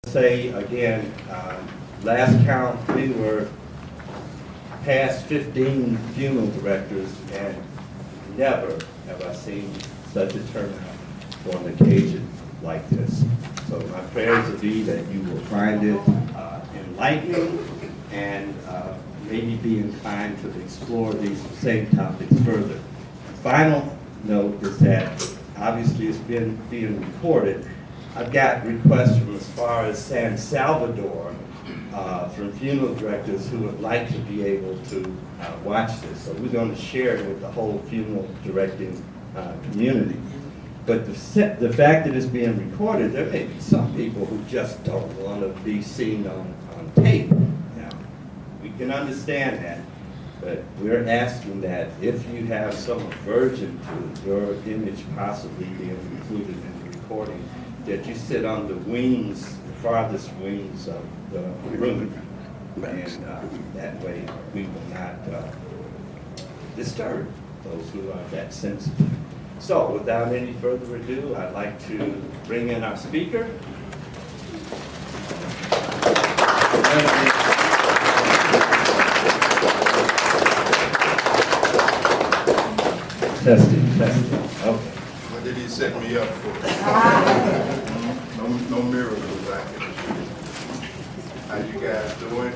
Say again, last count, we were past 15 funeral directors, and never have I seen such a turnout for an occasion like this. So my prayers would be that you will find it enlightening and maybe be inclined to explore these same topics further. Final note is that obviously it's being recorded. I've got requests from as far as San Salvador from funeral directors who would like to be able to watch this. So we're going to share it with the whole funeral directing community. But the fact that it's being recorded, there may be some people who just don't want to be seen on tape. Now, we can understand that, but we're asking that if you have some aversion to your image possibly being included in the recording, that you sit on the wings, the farthest wings of the room. And that way we will not disturb those who are that sensitive. So without any further ado, I'd like to bring in our speaker. Testing. Okay. What did he set me up for? No miracles I can achieve. How you guys doing?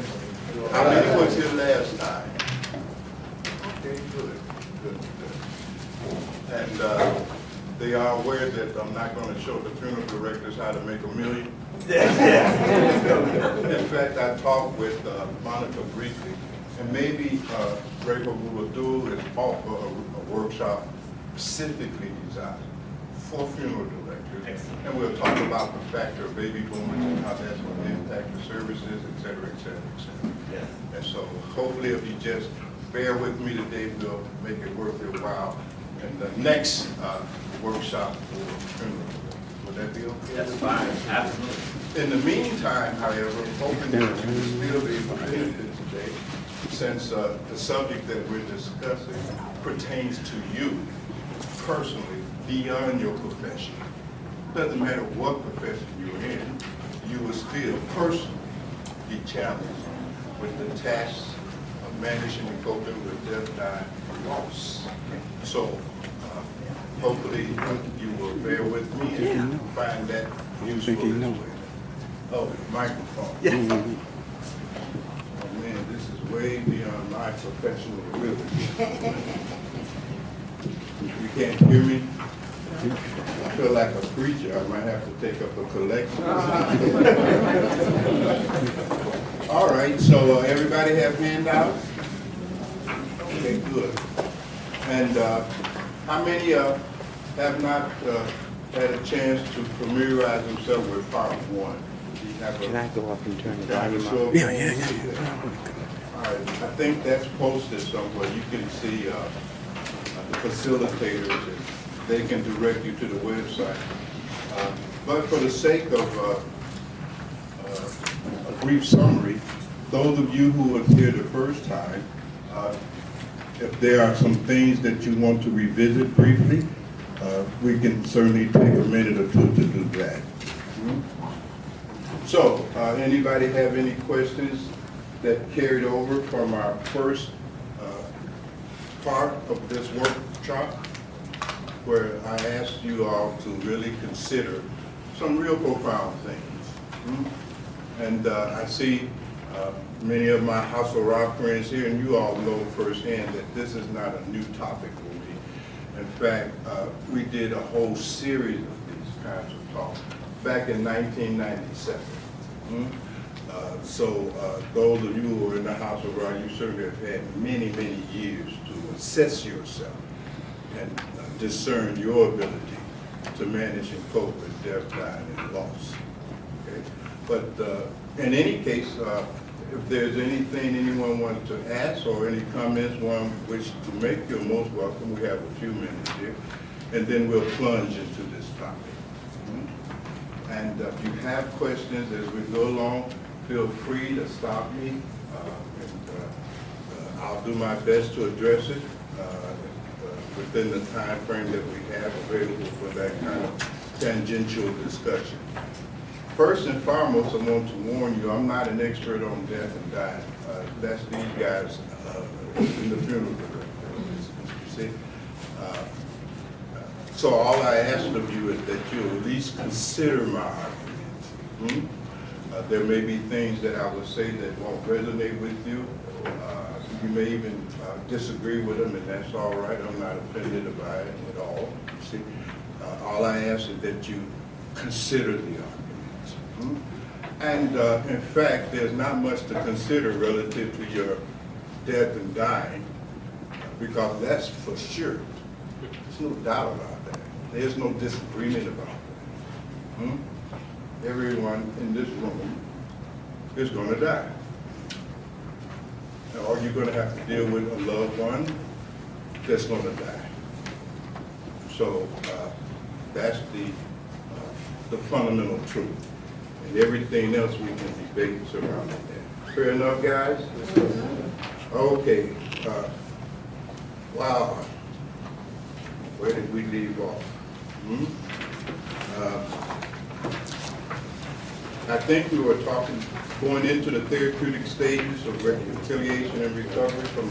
How many was here last time? Okay, good. And they are aware that I'm not going to show the funeral directors how to make $1 million. In fact, I talked with Monica briefly, and maybe Ray, what we will do is offer a workshop specifically designed for funeral directors. And we'll talk about the factor of baby boomers and how that's going to impact the services, et cetera, et cetera, et cetera. Yes. And so hopefully if you just bear with me today, we'll make it worth your while. And the next workshop for funeral directors. Would that be okay? That's fine, absolutely. In the meantime, however, hoping that you will still be able to benefit today, since the subject that we're discussing pertains to you personally, beyond your profession. Doesn't matter what profession you're in, you will still personally be challenged with the tasks of managing and coping with death, dying, and loss. So hopefully you will bear with me and find that useful as well. Oh, microphone. Yes. Oh man, this is way beyond my professional ability. You can't hear me? I feel like a preacher. I might have to take up a collection. All right, so everybody have handouts? Okay, good. And how many have not had a chance to familiarize themselves with part one? Can I go up and turn the Can I volume show up? up? Yeah. All right, I think that's posted somewhere. You can see the facilitators, and they can direct you to the website. But for the sake of a brief summary, those of you who were here the first time, if there are some things that you want to revisit briefly, we can certainly take a minute or two to do that. So, anybody have any questions that carried over from our first part of this workshop, where I asked you all to really consider some real profound things? And I see many of my House of Rock friends here, and you all know firsthand that this is not a new topic for me. In fact, we did a whole series of these kinds of talks back in 1997. So those of you who are in the House of Rock, you certainly have had many, many years to assess yourself and discern your ability to manage and cope with death, dying, and loss. Okay? But in any case, if there's anything anyone wants to ask or any comments one wish to make, you're most welcome. We have a few minutes here, and then we'll plunge into this topic. And if you have questions as we go along, feel free to stop me, and I'll do my best to address it within the time frame that we have available for that kind of tangential discussion. First and foremost, I want to warn you, I'm not an expert on death and dying. That's these guys in the funeral director, you see. So all I ask of you is that you at least consider my argument. There may be things that I will say that won't resonate with you. You may even disagree with them, and that's all right. I'm not offended by it at all. See, all I ask is that you consider the arguments. And in fact, there's not much to consider relative to your death and dying, because that's for sure. There's no doubt about that. There's no disagreement about that. Everyone in this room is going to die. Or you're going to have to deal with a loved one that's going to die. So that's the fundamental truth. And everything else we can debate surrounding that. Fair enough, guys? Okay. Wow. Where did we leave off? I think we were going into the therapeutic stages of reconciliation and recovery from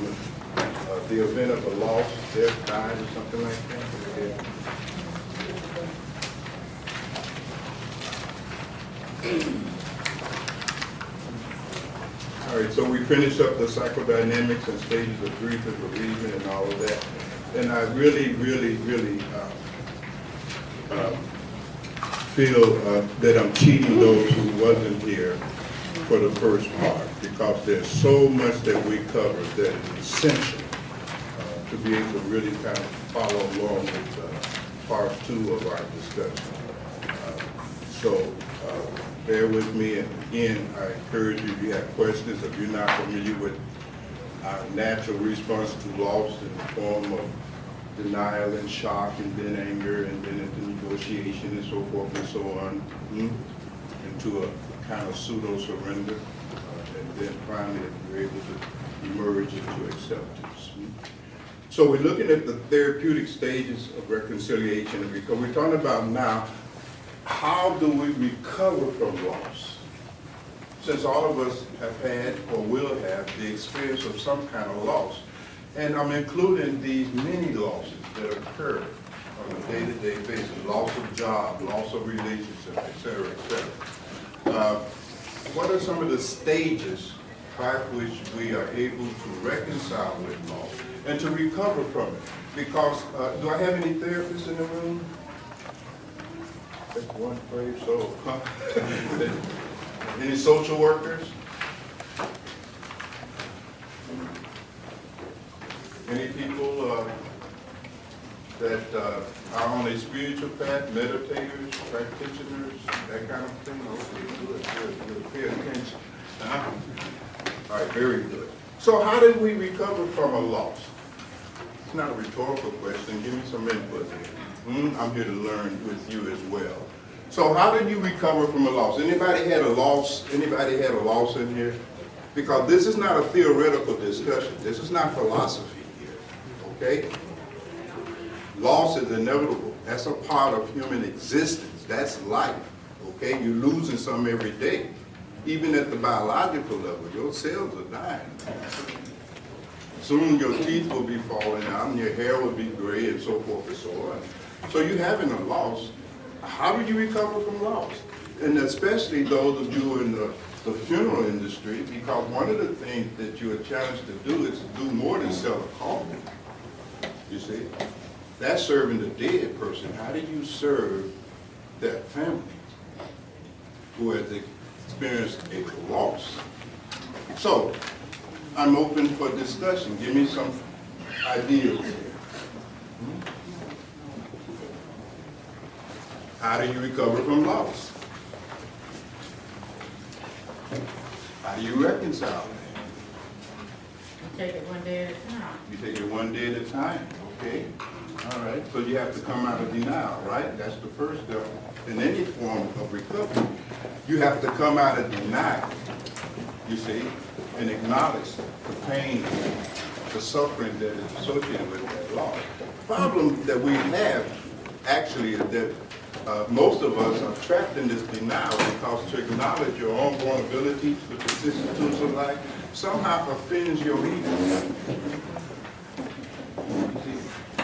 the event of a loss, death, dying, or something like that. All right, so we finished up the psychodynamics and stages of grief and bereavement and all of that. And I really, really, really feel that I'm cheating those who wasn't here for the first part, because there's so much that we covered that is essential to be able to really kind of follow along with part 2 of our discussion. So bear with me, and again, I encourage you, if you have questions, if you're not familiar with our natural response to loss in the form of denial and shock and then anger and then into negotiation and so forth and so on, into a kind of pseudo-surrender, and then finally you're able to emerge into acceptance. So we're looking at the therapeutic stages of reconciliation and recovery. We're talking about now, how do we recover from loss? Since all of us have had or will have the experience of some kind of loss. And I'm including these many losses that occur on a day-to-day basis. Loss of job, loss of relationship, et cetera, et cetera. What are some of the stages by which we are able to reconcile with loss and to recover from it? Because, do I have any therapists in the room? That's one brave soul. Any social workers? Any people that are on a spiritual path, meditators, practitioners, that kind of thing? Okay, good. Pay attention. All right, very good. So how did we recover from a loss? It's not a rhetorical question. Give me some input here. I'm here to learn with you as well. So how did you recover from a loss? Anybody had a loss? Anybody had a loss in here? Because this is not a theoretical discussion. This is not philosophy here, okay? Loss is inevitable. That's a part of human existence. That's life, okay? You're losing some every day. Even at the biological level, your cells are dying. Soon your teeth will be falling out and your hair will be gray and so forth and so on. So you're having a loss. How do you recover from loss? And especially those of you in the funeral industry, because one of the things that you are challenged to do is to do more than sell a coffin. You see? That's serving the dead person. How do you serve that family who has experienced a loss? So, I'm open for discussion. Give me some ideas here. How do you recover from loss? How do you reconcile that? You take it one day at a time. You take it one day at a time, okay? All right, so you have to come out of denial, right? That's the first step in any form of recovery. You have to come out of denial, you see, and acknowledge the pain, the suffering that is associated with that loss. The problem that we have actually is that Most of us are trapped in this denial because to acknowledge your own vulnerability to the vicissitudes of life somehow offends your ego.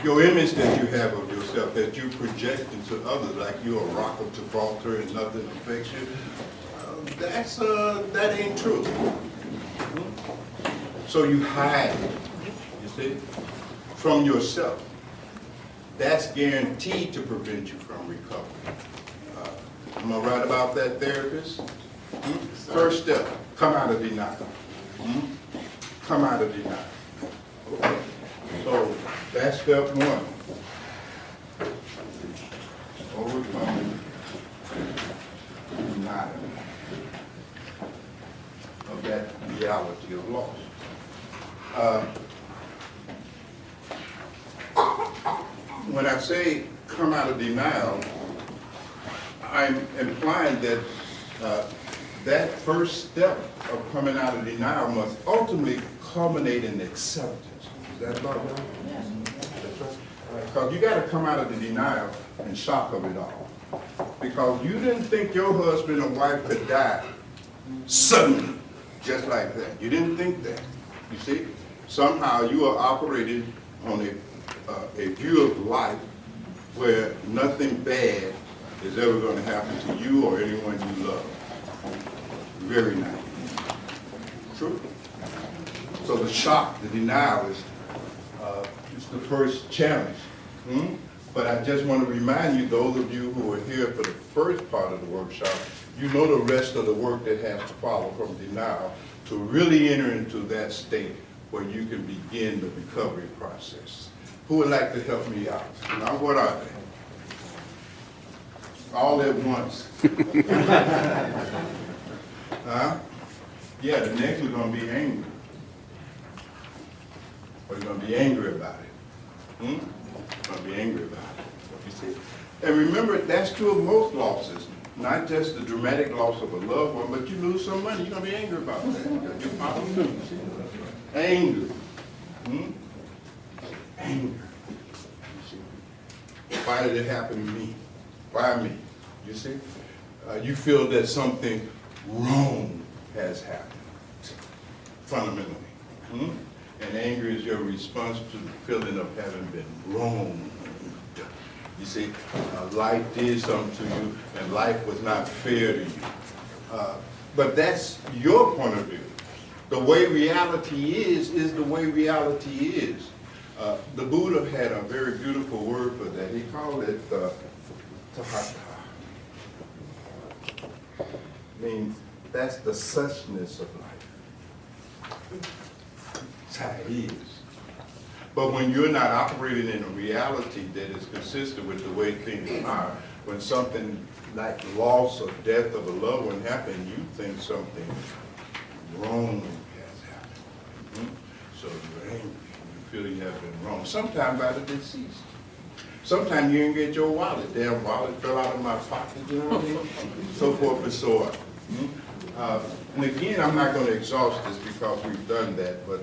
Your image that you have of yourself, that you project into others, like you're a rock of Gibraltar and nothing affects you, that ain't true. So you hide, you see, from yourself. That's guaranteed to prevent you from recovery. Am I right about that, therapist? First step, come out of denial. Come out of denial. Okay. So that's step one. Overcoming denial of that reality of loss. When I say come out of denial, I'm implying that that first step of coming out of denial must ultimately culminate in acceptance. Is that about right? Yes. That's right. Because you got to come out of the denial and shock of it all. Because you didn't think your husband or wife could die suddenly, just like that. You didn't think that. You see? Somehow you are operating on a view of life where nothing bad is ever going to happen to you or anyone you love. Very naive. True? So the shock, the denial is the first challenge. But I just want to remind you, those of you who are here for the first part of the workshop, you know the rest of the work that has to follow from denial to really enter into that state where you can begin the recovery process. Who would like to help me out? Now, what are they? All at once. Huh? Yeah, the next is going to be angry. Or you're going to be angry about it. You're going to be angry about it. You see? And remember, that's true of most losses. Not just the dramatic loss of a loved one, but you lose some money, you're going to be angry about that. You follow me? You see? Anger. Anger. You see? Why did it happen to me? Why me? You see? You feel that something wrong has happened, fundamentally. And anger is your response to the feeling of having been wronged. You see, life did something to you, and life was not fair to you. But that's your point of view. The way reality is the way reality is. The Buddha had a very beautiful word for that. He called it tahata. Means that's the suchness of life. That's how it is. But when you're not operating in a reality that is consistent with the way things are, when something like loss or death of a loved one happens, you think something wrong has happened. So you're angry. You feel you have been wrong. Sometimes by the deceased. Sometimes you didn't get your wallet. Damn wallet fell out of my pocket, you know what I mean? So forth and so on. And again, I'm not going to exhaust this because we've done that, but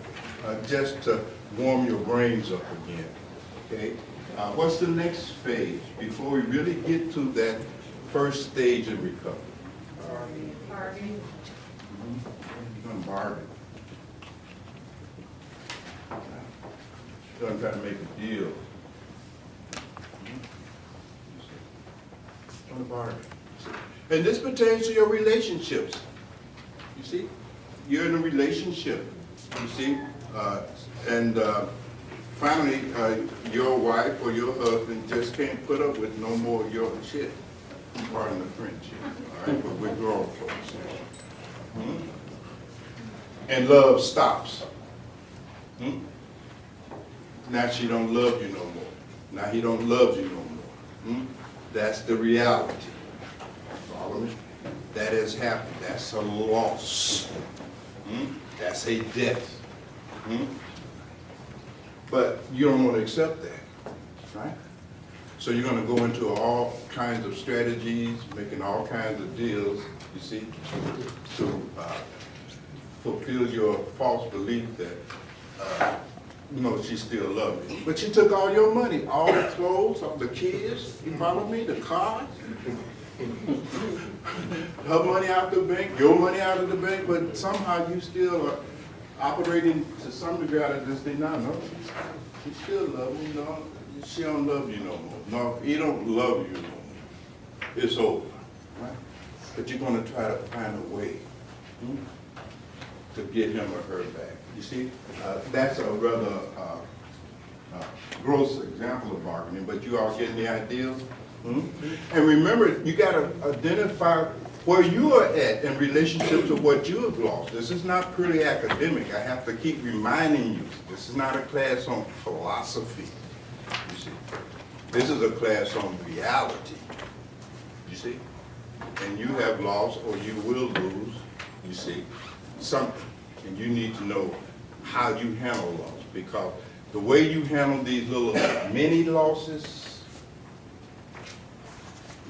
just to warm your brains up again, okay? What's the next phase before we really get to that first stage of recovery? Bargaining. You're going to bargain. You're going to try to make a deal. On the bargain. And this pertains to your relationships. You see? You're in a relationship. You see? Finally, your wife or your husband just can't put up with no more of your shit. Pardon the French. All right? But we're grown folks. And love stops. Now she don't love you no more. Now he don't love you no more. That's the reality. Follow me? That has happened. That's a loss. That's a death. But you don't want to accept that, right? So you're going to go into all kinds of strategies, making all kinds of deals, you see, to fulfill your false belief that No, she still loves you. But she took all your money, all the clothes, all the kids, you follow me, the cars. Her money out the bank, your money out of the bank, but somehow you still are operating to some degree out of this thing. No, she still loves you, no. She don't love you no more. No, he don't love you no more. It's over, right? But you're gonna try to find a way to get him or her back. You see, that's a rather gross example of bargaining, but you all getting the idea? And remember, you gotta identify where you are at in relationship to what you have lost. This is not purely academic. I have to keep reminding you. This is not a class on philosophy, you see. This is a class on reality, you see. And you have lost, or you will lose, you see, something. And you need to know how you handle loss, because the way you handle these little mini losses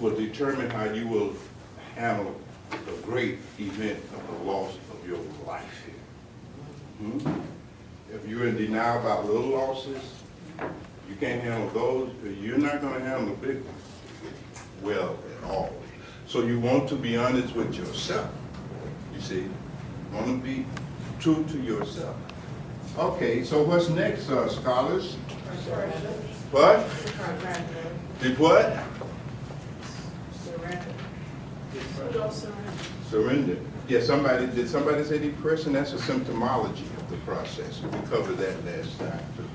will determine how you will handle the great event of the loss of your life here. If you're in denial about little losses, you can't handle those, you're not going to handle the big ones well at all. So you want to be honest with yourself, you see. You want to be true to yourself. Okay, so what's next, scholars? What? Did what? Surrender. Yeah, did somebody say depression? That's a symptomology of the process. We covered that last time too.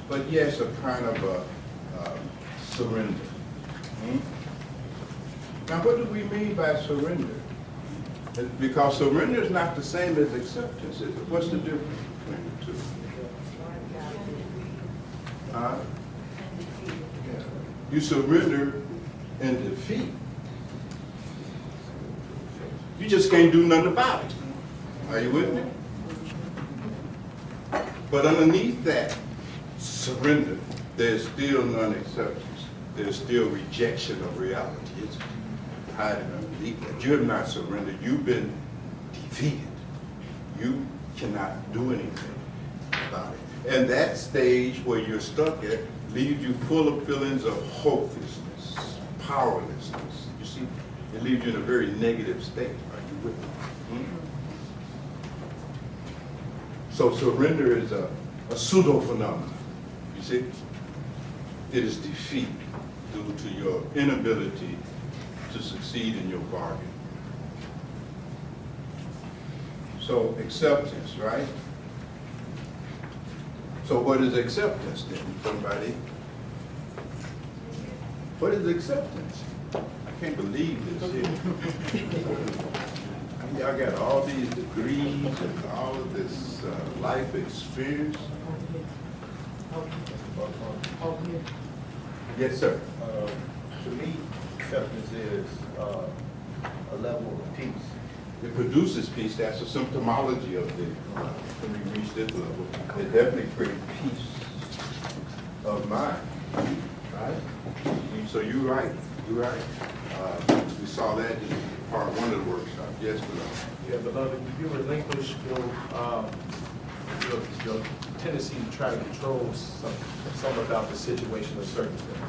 But yes, a kind of a surrender. Now what do we mean by surrender? Because surrender is not the same as acceptance, is it? What's the difference between the two? Yeah. You surrender in defeat. You just can't do nothing about it. Are you with me? But underneath that surrender, there's still non-acceptance. There's still rejection of reality. It's hiding underneath that. You have not surrendered. You've been defeated. You cannot do anything about it. And that stage where you're stuck at leaves you full of feelings of hopelessness, powerlessness. You see, it leaves you in a very negative state. Are you with me? So surrender is a pseudo phenomenon. You see, it is defeat due to your inability to succeed in your bargain. So acceptance, right? So what is acceptance then, somebody? What is acceptance? I can't believe this here. Y'all got all these degrees and all of this life experience. Yes, sir. To me, acceptance is a level of peace. It produces peace. That's a symptomology of it. When we reach this level, it definitely creates peace of mind, right? So you're right. You're right. We saw that in part one of the workshop. Yes, beloved. Yeah, beloved, you relinquish your tendency to try to control some about the situation or circumstance.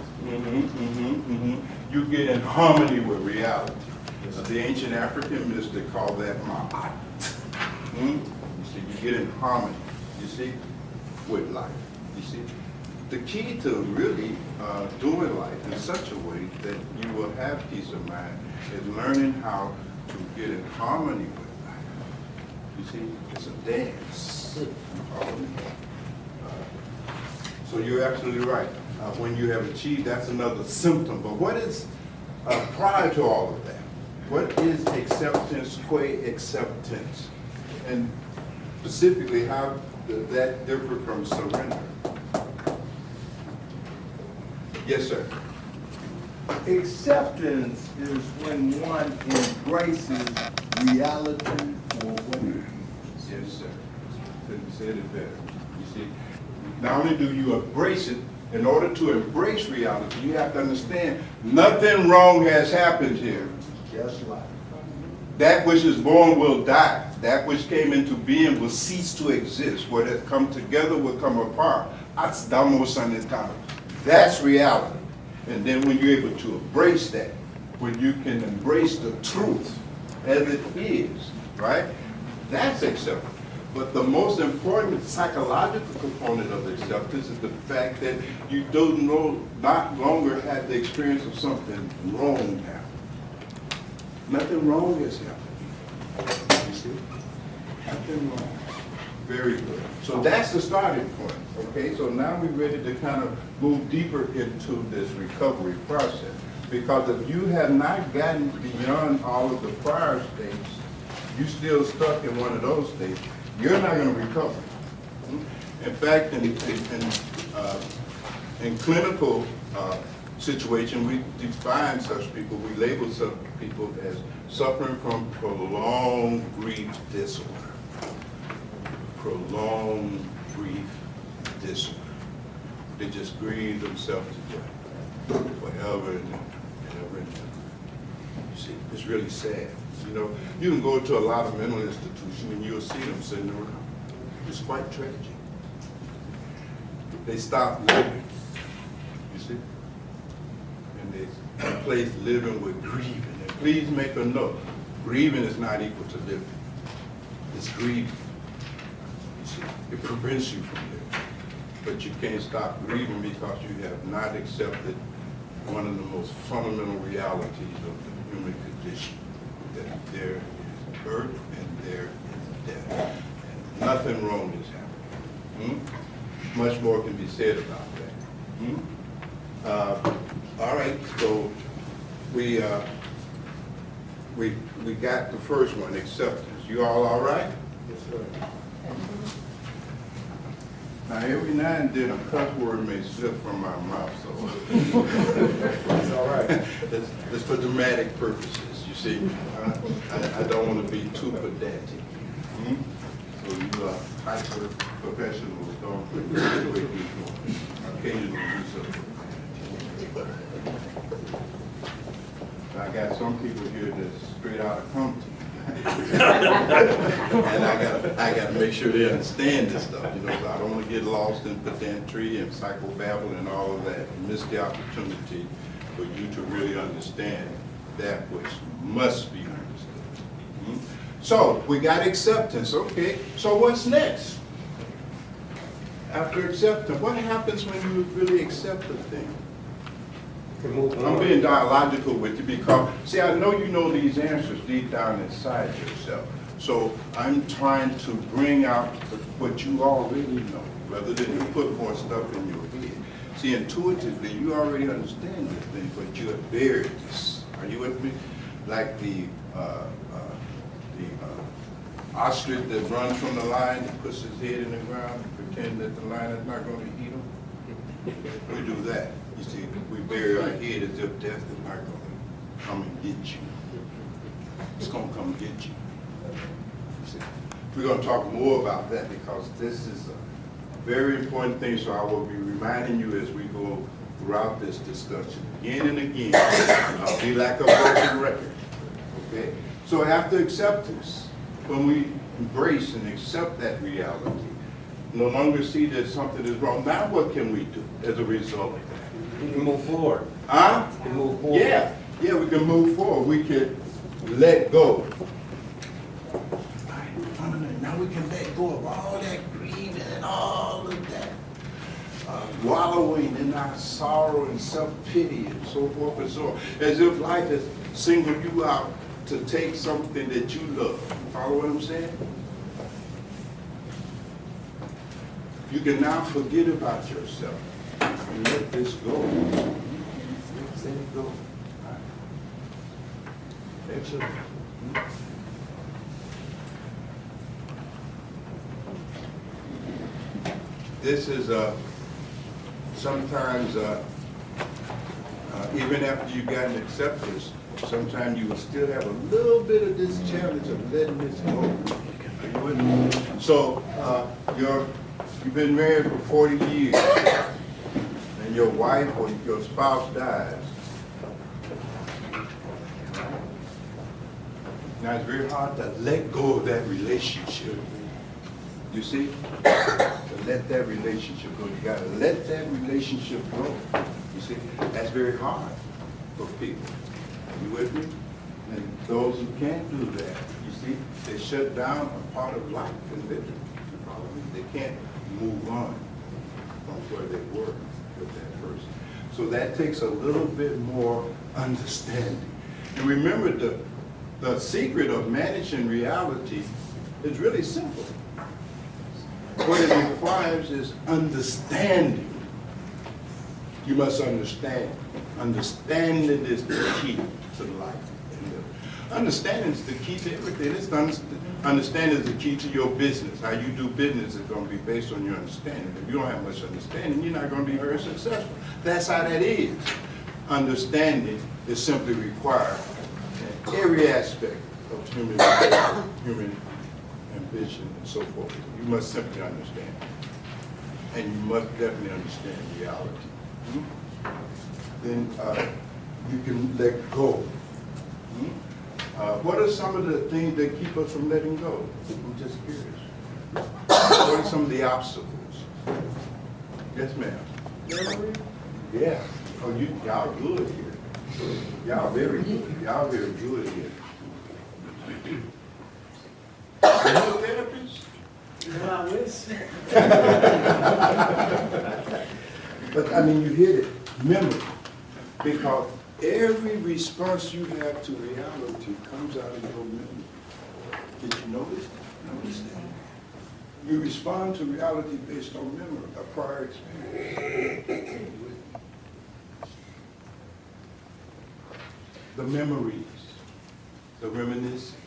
You get in harmony with reality. The ancient African mystic called that ma'at. You see, you get in harmony, you see, with life. You see, the key to really doing life in such a way that you will have peace of mind is learning how to get in harmony with life. You see, it's a dance. So you're absolutely right. When you have achieved, that's another symptom. But what is prior to all of that? What is acceptance, qua acceptance? And specifically, how does that differ from surrender? Yes, sir. Acceptance is when one embraces reality for what it is. Yes, sir. Couldn't say it better. You see, not only do you embrace it, in order to embrace reality, you have to understand nothing wrong has happened here. Just like. That which is born will die. That which came into being will cease to exist. What has come together will come apart. That's reality. And then when you're able to embrace that, when you can embrace the truth as it is, right? That's acceptance. But the most important psychological component of acceptance is the fact that you not longer have the experience of something wrong happening. Nothing wrong has happened. You see? Nothing wrong. Very good. So that's the starting point. Okay, so now we're ready to kind of move deeper into this recovery process. Because if you have not gotten beyond all of the prior states, you're still stuck in one of those states, you're not going to recover. In fact, in clinical situation, we define such people, we label such people as suffering from prolonged grief disorder. Prolonged grief disorder. They just grieve themselves to death forever and ever and ever. You see, it's really sad. You know, you can go to a lot of mental institutions and you'll see them sitting around. It's quite tragic. They stop living, you see? And they replace living with grieving. And please make a note, grieving is not equal to living. It's grieving. You see? It prevents you from living. But you can't stop grieving because you have not accepted one of the most fundamental realities of the human condition, that there is birth and there is death. And nothing wrong is happening. Much more can be said about that. All right, so we got the first one, acceptance. You all right? Yes, sir. Now, every now and then a cuss word may slip from my mouth, so It's all right. it's for dramatic purposes. You see, I don't want to be too pedantic. So you hyper professionals don't occasionally do something. I got some people here that's straight out of Compton. And I got to make sure they understand this stuff, you know, so I don't want to get lost in pedantry and psychobabble and all of that, and miss the opportunity for you to really understand that which must be understood. So, we got acceptance, okay, so what's next? After acceptance, what happens when you really accept a thing? I'm being dialogical with you because, see, I know you know these answers deep down inside yourself. So I'm trying to bring out what you already know, rather than you put more stuff in your head. See, intuitively, you already understand this thing, but you have buried this. Are you with me? Like the ostrich that runs from the lion and puts his head in the ground and pretend that the lion is not going to eat him. We do that. You see, we bury our head as if death is not going to come and get you. It's going to come get you. You see, we're going to talk more about that because this is a very important thing, so I will be reminding you as we go throughout this discussion again and again. I'll be like a broken record. Okay? So after acceptance, when we embrace and accept that reality, no longer see that something is wrong, now what can we do as a result of that? We can move forward. Huh? We can move forward. Yeah, we can move forward. We can let go. Now we can let go of all that grieving and all of that wallowing in our sorrow and self-pity and so forth and so on. As if life has singled you out to take something that you love. Follow what I'm saying? You can now forget about yourself and let this go. Let it go. Excellent. This is sometimes, even after you got an acceptance, sometimes you will still have a little bit of this challenge of letting this go. Are you with me? So you've been married for 40 years, and your wife or your spouse dies. Now, it's very hard to let go of that relationship. You see? To let that relationship go. You gotta let that relationship go. You see? That's very hard for people. You with me? And those who can't do that, you see, they shut down a part of life and living. They can't move on from where they were with that person. So that takes a little bit more understanding. And remember, the secret of managing reality is really simple. What it requires is understanding. You must understand. Understanding is the key to life. Understanding is the key to everything. Understanding is the key to your business. How you do business is going to be based on your understanding. If you don't have much understanding, you're not going to be very successful. That's how that is. Understanding is simply required in every aspect of human behavior, human ambition, and so forth. You must simply understand. And you must definitely understand reality. Then you can let go. What are some of the things that keep us from letting go? I'm just curious. What are some of the obstacles? Yes, ma'am. Yeah. Oh, y'all good here. Y'all very good. Y'all very good here. Are you a therapist? I wish. But I mean, you hit it. Memory. Because every response you have to reality comes out of your memory. Did you notice? Notice that. You respond to reality based on memory, a prior experience. The memories, the reminiscing,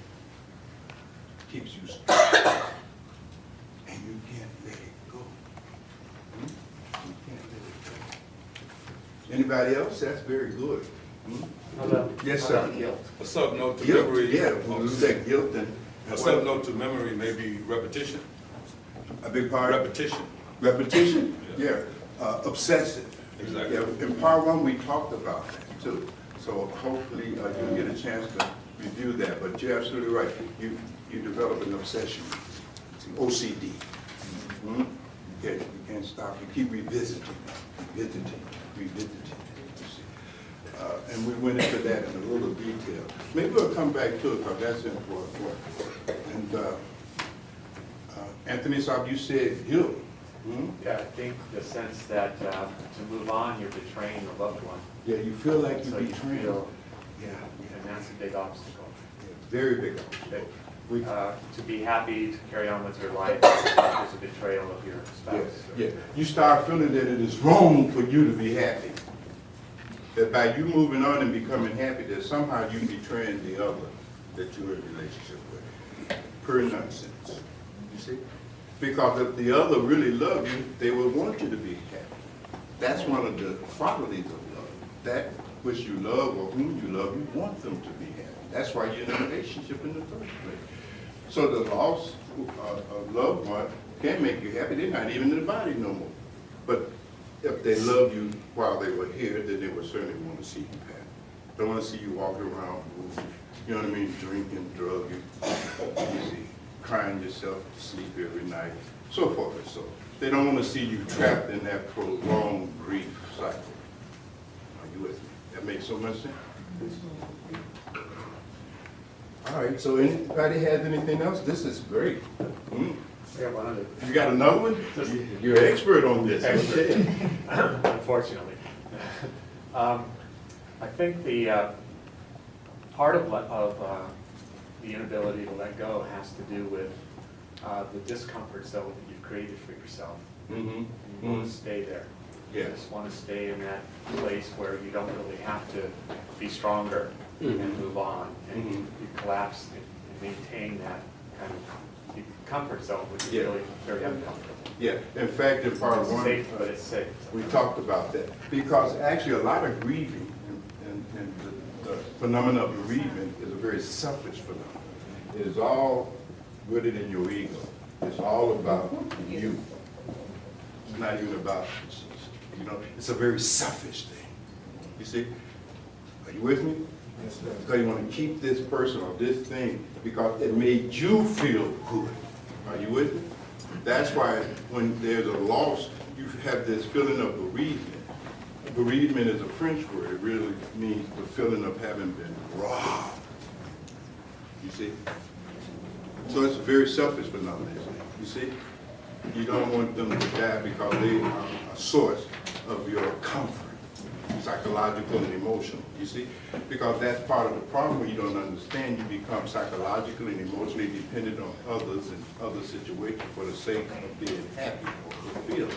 keeps you stuck. And you can't let it go. You can't let it go. Anybody else? That's very good. Yes, sir. A sub-note to Guilt, memory. yeah, when you say guilt and. A sub-note to memory may be repetition. A big part? Repetition. Repetition? Yeah. Yeah. Obsessive. Exactly. Yeah, in part one, we talked about that too. So hopefully you'll get a chance to review that. But you're absolutely right. You develop an obsession. It's OCD. Mm-hmm. You can't stop. You keep revisiting. And we went into that in a little detail. Maybe we'll come back to it because that's important. And Anthony Saab, you said guilt. Yeah, I think the sense that to move on, you're betraying a loved one. Yeah, you feel like So you're you betraying. feel, Yeah, and that's a big obstacle. very big. To be happy to carry on with your life is a betrayal of your spouse. Yeah. You start feeling that it is wrong for you to be happy. That by you moving on and becoming happy, that somehow you betraying the other that you're in a relationship with. Pure nonsense. You see? Because if the other really loved you, they would want you to be happy. That's one of the qualities of love. That which you love or whom you love, you want them to be happy. That's why you're in a relationship in the first place. So the loss of loved one can make you happy. They're not even in the body no more. But if they love you while they were here, then they would certainly want to see you happy. They want to see you walking around, you know what I mean, drinking, drugging, you see, crying yourself to sleep every night, so forth and so on. They don't want to see you trapped in that prolonged grief cycle. Are you with me? That makes so much sense? All right, so anybody has anything else? This is great. Yeah, one other. You got another one? You're an expert on this. Okay. Unfortunately. I think the part of the inability to let go has to do with the discomfort zone that you've created for yourself. Mm-hmm. You want to stay there. Yes. You just want to stay in that place where you don't really have to be stronger and move on. And you collapse and maintain that kind of comfort zone, which is really very uncomfortable. Yeah, in fact, in part It's one, safe, but it's safe. we talked about that. Because actually a lot of grieving and the phenomenon of bereavement is a very selfish phenomenon. It is all rooted in your ego. It's all about you. It's not even about, it's a very selfish thing. You see? Are you with me? Because you want to keep this person or this thing because it made you feel good. Are you with me? That's why when there's a loss, you have this feeling of bereavement. Bereavement is a French word. It really means the feeling of having been robbed. You see? So it's a very selfish phenomenon, you see? You don't want them to die because they are a source of your comfort, psychological and emotional, you see? Because that's part of the problem when you don't understand. You become psychologically and emotionally dependent on others and other situations for the sake of being happy or fulfilled.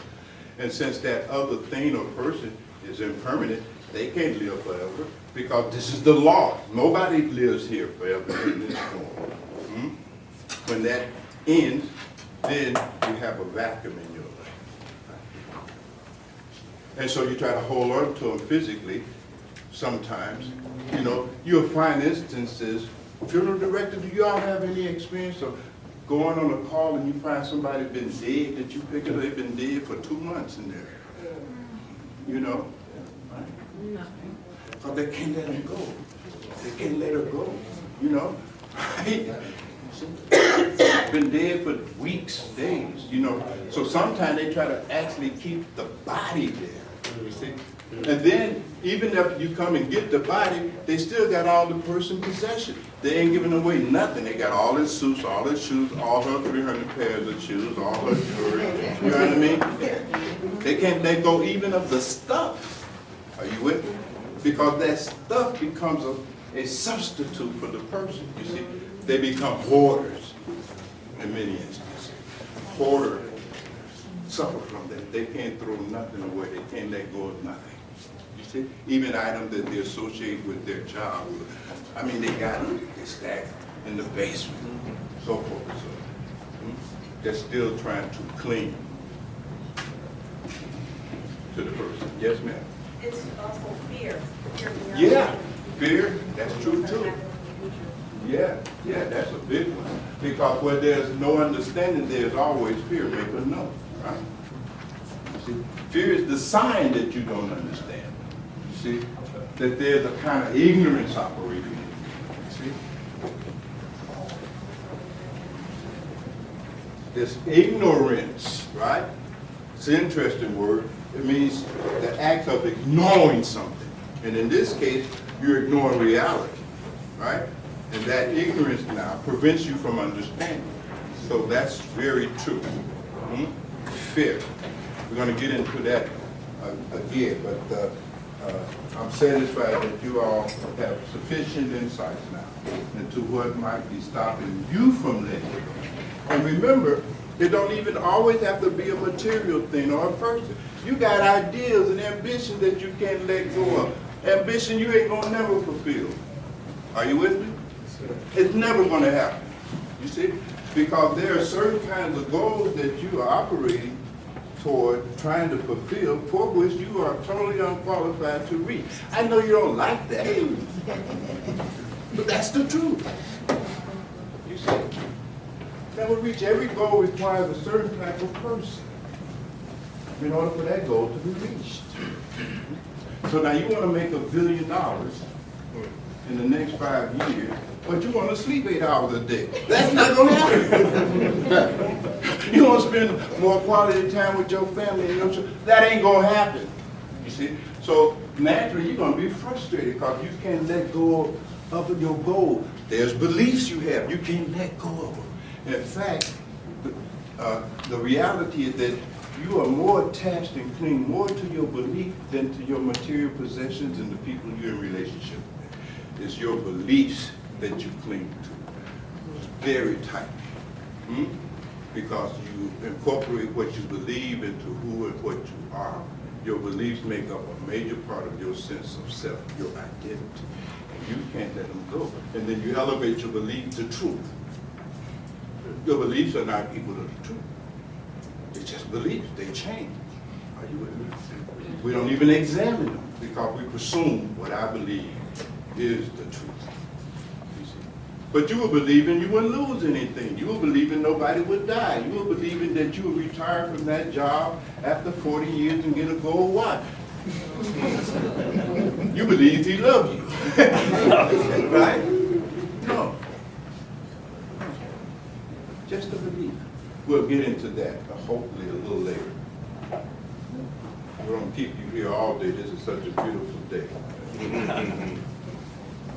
And since that other thing or person is impermanent, they can't live forever because this is the law. Nobody lives here forever in this form. When that ends, then you have a vacuum in your life. And so you try to hold on to them physically sometimes. You know, you'll find instances, funeral director, do y'all have any experience of going on a call and you find somebody been dead that you pick up, they've been dead for 2 months in there? You know? No. Because they can't let them go. They can't let her go, you know? Been dead for weeks, days, you know. So sometimes they try to actually keep the body there, you see. And then, even if you come and get the body, they still got all the person's possession. They ain't giving away nothing. They got all his suits, all his shoes, all her 300 pairs of shoes, all her jewelry. You know what I mean? They can't let go even of the stuff. Are you with me? Because that stuff becomes a substitute for the person, you see. They become hoarders in many instances. Hoarders suffer from that. They can't throw nothing away. They can't let go of nothing. You see? Even items that they associate with their child. I mean, they got them. They stacked in the basement, so forth and so on. They're still trying to cling to the person. Yes, ma'am? It's also fear. Yeah, fear. That's true, too. Yeah, that's a big one. Because where there's no understanding, there's always fear. Make a note, right? You see, fear is the sign that you don't understand. You see, that there's a kind of ignorance operating in you. See? This ignorance, right? It's an interesting word. It means the act of ignoring something. And in this case, you're ignoring reality, right? And that ignorance now prevents you from understanding. So that's very true. Fear. We're going to get into that again, but I'm satisfied that you all have sufficient insights now into what might be stopping you from letting go. And remember, it don't even always have to be a material thing or a person. You got ideas and ambition that you can't let go of. Ambition you ain't going to never fulfill. Are you with me? It's never going to happen, you see, because there are certain kinds of goals that you are operating toward trying to fulfill, for which you are totally unqualified to reach. I know you don't like that, but that's the truth. You see, that will reach every goal requires a certain type of person in order for that goal to be reached. So now you want to make $1 billion in the next 5 years, but you want to sleep 8 hours a day. That's not going to happen. You want to spend more quality time with your family and your children. That ain't going to happen. You see? So naturally, you're going to be frustrated because you can't let go of your goal. There's beliefs you have. You can't let go of them. In fact, the reality is that you are more attached and cling more to your belief than to your material possessions and the people you're in relationship with. It's your beliefs that you cling to very tightly, because you incorporate what you believe into who and what you are. Your beliefs make up a major part of your sense of self, your identity, and you can't let them go. And then you elevate your belief to truth. Your beliefs are not equal to the truth. They're just beliefs. They change. Are you with me? We don't even examine them because we presume what I believe is the truth. You see? But you were believing you wouldn't lose anything. You were believing nobody would die. You were believing that you would retire from that job after 40 years and get a gold watch. You believe he loves you. Right? No. Just a belief. We'll get into that hopefully a little later. We're going to keep you here all day. This is such a beautiful day.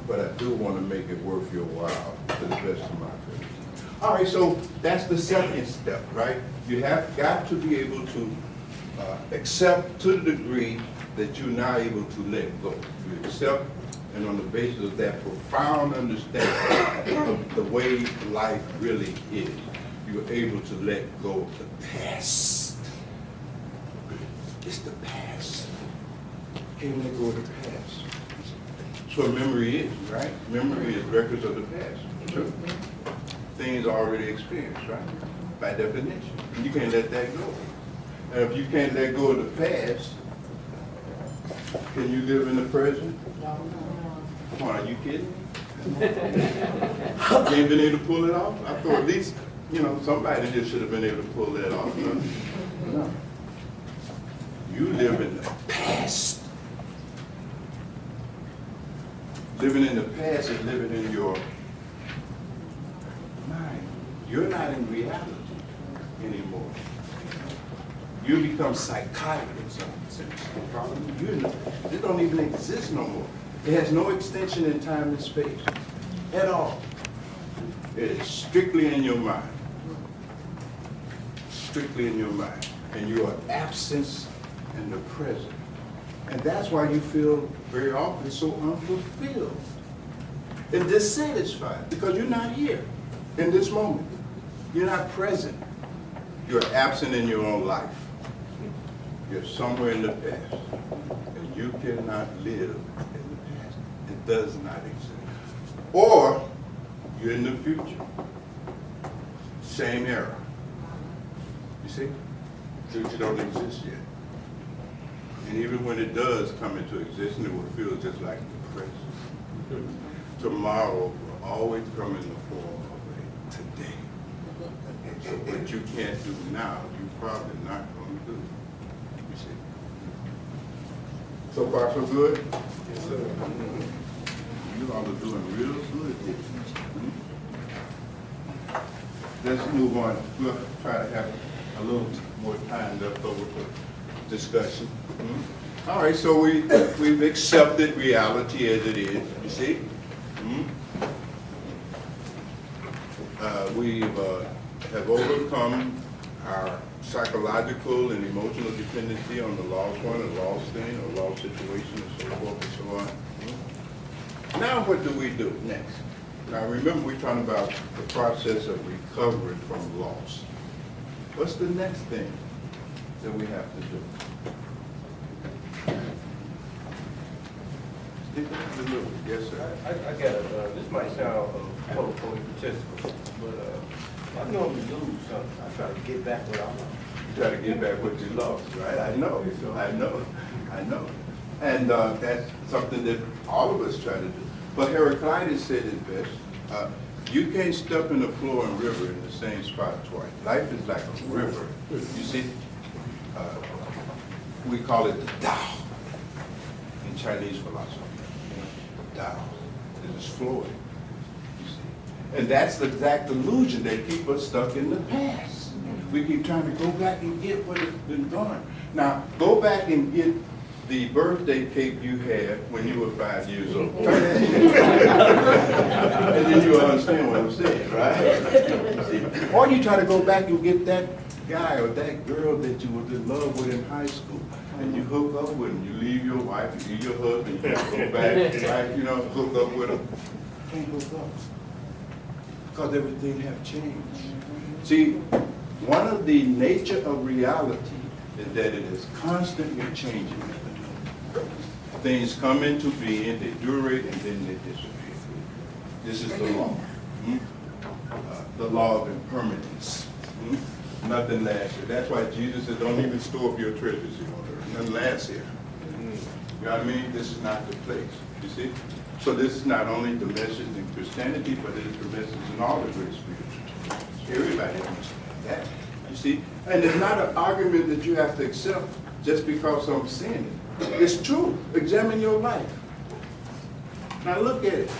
But I do want to make it worth your while to the best of my ability. All right, so that's the second step, right? You have got to be able to accept to the degree that you're now able to let go. You accept, and on the basis of that profound understanding of the way life really is, you're able to let go of the past. It's the past. Can't let go of the past. That's what memory is, right? Memory is records of the past. True. Things already experienced, right? By definition. You can't let that go. And if you can't let go of the past, can you live in the present? Come on, are you kidding me? You ain't been able to pull it off? I thought at least, somebody just should have been able to pull that off. No. You live in the past. Living in the past is living in your mind. You're not in reality anymore. You become psychotic in some sense. It don't even exist no more. It has no extension in time and space at all. It is strictly in your mind. Strictly in your mind. And you are absence in the present. And that's why you feel very often so unfulfilled and dissatisfied, because you're not here in this moment. You're not present. You're absent in your own life. You're somewhere in the past. And you cannot live in the past. It does not exist. Or you're in the future. Same era. You see? Future don't exist yet. And even when it does come into existence, it will feel just like the present. Tomorrow will always come in the form of a today. So what you can't do now, you're probably not going to do. You see? So far, so good? Yes, sir. You all are doing real good here. Let's move on. We'll try to have a little more time left over for discussion. All right, so we've accepted reality as it is, you see? We have overcome our psychological and emotional dependency on the lost one, a lost thing, a lost situation, and so forth and so on. Now what do we do next? Now remember, we're talking about the process of recovering from loss. What's the next thing that we have to do? Yes, sir. I got it. This might sound totally statistical, but I normally lose something. I try to get back what I lost. You try to get back what you lost, right? I know. And that's something that all of us try to do. But Heraclitus said it best. You can't step in the flowing river in the same spot twice. Life is like a river. You see, we call it the Tao in Chinese philosophy. Tao. It is flowing. You see, and that's the exact illusion that keeps us stuck in the past. We keep trying to go back and get what has been gone. Now, go back and get the birthday cake you had when you were 5 years old. And then you'll understand what I'm saying, right? See? Or you try to go back and get that guy or that girl that you was in love with in high school. And you hook up with them. You leave your wife, you leave your husband, you go back, right? Hook up with them. Can't hook up. Because everything have changed. See, one of the nature of reality is that it is constantly changing. Things come into being, they durate, and then they disappear. This is the law. The law of impermanence. Nothing lasts here. That's why Jesus said, don't even store up your treasures here on earth. Nothing lasts here. You know what I mean? This is not the place. You see? So this is not only the message in Christianity, but it is the message in all the great spiritual traditions. Everybody understands that. You see? And it's not an argument that you have to accept just because I'm saying it. It's true. Examine your life. Now look at it.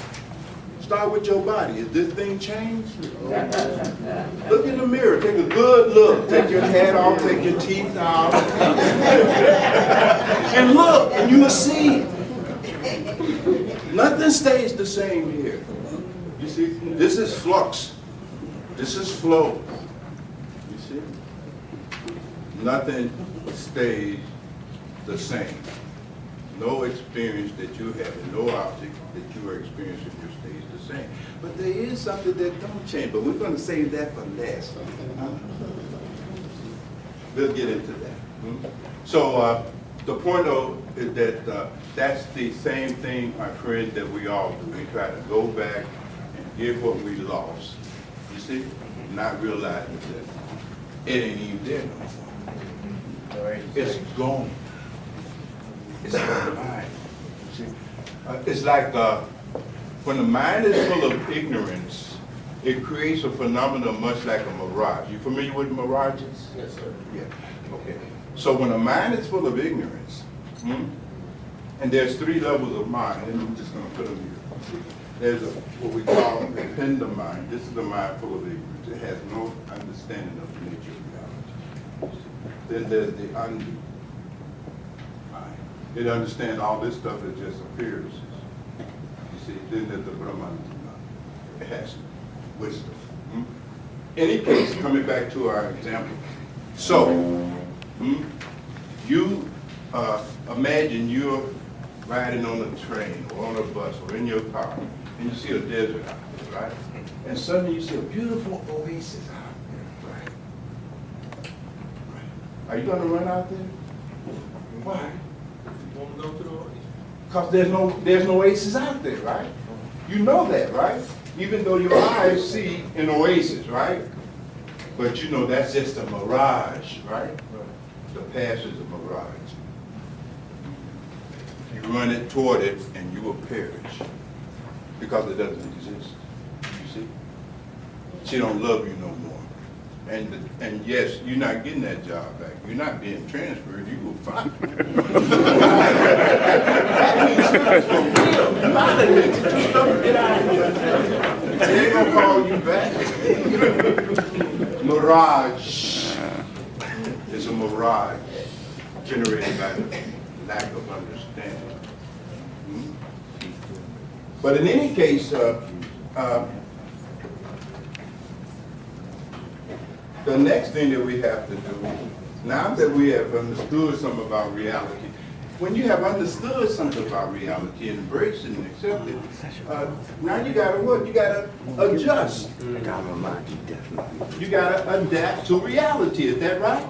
Start with your body. Is this thing changed? Look in the mirror. Take a good look. Take your hat off. Take your teeth out. And look, and you will see. Nothing stays the same here. You see, this is flux. This is flow. You see? Nothing stays the same. No experience that you have, and no object that you are experiencing here stays the same. But there is something that don't change, but we're going to save that for last. We'll get into that. So the point though is that that's the same thing, my friend, that we all do. We try to go back and get what we lost. You see? Not realizing that it ain't even there no more. It's gone. It's in the mind. See? It's like when the mind is full of ignorance, it creates a phenomenon much like a mirage. You familiar with mirages? Yes, sir. Yeah. Okay. So when a mind is full of ignorance, and there's 3 levels of mind, and I'm just going to put them here. There's what we call a dependent mind. This is the mind full of ignorance. It has no understanding of the nature of reality. Then there's the undue mind. It understands all this stuff as just appearances. You see, then there's the Brahman mind. It has wisdom. Any case, coming back to our example. So, you imagine you're riding on a train or on a bus or in your car, and you see a desert out there, right? And suddenly you see a beautiful oasis out there, right? Are you going to run out there? Why? You want to go to the audience? Because there's no oasis out there, right? You know that, right? Even though your eyes see an oasis, right? But you know that's just a mirage, right? The past is a mirage. You run it toward it and you will perish because it doesn't exist. You see? She don't love you no more. And yes, you're not getting that job back. You're not being transferred. You will find it. That means it's for real. You out of here. Get your stuff and get out of here. They ain't gonna call you back. Mirage. It's a mirage generated by the lack of understanding. But in any case, the next thing that we have to do, now that we have understood something about reality, when you have understood something about reality and embraced it and accepted it, now you gotta what? You gotta adjust. You gotta adapt to reality, is that right?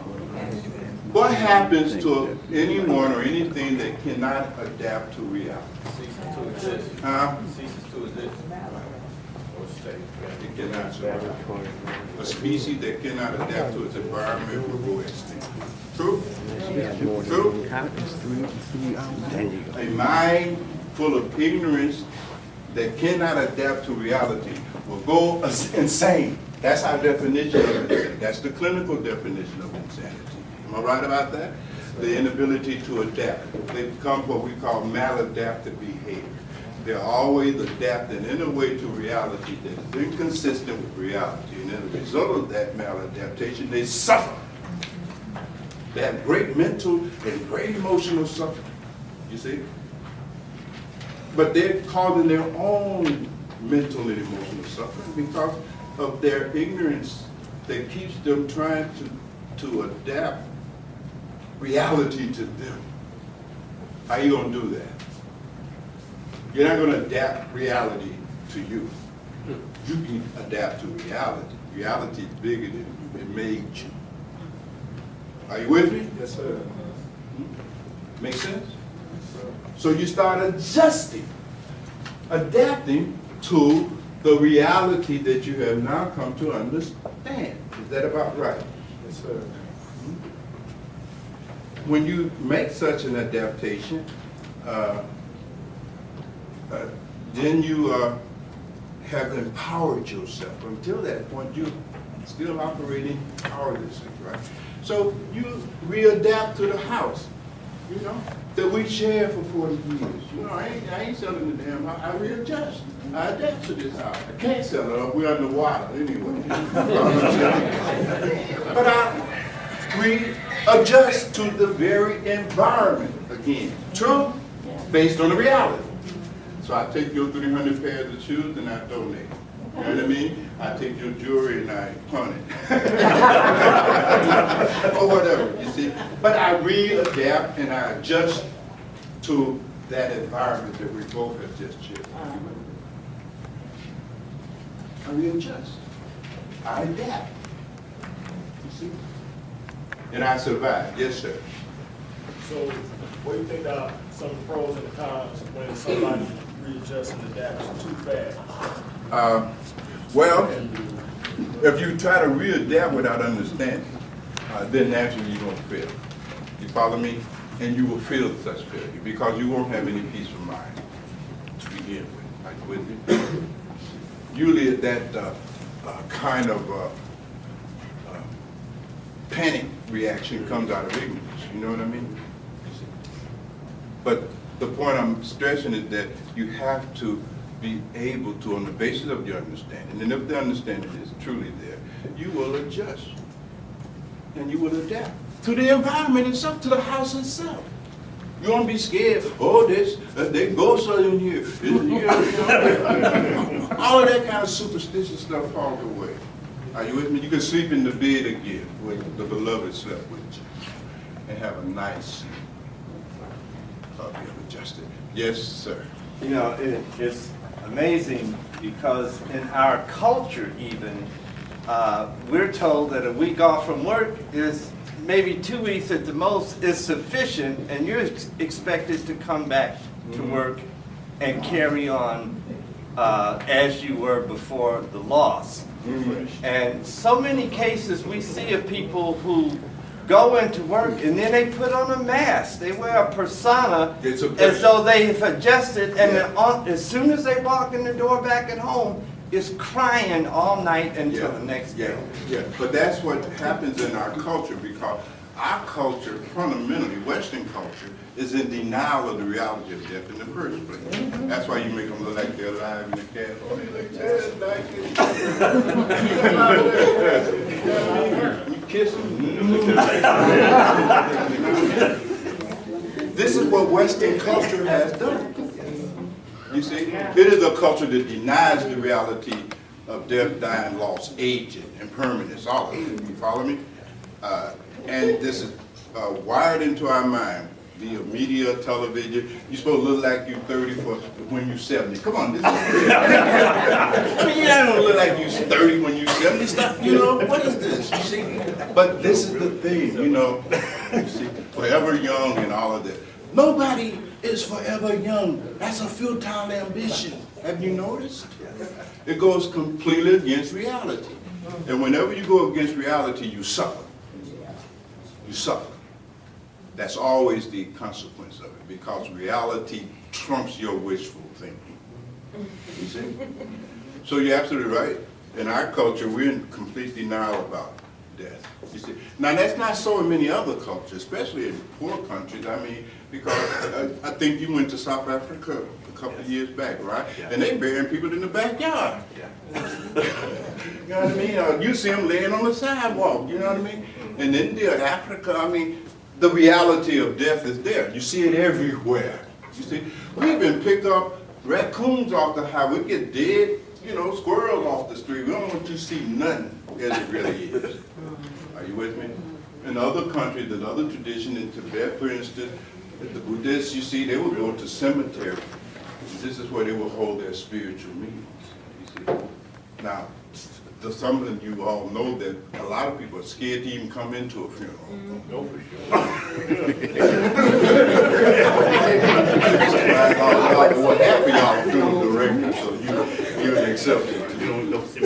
What happens to anyone or anything that cannot adapt to reality? Ceases to exist. Huh? Ceases to exist. Or stay. It cannot survive. A species that cannot adapt to its environment will go extinct. True? True? A mind full of ignorance that cannot adapt to reality will go insane. That's our definition of insanity. That's the clinical definition of insanity. Am I right about that? The inability to adapt. They become what we call maladaptive behavior. They're always adapting in a way to reality that is inconsistent with reality. And as a result of that maladaptation, they suffer. They have great mental and great emotional suffering, you see? But they're causing their own mental and emotional suffering because of their ignorance that keeps them trying to adapt reality to them. How are you going to do that? You're not going to adapt reality to you. You can adapt to reality. Reality is bigger than you. It made you. Are you with me? Yes, sir. Make sense? So you start adjusting, adapting to the reality that you have now come to understand. Is that about right? Yes, sir. When you make such an adaptation, then you have empowered yourself. Until that point, you're still operating powerlessly, right? So you readapt to the house. you know, that we shared for 40 years. You know, I ain't selling the damn house. I readjust. I adapt to this house. I can't sell it up. We're underwater anyway. But I readjust to the very environment again. True, based on the reality. So I take your 300 pairs of shoes and I donate. You know what I mean? I take your jewelry and I pawn it. Or whatever, you see. But I readapt and I adjust to that environment that we both have just shared. I readjust. I adapt. You see? And I survive. Yes, sir. So, what do you think are some of the pros and the cons when somebody readjusts and adapts too fast? Well, if you try to readapt without understanding, then naturally you're going to fail. You follow me? And you will feel such failure because you won't have any peace of mind to begin with. Like with me. Usually that kind of panic reaction comes out of ignorance. You know what I mean? But the point I'm stressing is that you have to be able to, on the basis of your understanding, and if the understanding is truly there, you will adjust and you will adapt to the environment itself, to the house itself. You won't be scared, oh, they ghosts are in here. All of that kind of superstitious stuff falls away. Are you with me? You can sleep in the bed again where the beloved slept with you and have a nice sleep. Adjusted. Yes, sir. You know, it's amazing because in our culture even, we're told that a week off from work is maybe 2 weeks at the most is sufficient, and you're expected to come back to work and carry on as you were before the loss. And so many cases we see of people who go into work and then they put on a mask. They wear a persona as though they have adjusted, and then as soon as they walk in the door back at home, is crying all night until the next day. Yeah, but that's what happens in our culture because our culture, fundamentally, Western culture, is in denial of the reality of death in the first place. That's why you make them look like they're alive in the cast. Oh, they look dead, like it. You kiss them. This is what Western culture has done. You see, it is a culture that denies the reality of death, dying, loss, aging, impermanence, all of it. You follow me? And this is wired into our mind via media, television. You're supposed to look like you're 30 for when you're 70. Come on, this is real. I mean, you don't look like you're 30 when you're 70. Stop, you know, what is this? You see? But this is the thing, you know, you see, forever young and all of that. Nobody is forever young. That's a futile ambition. Have you noticed? It goes completely against reality. And whenever you go against reality, you suffer. You suffer. That's always the consequence of it, because reality trumps your wishful thinking. You see? So you're absolutely right. In our culture, we're in complete denial about death. You see? Now that's not so in many other cultures, especially in poor countries. I mean, because I think you went to South Africa a couple of years back, right? Yeah. And they burying people in the backyard. Yeah. You know what I mean? You see them laying on the sidewalk. You know what I mean? In India, Africa, I mean, the reality of death is there. You see it everywhere. You see, we even pick up raccoons off the highway. We get dead, you know, squirrels off the street. We don't want you to see nothing as it really is. Are you with me? In other countries, there's other tradition. In Tibet, for instance, the Buddhists, you see, they would go to cemetery. This is where they will hold their spiritual meetings. You see. Now, some of you all know that a lot of people are scared to even come into a funeral. No, for sure. Well, half of y'all are funeral directors, so you're an exception.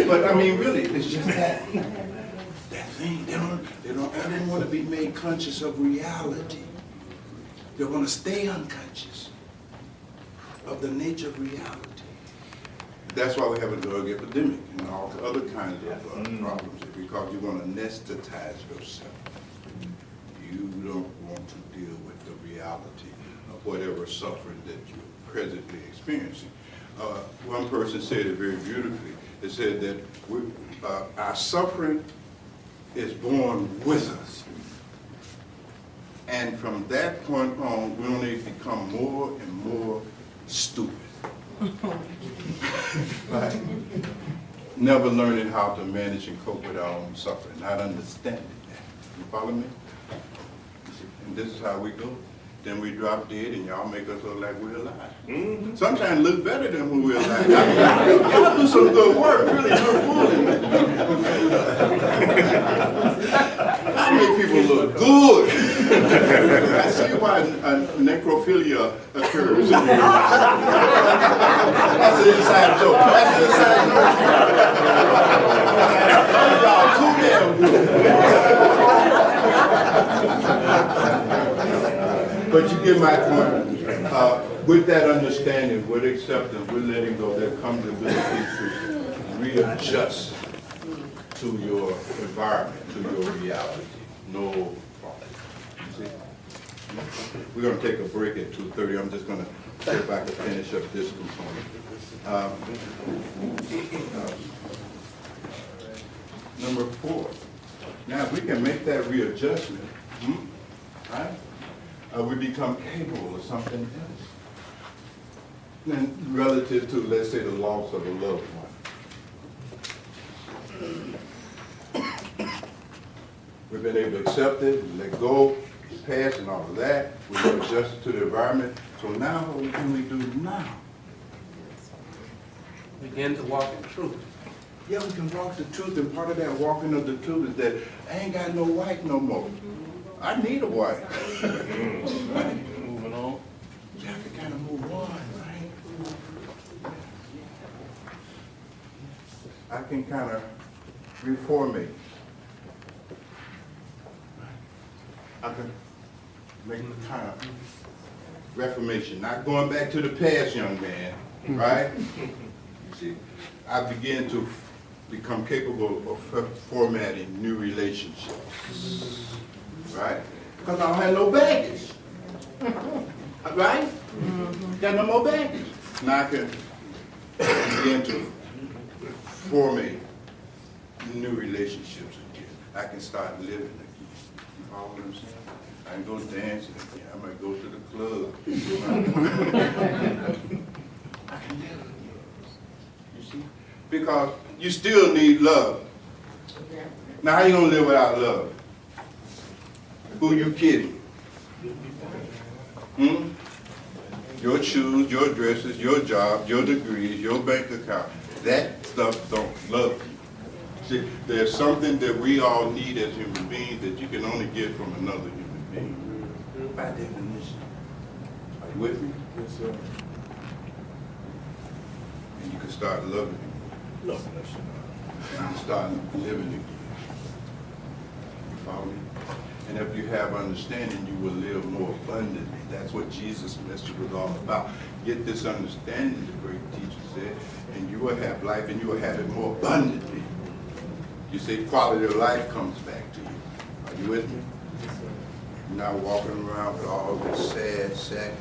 But I mean, really, it's just that thing. They don't ever want to be made conscious of reality. They want to stay unconscious of the nature of reality. That's why we have a drug epidemic and all the other kinds of problems, because you want to anesthetize yourself. you don't want to deal with the reality of whatever suffering that you're presently experiencing. One person said it very beautifully. It said that our suffering is born with us. And from that point on, we only become more and more stupid. Right? Never learning how to manage and cope with our own suffering, not understanding that. You follow me? And this is how we go. Then we drop dead and y'all make us look like we're alive. Sometimes look better than when we're alive. Y'all do some good work, really good fooling. I make people look good. I see why necrophilia occurs. That's an inside joke. That's an inside joke. Y'all too damn good. But you get my point. With that understanding, with acceptance, with letting go, there comes the ability to readjust to your environment, to your reality. No problem. You see? We're going to take a break at 2:30. I'm just going to see if I can finish up this component. Number 4. Now, if we can make that readjustment, right? We become capable of something else. And relative to, let's say, the loss of a loved one. We've been able to accept it, let go, it's past and all of that. We've adjusted to the environment. So now what can we do now? Begin to walk in truth. Yeah, we can walk the truth, and part of that walking of the truth is that I ain't got no wife no more. I need a wife. Right? Moving on. You have to kind of move on, right? I can kind of reformate. I can make a kind of reformation, not going back to the past, young man, right? You see, I begin to become capable of formatting new relationships. Right? Because I don't have no baggage. Right? Got no more baggage. Now I can begin to formate new relationships again. I can start living again. You follow what I'm saying? I can go dancing again. I might go to the club. I can live again. You see? Because you still need love. Now how you gonna live without love? Who you kidding? Your shoes, your dresses, your job, your degrees, your bank account. That stuff don't love you. See, there's something that we all need as human beings that you can only get from another human being. By definition. Are you with me? Yes, sir. And you can start loving him. No, no, sir. And start living again. You follow me? And if you have understanding, you will live more abundantly. That's what Jesus' message was all about. Get this understanding, the great teacher said, and you will have life, and you will have it more abundantly. You say quality of life comes back to you. Are you with me? You're not walking around with all this sad sack.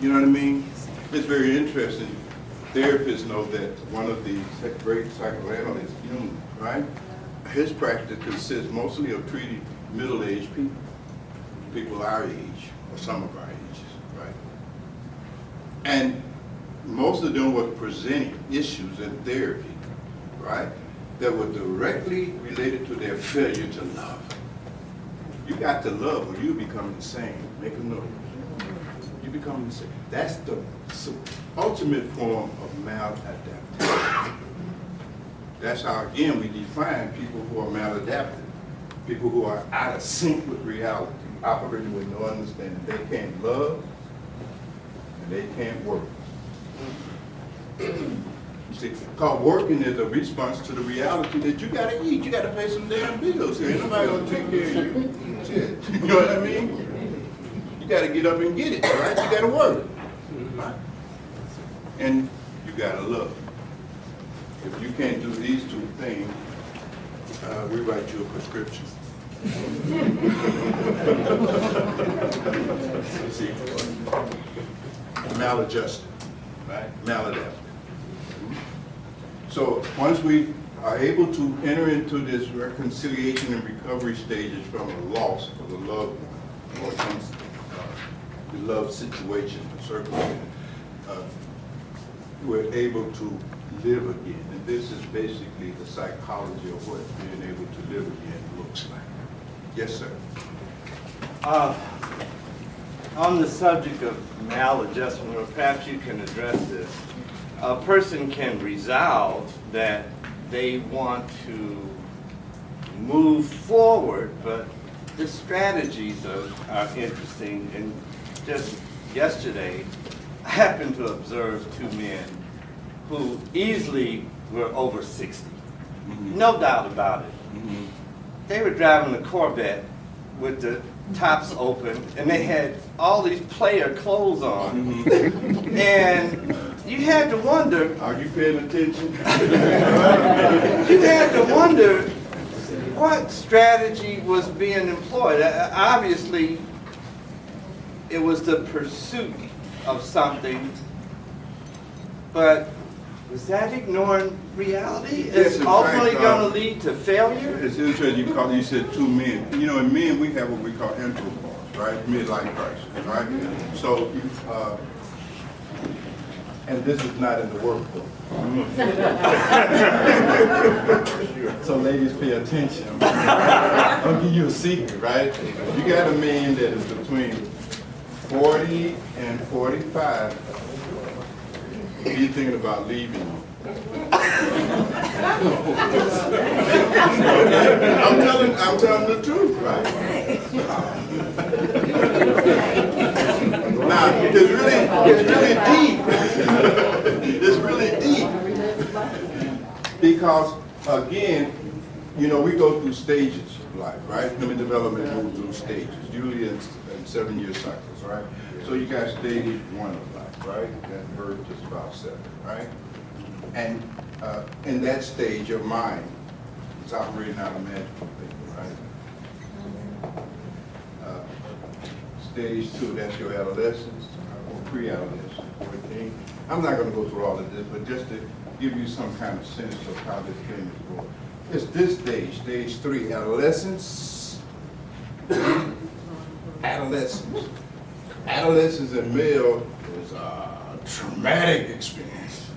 You know what I mean? It's very interesting. Therapists know that one of the great psychoanalysts, Jung, right? His practice consists mostly of treating middle-aged people, people our age, or some of our ages, right? And most of them were presenting issues in therapy, right, that were directly related to their failure to love. You got to love or you become insane. Make a note. You become insane. That's the ultimate form of maladaptation. That's how, again, we define people who are maladaptive. People who are out of sync with reality, operating with no understanding. They can't love and they can't work. You see, because working is a response to the reality that you gotta eat. You gotta pay some damn bills here. Ain't nobody gonna take care of you. Shit. You know what I mean? You gotta get up and get it, right? You gotta work. Right? And you gotta love. If you can't do these two things, we write you a prescription. See, maladjusted, right? Maladapted. So once we are able to enter into this reconciliation and recovery stages from a loss of a loved one or some beloved situation or circumstance, we're able to live again. And this is basically the psychology of what being able to live again looks like. Yes, sir. On the subject of maladjustment, or perhaps you can address this, a person can resolve that they want to move forward, but the strategies are interesting. And just yesterday, I happened to observe two men who easily were over 60. No doubt about it. They were driving the Corvette with the tops open, and they had all these player clothes on. And you had to wonder. Are you paying attention? You had to wonder what strategy was being employed. Obviously, it was the pursuit of something, but was that ignoring reality? Yes, It's in ultimately fact, going to lead to failure? It's interesting you said two men. You know, in men we have what we call anthropos, right? Midlife crisis, right? So, and this is not in the workbook. So ladies, pay attention. I'll give you a secret, right? You got a man that is between 40 and 45. He's thinking about leaving you. I'm telling the truth, right? Now, it's really deep. It's really deep. Because, again, you know, we go through stages of life, right? Human development moves through stages, usually in 7-year cycles, right? So you got stage 1 of life, right? That birth is about 7, right? And in that stage, your mind is operating out of magical thinking, right? Stage 2, that's your adolescence or pre-adolescence, 14. I'm not going to go through all of this, but just to give you some kind of sense of how this thing is going. It's this stage, stage 3, adolescence. Adolescence. Adolescence in male is a traumatic experience.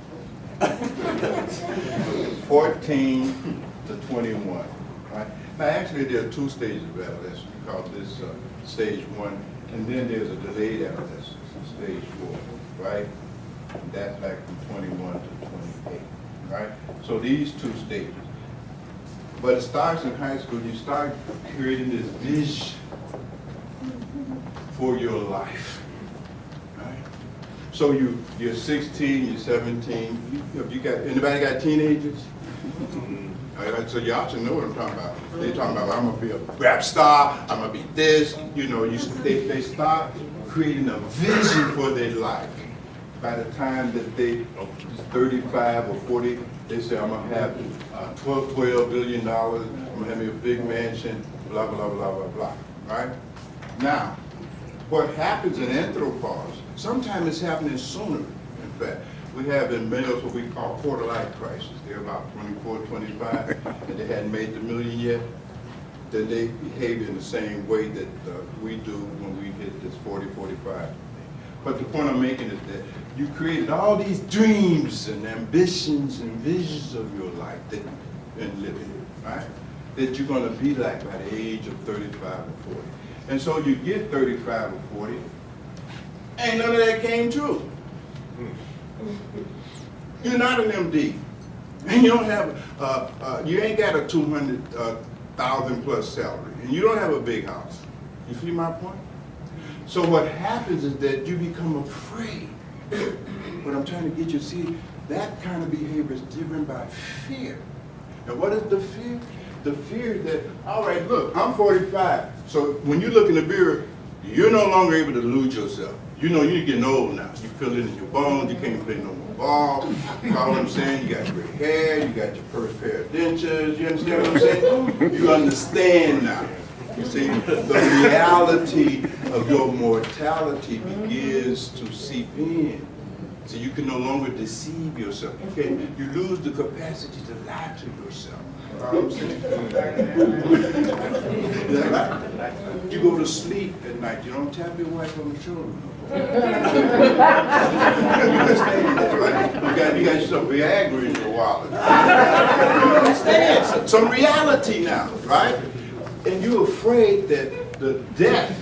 14 to 21. Right? Now, actually, there are 2 stages of adolescence. We call this stage 1, and then there's a delayed adolescence, stage 4, right? And that's like from 21 to 28, right? So these 2 stages. But it starts in high school. You start creating this vision for your life, right? So you're 16, you're 17. You got anybody got teenagers? All right, so y'all should know what I'm talking about. They're talking about I'm gonna be a rap star. I'm gonna be this. You know, they start creating a vision for their life. By the time that they 35 or 40, they say I'm gonna have $12 billion. I'm gonna have me a big mansion. Blah blah blah blah blah. Right? Now, what happens in anthropos, sometimes it's happening sooner, in fact. We have in males what we call quarter-life crisis. They're about 24, 25, and they hadn't made the million yet. Then they behave in the same way that we do when we hit this 40, 45. But the point I'm making is that you created all these dreams and ambitions and visions of your life that and living, right? That you're going to be like by the age of 35 or 40. And so you get 35 or 40, ain't none of that came true. You're not an MD. And you don't have, you ain't got a 200,000 plus salary. And you don't have a big house. You see my point? So what happens is that you become afraid. What I'm trying to get you to see, that kind of behavior is driven by fear. And what is the fear? The fear that, all right, look, I'm 45. So when you look in the mirror, you're no longer able to lose yourself. You know, you're getting old now. You feel it in your bones. You can't play no more ball. You know what I'm saying? You got gray hair. You got your first pair of dentures. You understand what I'm saying? You understand now. You see, the reality of your mortality begins to seep in. So you can no longer deceive yourself. You lose the capacity to lie to yourself. You know what I'm saying? Is that right? You go to sleep at night, you don't tap your wife on the shoulder. You understand that, right? You got some Viagra in your wallet. You understand? Some reality now, right? And you're afraid that the death,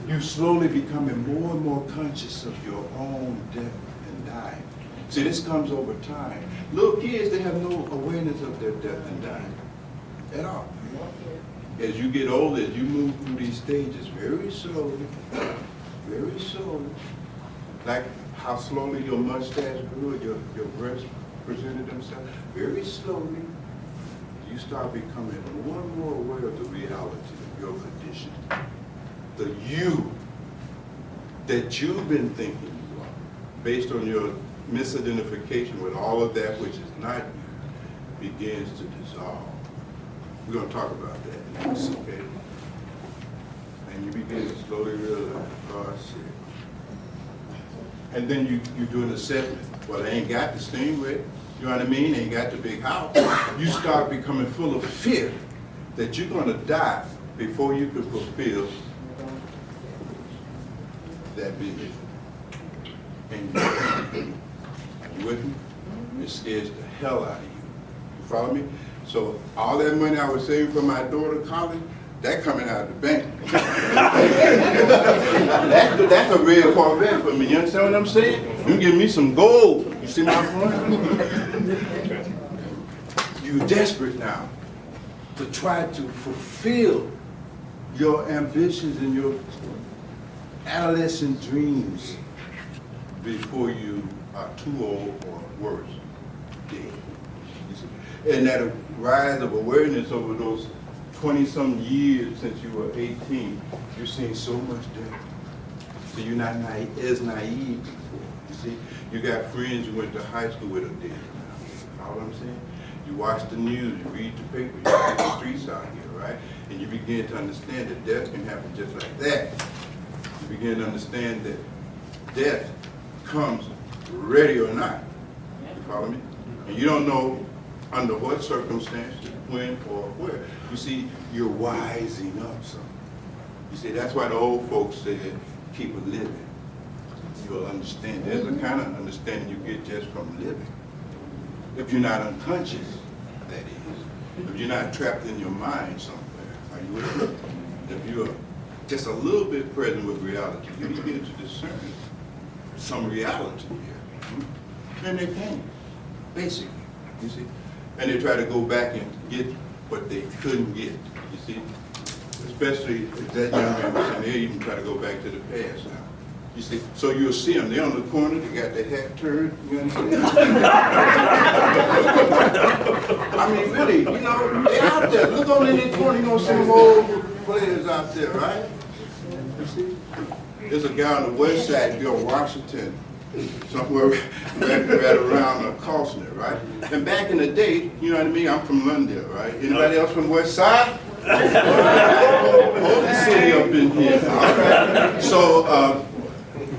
you slowly becoming more and more conscious of your own death and dying. See, this comes over time. Little kids, they have no awareness of their death and dying at all. As you get older, as you move through these stages, very slowly, like how slowly your mustache grew, your breasts presented themselves, very slowly, you start becoming more and more aware of the reality of your condition. The you that you've been thinking you are, based on your misidentification with all of that which is not you, begins to dissolve. We're going to talk about that next, okay? And you begin to slowly realize, oh, I see. And then you do an assessment. Well, they ain't got the stingray, you know what I mean? They ain't got the big house. You start becoming full of fear that you're going to die before you can fulfill that vision. And you with me? It scares the hell out of you. You follow me? So all that money I was saving for my daughter college, that coming out of the bank. That's a real Corvette for me. You understand what I'm saying? You give me some gold. You see my point? You're desperate now to try to fulfill your ambitions and your adolescent dreams before you are too old or worse, dead. And that rise of awareness over those 20-some years since you were 18, you're seeing so much death. So you're not as naive before. You see, you got friends you went to high school with are dead now. You know what I'm saying? You watch the news, you read the paper, you see the streets out here, right? And you begin to understand that death can happen just like that. You begin to understand that death comes ready or not. You follow me? And you don't know under what circumstances, when or where. You see, you're wising up some. You see, that's why the old folks said, keep a living. You'll understand. There's a kind of understanding you get just from living. If you're not unconscious, that is. If you're not trapped in your mind somewhere, are you with me? If you're just a little bit present with reality, you begin to discern some reality here. And they can, basically, you see. And they try to go back and get what they couldn't get, you see. Especially if that young man was saying, they even try to go back to the past now. You see, so you'll see them, they're on the corner, they got their hat turned, you understand? I mean, really, you know, they're out there. Look on in the corner, you know, some old players out there, right? You see? There's a guy on the west side, Bill Washington, somewhere right around Costner, right? And back in the day, you know what I mean? I'm from London, right? Anybody else from West Side? Hold the city up in here. All right. So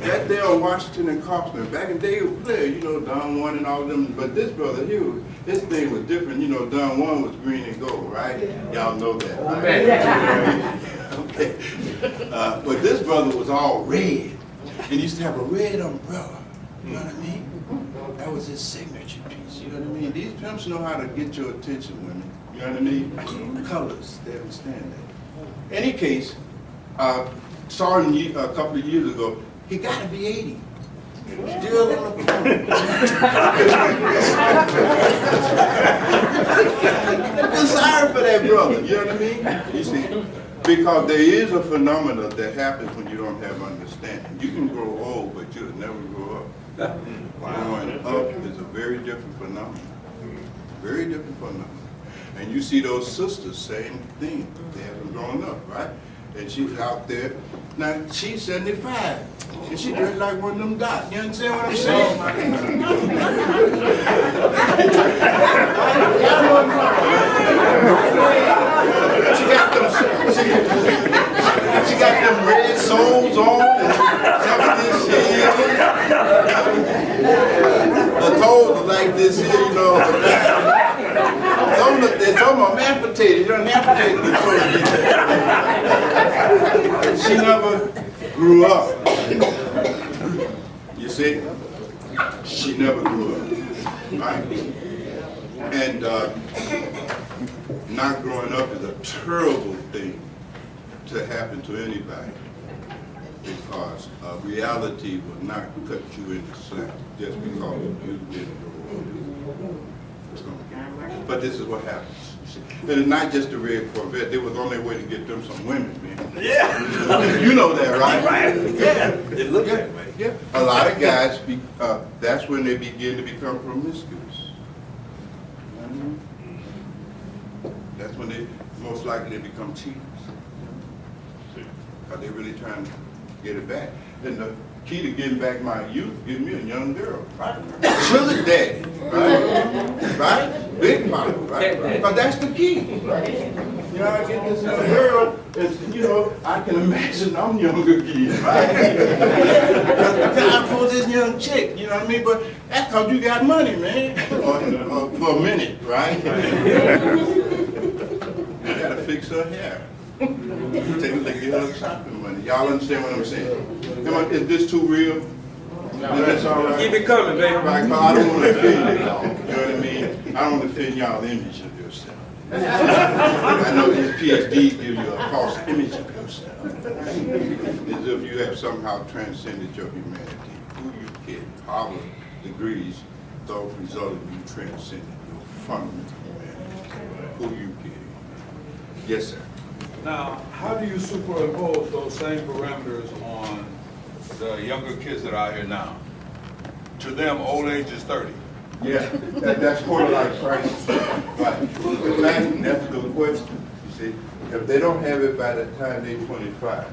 that there on Washington and Costner, back in the day, was players, you know, Don Juan and all of them. But this brother here, his thing was different. You know, Don Juan was green and gold, right? Y'all know that, right? Okay. But this brother was all red. And he used to have a red umbrella. You know what I mean? That was his signature piece. You know what I mean? These pimps know how to get your attention, women. You know what I mean? Colors, they understand that. Any case, saw him a couple of years ago. He got to be 80. Still on the corner. I'm sorry for that brother. You know what I mean? You see, because there is a phenomenon that happens when you don't have understanding. You can grow old, but you'll never grow up. Growing up is a very different phenomenon. Very different phenomenon. And you see those sisters, same thing. They haven't grown up, right? And she's out there. Now, she's 75. And she dressed like one of them dots. You understand what I'm saying? some of them amputated. You don't amputate the She never grew up. You see? She never grew up. Right? And not growing up is a terrible thing to happen to anybody, because reality will not cut you into slack just because you didn't grow up. But this is what happens. And it's not just the red Corvette. They was on their way to get them some women, man. Yeah. You know that, right? Right. Yeah. It looked that way. Yeah. A lot of guys, that's when they begin to become promiscuous. That's when they most likely become cheaters. Because they're really trying to get it back. And the key to getting back my youth, give me a young girl. Right? Sugar daddy. Right? Right? Big mama. Right? Because that's the key. Right? You know, I get this young girl, and you know, I can imagine I'm younger kids, right? I'm for this young chick, you know what I mean? But that's because you got money, man. Or for a minute, right? You gotta fix her hair. Take a look at her shopping money. Y'all understand what I'm saying? Come on, is this too real? That's all right. Keep it coming, baby. Right, 'cause I don't want to offend y'all. You know what I mean? I don't want to offend y'all image of yourself. I know these PhDs give you a false image of yourself. As if you have somehow transcended your humanity. Who you kidding? Harvard degrees don't result in you transcending your fundamental humanity. Who you kidding? Yes, sir. Now, how do you superimpose those same parameters on the younger kids that are out here now? To them, old age is 30. Yeah, that's quarter-life crisis. Right. In fact, that's a good question. You see, if they don't have it by the time they're 25,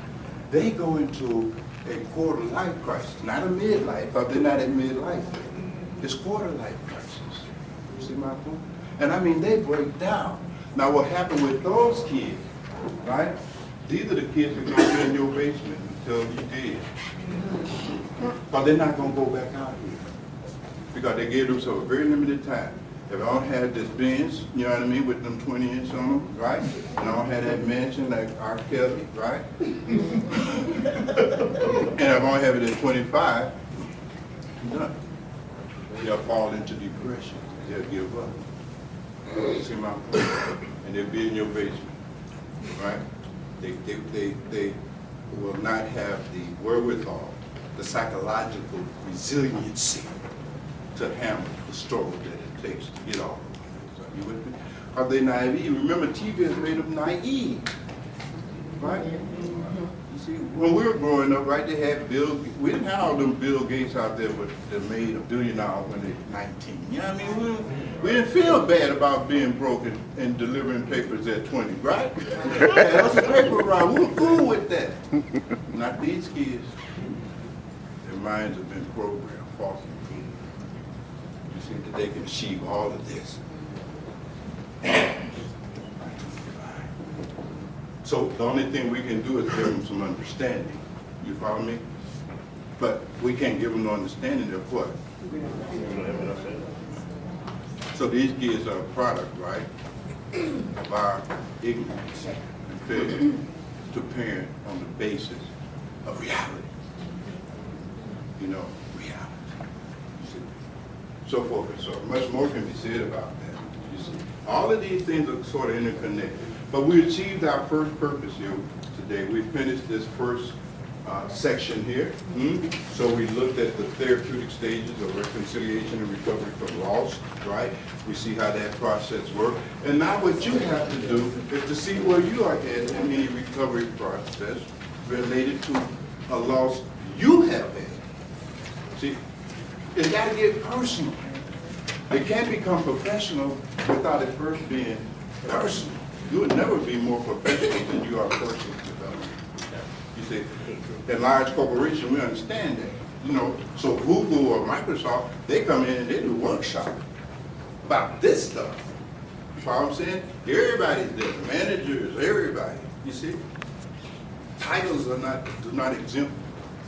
they go into a quarter-life crisis, not a midlife, because they're not at midlife. It's quarter-life crisis. You see my point? And I mean, they break down. Now, what happened with those kids, right? These are the kids that go in your basement until you dead. But they're not going to go back out here. Because they gave themselves a very limited time. If I don't have this Benz, you know what I mean, with them 20 inch on them, right? And I don't have that mansion like R. Kelly, right? And if I don't have it at 25, I'm done. They'll fall into depression. They'll give up. You see my point? And they'll be in your basement, right? They will not have the wherewithal, the psychological resiliency to handle the struggle that it takes to get off. Are you with me? Are they naive? Remember, TV has made them naive, right? You see, when we were growing up, right, they had we didn't have all them Bill Gates out there that made $1 billion when they were 19. You know what I mean? We didn't feel bad about being broke and delivering papers at 20, right? Yeah, that's a paper route. We were cool with that. Not these kids. Their minds have been programmed, falsely. You see that they can achieve all of this. So the only thing we can do is give them some understanding. You follow me? But we can't give them no understanding of what? So these kids are a product, right, of our ignorance and failure to parent on the basis of reality. You know, reality. You see? So forth and so on. Much more can be said about that. You see, all of these things are sort of interconnected. But we achieved our first purpose here today. We finished this first section here. So we looked at the therapeutic stages of reconciliation and recovery from loss, right? We see how that process works. And now what you have to do is to see where you are at in any recovery process related to a loss you have had. See, it's got to get personal. It can't become professional without it first being personal. You would never be more professional than you are personal development. You see, in large corporations, we understand that. You know, so Google or Microsoft, they come in and they do workshops about this stuff. You know what I'm saying? Everybody's there, managers, everybody. You see, titles do not exempt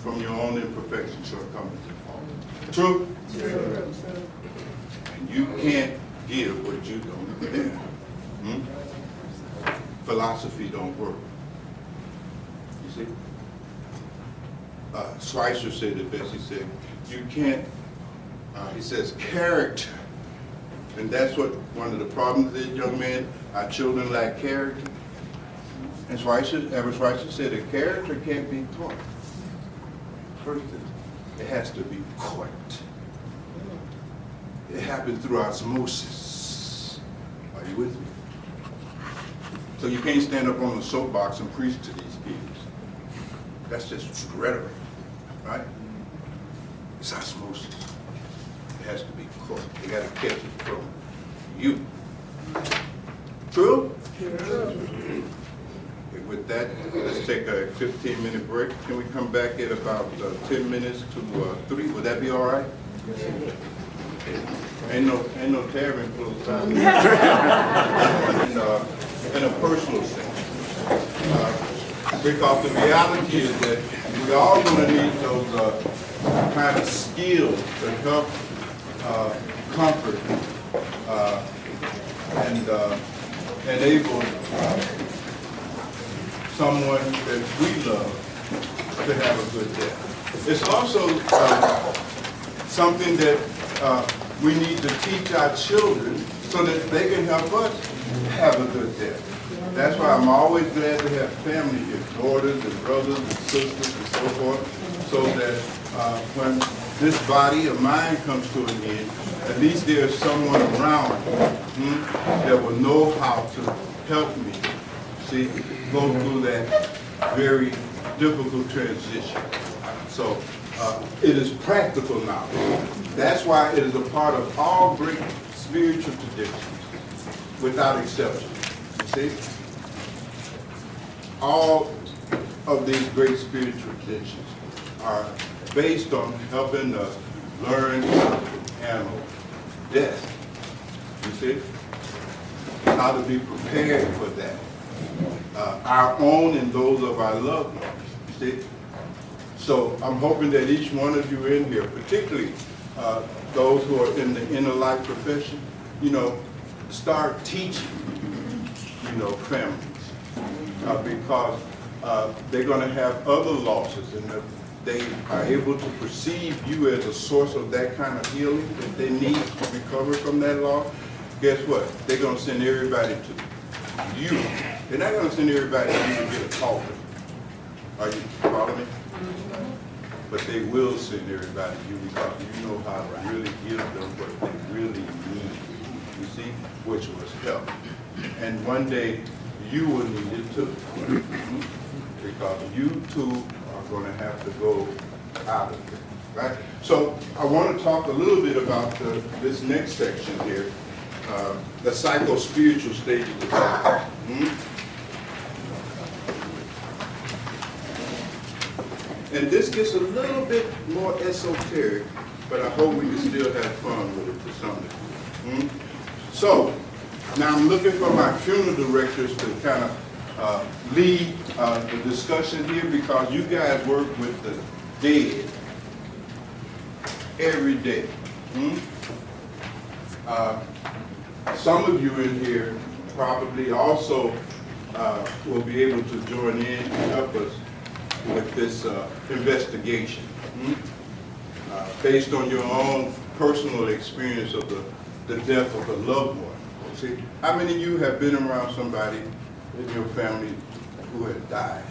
from your own imperfections, shortcomings, and faults. True? True. And you can't give what you don't have. Hmm? Philosophy don't work. You see? Schweitzer said it best. He said, you can't, he says, character. And that's what one of the problems is, young men. Our children lack character. And Albert Schweitzer said a character can't be taught. First, it has to be caught. It happens through osmosis. Are you with me? So you can't stand up on the soapbox and preach to these kids. That's just rhetoric, right? It's osmosis. It has to be caught. You got to catch it from you. True? Okay, with that, let's take a 15-minute break. Can we come back at about 10 minutes to 3? Would that be all right? Ain't no tavern close by. In a personal sense. Because the reality is that we're all going to need those kind of skills to help comfort and enable someone that we love to have a good day. It's also something that we need to teach our children so that they can help us have a good day. That's why I'm always glad to have family here, daughters and brothers and sisters and so forth, so that when this body of mine comes to an end, at least there's someone around that will know how to help me, see, go through that very difficult transition. So it is practical now. That's why it is a part of all great spiritual traditions, without exception. You see? All of these great spiritual traditions are based on helping us learn how to handle death. You see? How to be prepared for that. Our own and those of our loved ones. You see? So I'm hoping that each one of you in here, particularly those who are in the inner life profession, start teaching, families. Because they're going to have other losses, and if they are able to perceive you as a source of that kind of healing that they need to recover from that loss, guess what? They're going to send everybody to you. They're not going to send everybody to you to get a coffin. Are you following me? But they will send everybody to you because you know how to really give them what they really need. You see? Which was help. And one day, you will need it too. Because you too are going to have to go out of it. Right? So I want to talk a little bit about this next section here, the psycho-spiritual stages of life. And this gets a little bit more esoteric, but I hope we can still have fun with it to some degree. So, now I'm looking for my funeral directors to kind of lead the discussion here, because you guys work with the dead every day. Some of you in here probably also will be able to join in and help us with this investigation, based on your own personal experience of the death of a loved one. See, how many of you have been around somebody in your family who had died?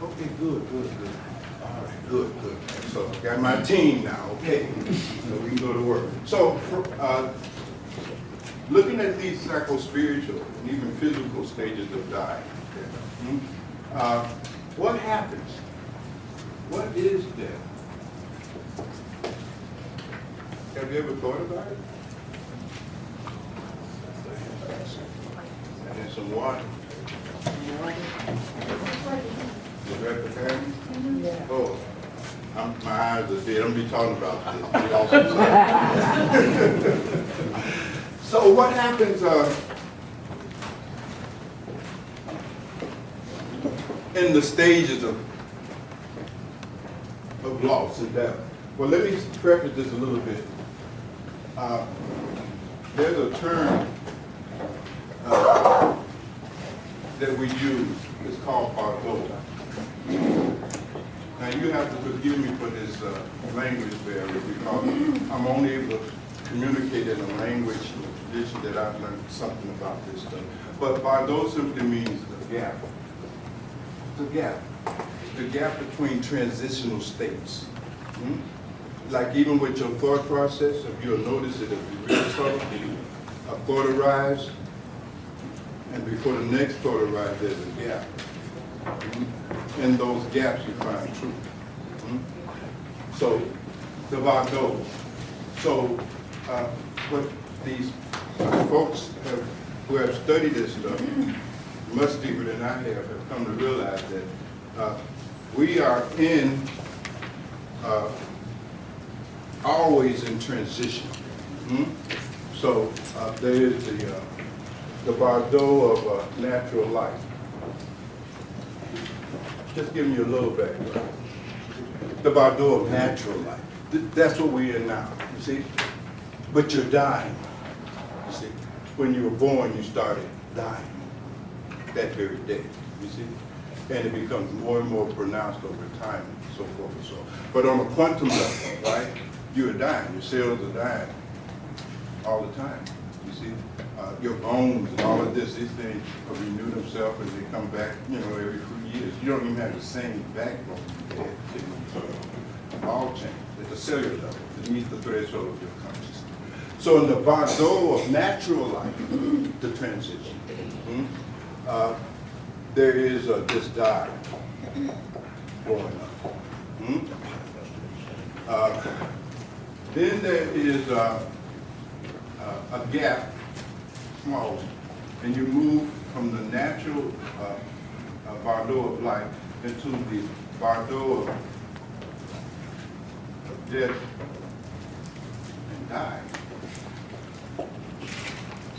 Okay, good. All right, good. So I got my team now, okay? So we can go to work. So looking at these psycho-spiritual and even physical stages of dying, what happens? What is death? Have you ever thought about it? And some water. Is that the family? Oh, my eyes are dead. I'm gonna be talking about this. So what happens in the stages of loss and death? Well, let me preface this a little bit. There's a term that we use is called Bhagwan. Now, you have to forgive me for this language barrier because I'm only able to communicate in a language and a tradition that I've learned something about this stuff. But Bhagwan simply means the gap. The gap. The gap between transitional states. Like even with your thought process, if you'll notice that if you read something, a thought arrives, and before the next thought arrives, there's a gap. In those gaps, you find truth. So, the Bhagwan. So, what these folks who have studied this stuff, much deeper than I have come to realize that we are always in transition. So, there is the Bhagwan of natural life. Just give me a little background. The Bhagwan of natural life. That's what we're in now, you see? But you're dying, you see? When you were born, you started dying that very day, you see? And it becomes more and more pronounced over time, and so forth and so on. But on a quantum level, right, you are dying. Your cells are dying all the time, you see? Your bones and all of this, these things renew themselves and they come back, every few years. You don't even have the same backbone you had. All change at the cellular level, beneath the threshold of your consciousness. So in the Bhagwan of natural life, the transition, there is this dive going on. Then there is a gap, small, and you move from the natural Bhagwan of life into the Bhagwan of death and die.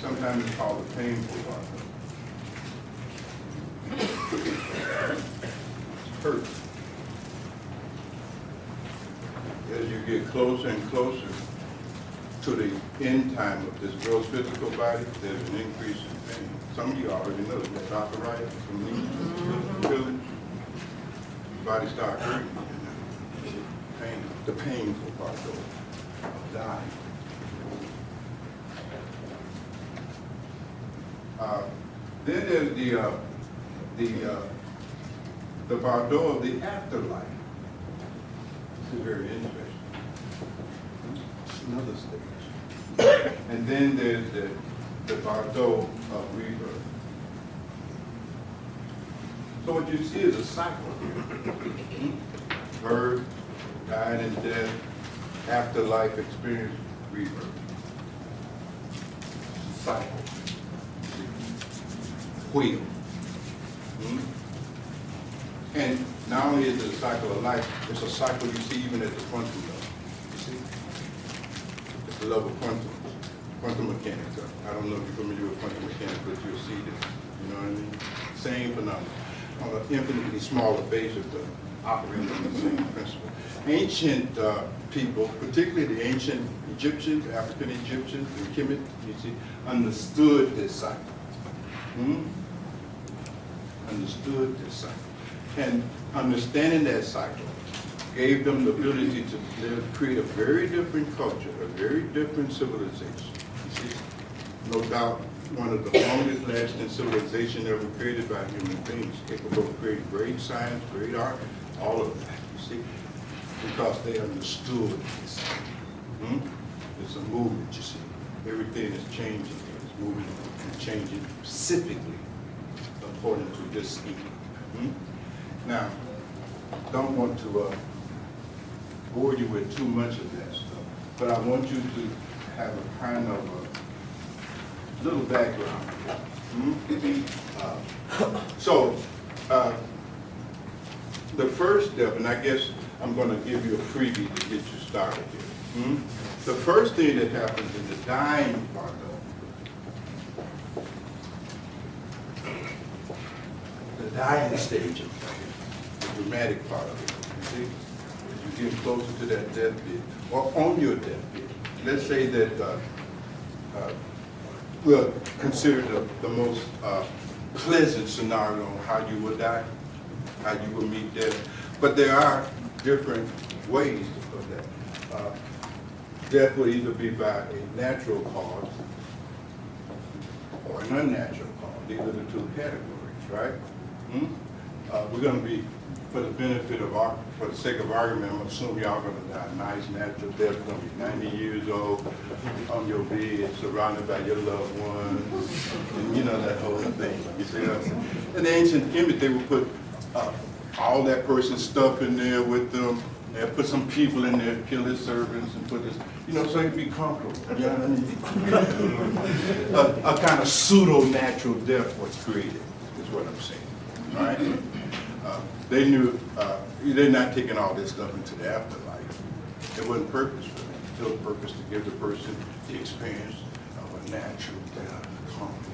Sometimes it's called the painful Bhagwan. It hurts. As you get closer and closer to the end time of this gross physical body, there's an increase in pain. Some of you already know that arthritis, some knees, feel it. Your body starts hurting. Pain, the painful part of dying. Then there's the Bhagwan of the afterlife. This is very interesting. It's another stage. And then there's the Bhagwan of rebirth. So what you see is a cycle here. Birth, dying and death, afterlife experience, rebirth. Cycle. Wheel. And not only is it a cycle of life, it's a cycle you see even at the quantum level. You see? It's the level of quantum mechanics. I don't know if you're familiar with quantum mechanics, but you'll see that. You know what I mean? Same phenomenon. On an infinitely smaller basis, but operating on the same principle. Ancient people, particularly the ancient Egyptians, African Egyptians, and Kemet, you see, understood this cycle. Understood this cycle. And understanding that cycle gave them the ability to create a very different culture, a very different civilization. You see, no doubt one of the longest lasting civilization ever created by human beings, capable of creating great science, great art, all of that, you see, because they understood this. It's a movement, you see. Everything is changing, it's moving and changing specifically according to this scheme. Now, don't want to bore you with too much of that stuff, but I want you to have a kind of a little background. So, the first step, and I guess I'm going to give you a freebie to get you started here. The first thing that happens in the dying part of the dying stage of life, the dramatic part of it, you see? As you get closer to that deathbed, or on your deathbed, let's say that we'll consider the most pleasant scenario on how you will die, how you will meet death. But there are different ways of that. Death will either be by a natural cause or an unnatural cause. These are the two categories, right? We're going to be, for the benefit of for the sake of argument, I'm assuming y'all going to die a nice natural death. You're going to be 90 years old on your bed, surrounded by your loved ones, and you know that whole thing. You see what I'm saying? In the ancient image, they would put all that person's stuff in there with them. They'll put some people in there, kill his servants, and put this, you know, so he'd be comfortable. You know what I mean? A kind of pseudo-natural death was created, is what I'm saying. All right? They knew they're not taking all this stuff into the afterlife. It wasn't purpose for them. It was purpose to give the person the experience of a natural death, comfort,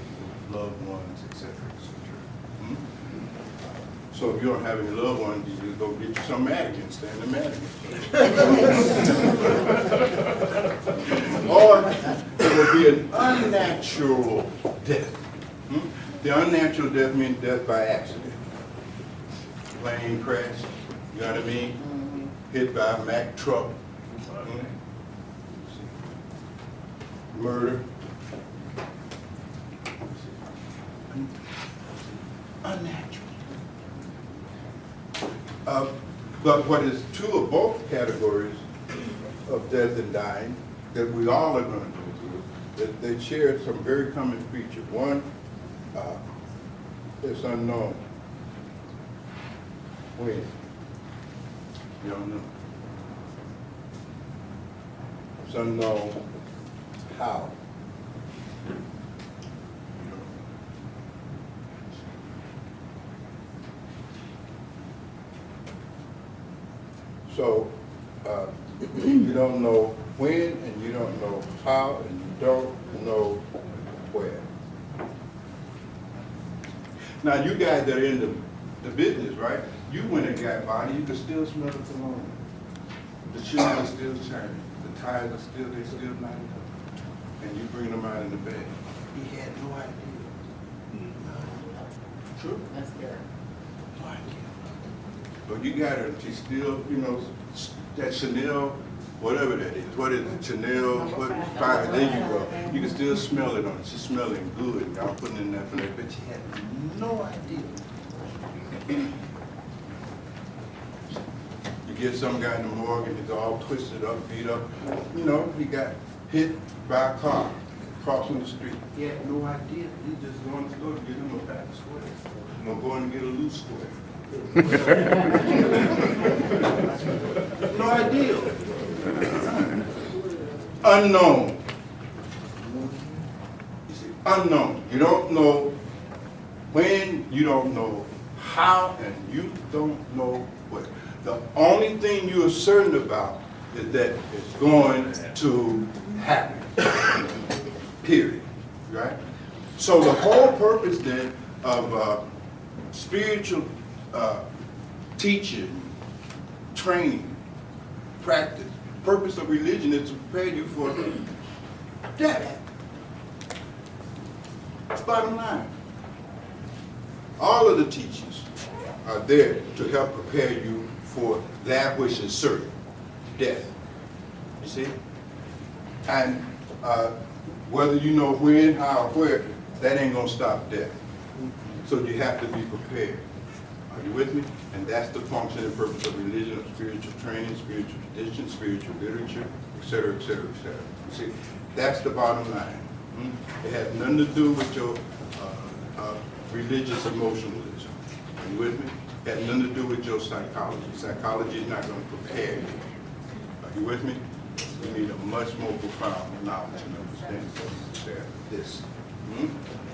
loved ones, etc., etc. So if you don't have any loved ones, you just go get you some Madigan, stand the Madigan. Or it would be an unnatural death. The unnatural death means death by accident. Plane crash, you know what I mean? Hit by a Mack truck. Murder. Unnatural. But what is true of both categories of death and dying, that we all are going to go through, that they share some very common features. One, it's unknown. When? You don't know. It's unknown how. So you don't know when, and you don't know how, and you don't know where. Now, you guys that are in the business, right? You went and got body, you can still smell the cologne. The shoes are still shining. The tires are still, they're still lighting up. And you bring them out in the bag. He had no idea. True? That's scary. No idea. But you got her, she's still, you know, that Chanel, whatever that is. What is it? Chanel, what? Fire, there you go. You can still smell it on her. She's smelling good. Y'all putting in that flavor, but she had no idea. You get some guy in the morgue and he's all twisted up, beat up. You know, he got hit by a car crossing the street. He had no idea. He just going to go to get him a pack of squares. Or going to get a loose square. No idea. Unknown. You see, unknown. You don't know when, you don't know how, and you don't know what. The only thing you are certain about is that it's going to happen. Period. Right? So the whole purpose then of spiritual teaching, training, practice, purpose of religion is to prepare you for death. That's bottom line. All of the teachings are there to help prepare you for that which is certain, death. You see? And whether you know when, how, where, that ain't gonna stop death. So you have to be prepared. Are you with me? And that's the function and purpose of religion, of spiritual training, spiritual tradition, spiritual literature, et cetera, et cetera, et cetera. You see, that's the bottom line. It has nothing to do with your religious emotionalism. Are you with me? It has nothing to do with your psychology. Psychology is not going to prepare you. Are you with me? You need a much more profound knowledge and understanding of this.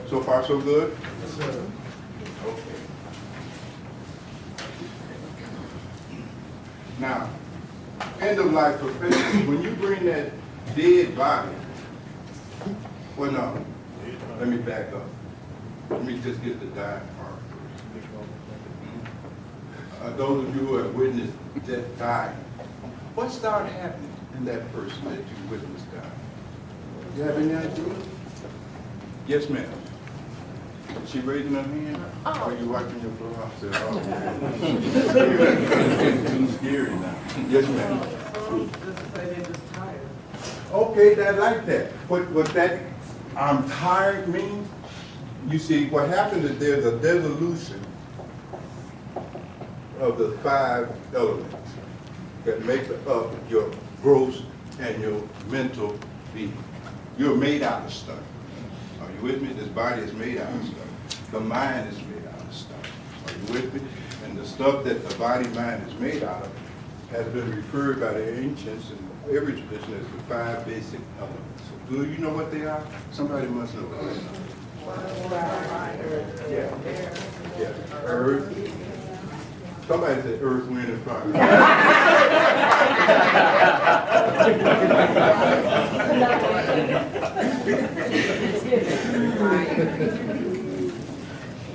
So far, so good? Yes, sir. Okay. Now, end of life profession, when you bring that dead body, well, no, let me back up. Let me just get the dying part first. Those of you who have witnessed death dying, what started happening in that person that you witnessed dying? You have any idea? Yes, ma'am. Is she raising her hand? Are you wiping your floor? I said, oh. Too scary now. Yes, ma'am. Okay, I like that. What that I'm tired means, you see, what happens is there's a dissolution of the 5 elements that make up your gross and your mental being. You're made out of stuff. Are you with me? This body is made out of stuff. The mind is made out of stuff. Are you with me? And the stuff that the body mind is made out of has been referred by the ancients and every tradition as the 5 basic elements. Do you know what they are? Somebody must know what they are. Yeah. Earth. Somebody said earth, wind, and fire.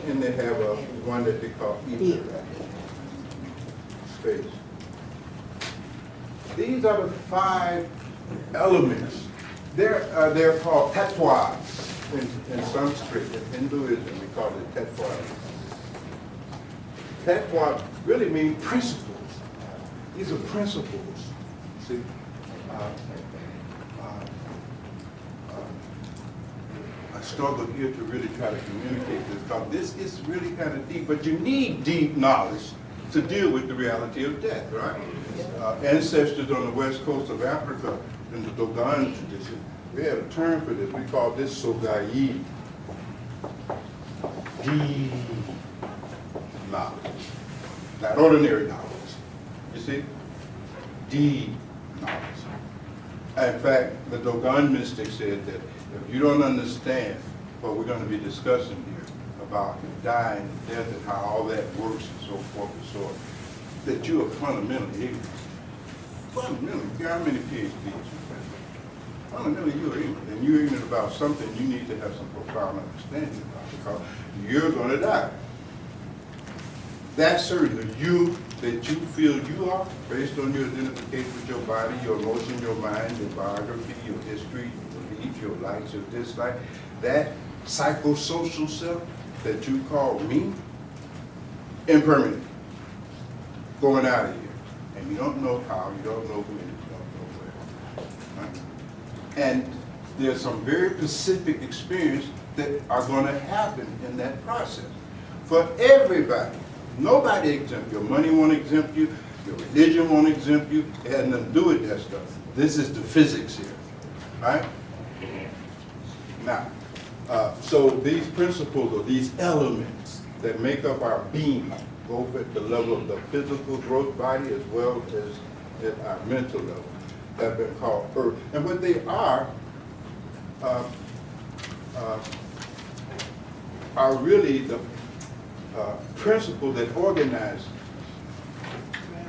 And they have one that they call ether. Space. These are the 5 elements. They're called tattvas in Sanskrit. In Hinduism, we call it tattvas. Tattvas really mean principles. These are principles. See, I struggle here to really try to communicate this because this is really kind of deep. But you need deep knowledge to deal with the reality of death, right? Ancestors on the west coast of Africa in the Dogon tradition, we had a term for this. We call this sogayi. Deep knowledge. Not ordinary knowledge. You see? Deep knowledge. In fact, the Dogon mystic said that if you don't understand what we're going to be discussing here about dying, death, and how all that works and so forth and so on, that you are fundamentally ignorant. Fundamentally, how many PhDs? Fundamentally, you're ignorant. And you're ignorant about something you need to have some profound understanding about because you're going to die. That's certainly you that you feel you are based on your identification with your body, your emotion, your mind, your biography, your history, your beliefs, your likes, your dislikes. That psychosocial self that you call me, impermanent, going out of here. And you don't know how, you don't know when, you don't know where. Right? And there's some very specific experience that are going to happen in that process. For everybody. Nobody exempt. Your money won't exempt you. Your religion won't exempt you. It has nothing to do with that stuff. This is the physics here, right? Now, so these principles or these elements that make up our being, both at the level of the physical growth body as well as at our mental level, have been called earth. And what they are really the principle that organize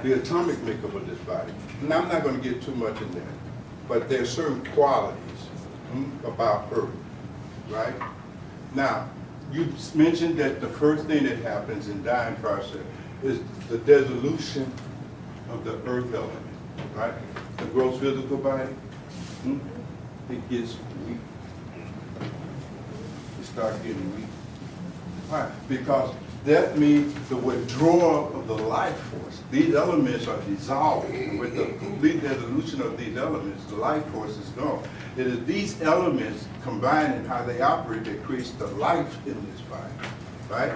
the atomic makeup of this body. And I'm not going to get too much in there, but there are certain qualities about Earth, right? Now, you mentioned that the first thing that happens in dying process is the dissolution of the Earth element, right? The gross physical body, it gets weak. It starts getting weak. Why? Because that means the withdrawal of the life force. These elements are dissolved. And with the complete dissolution of these elements, the life force is gone. It is these elements combined in how they operate that creates the life in this body, right?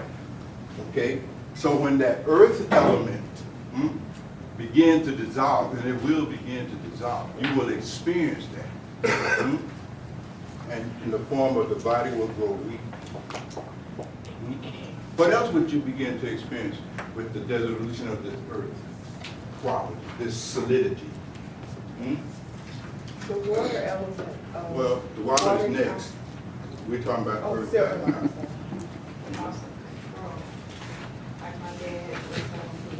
Okay? So when that earth element begins to dissolve, and it will begin to dissolve, you will experience that. And in the form of the body will grow weak. What else would you begin to experience with the dissolution of this earth quality, this solidity? The water element. Well, the water is next. We're talking about earth right now. Awesome. Like my dad was saying, he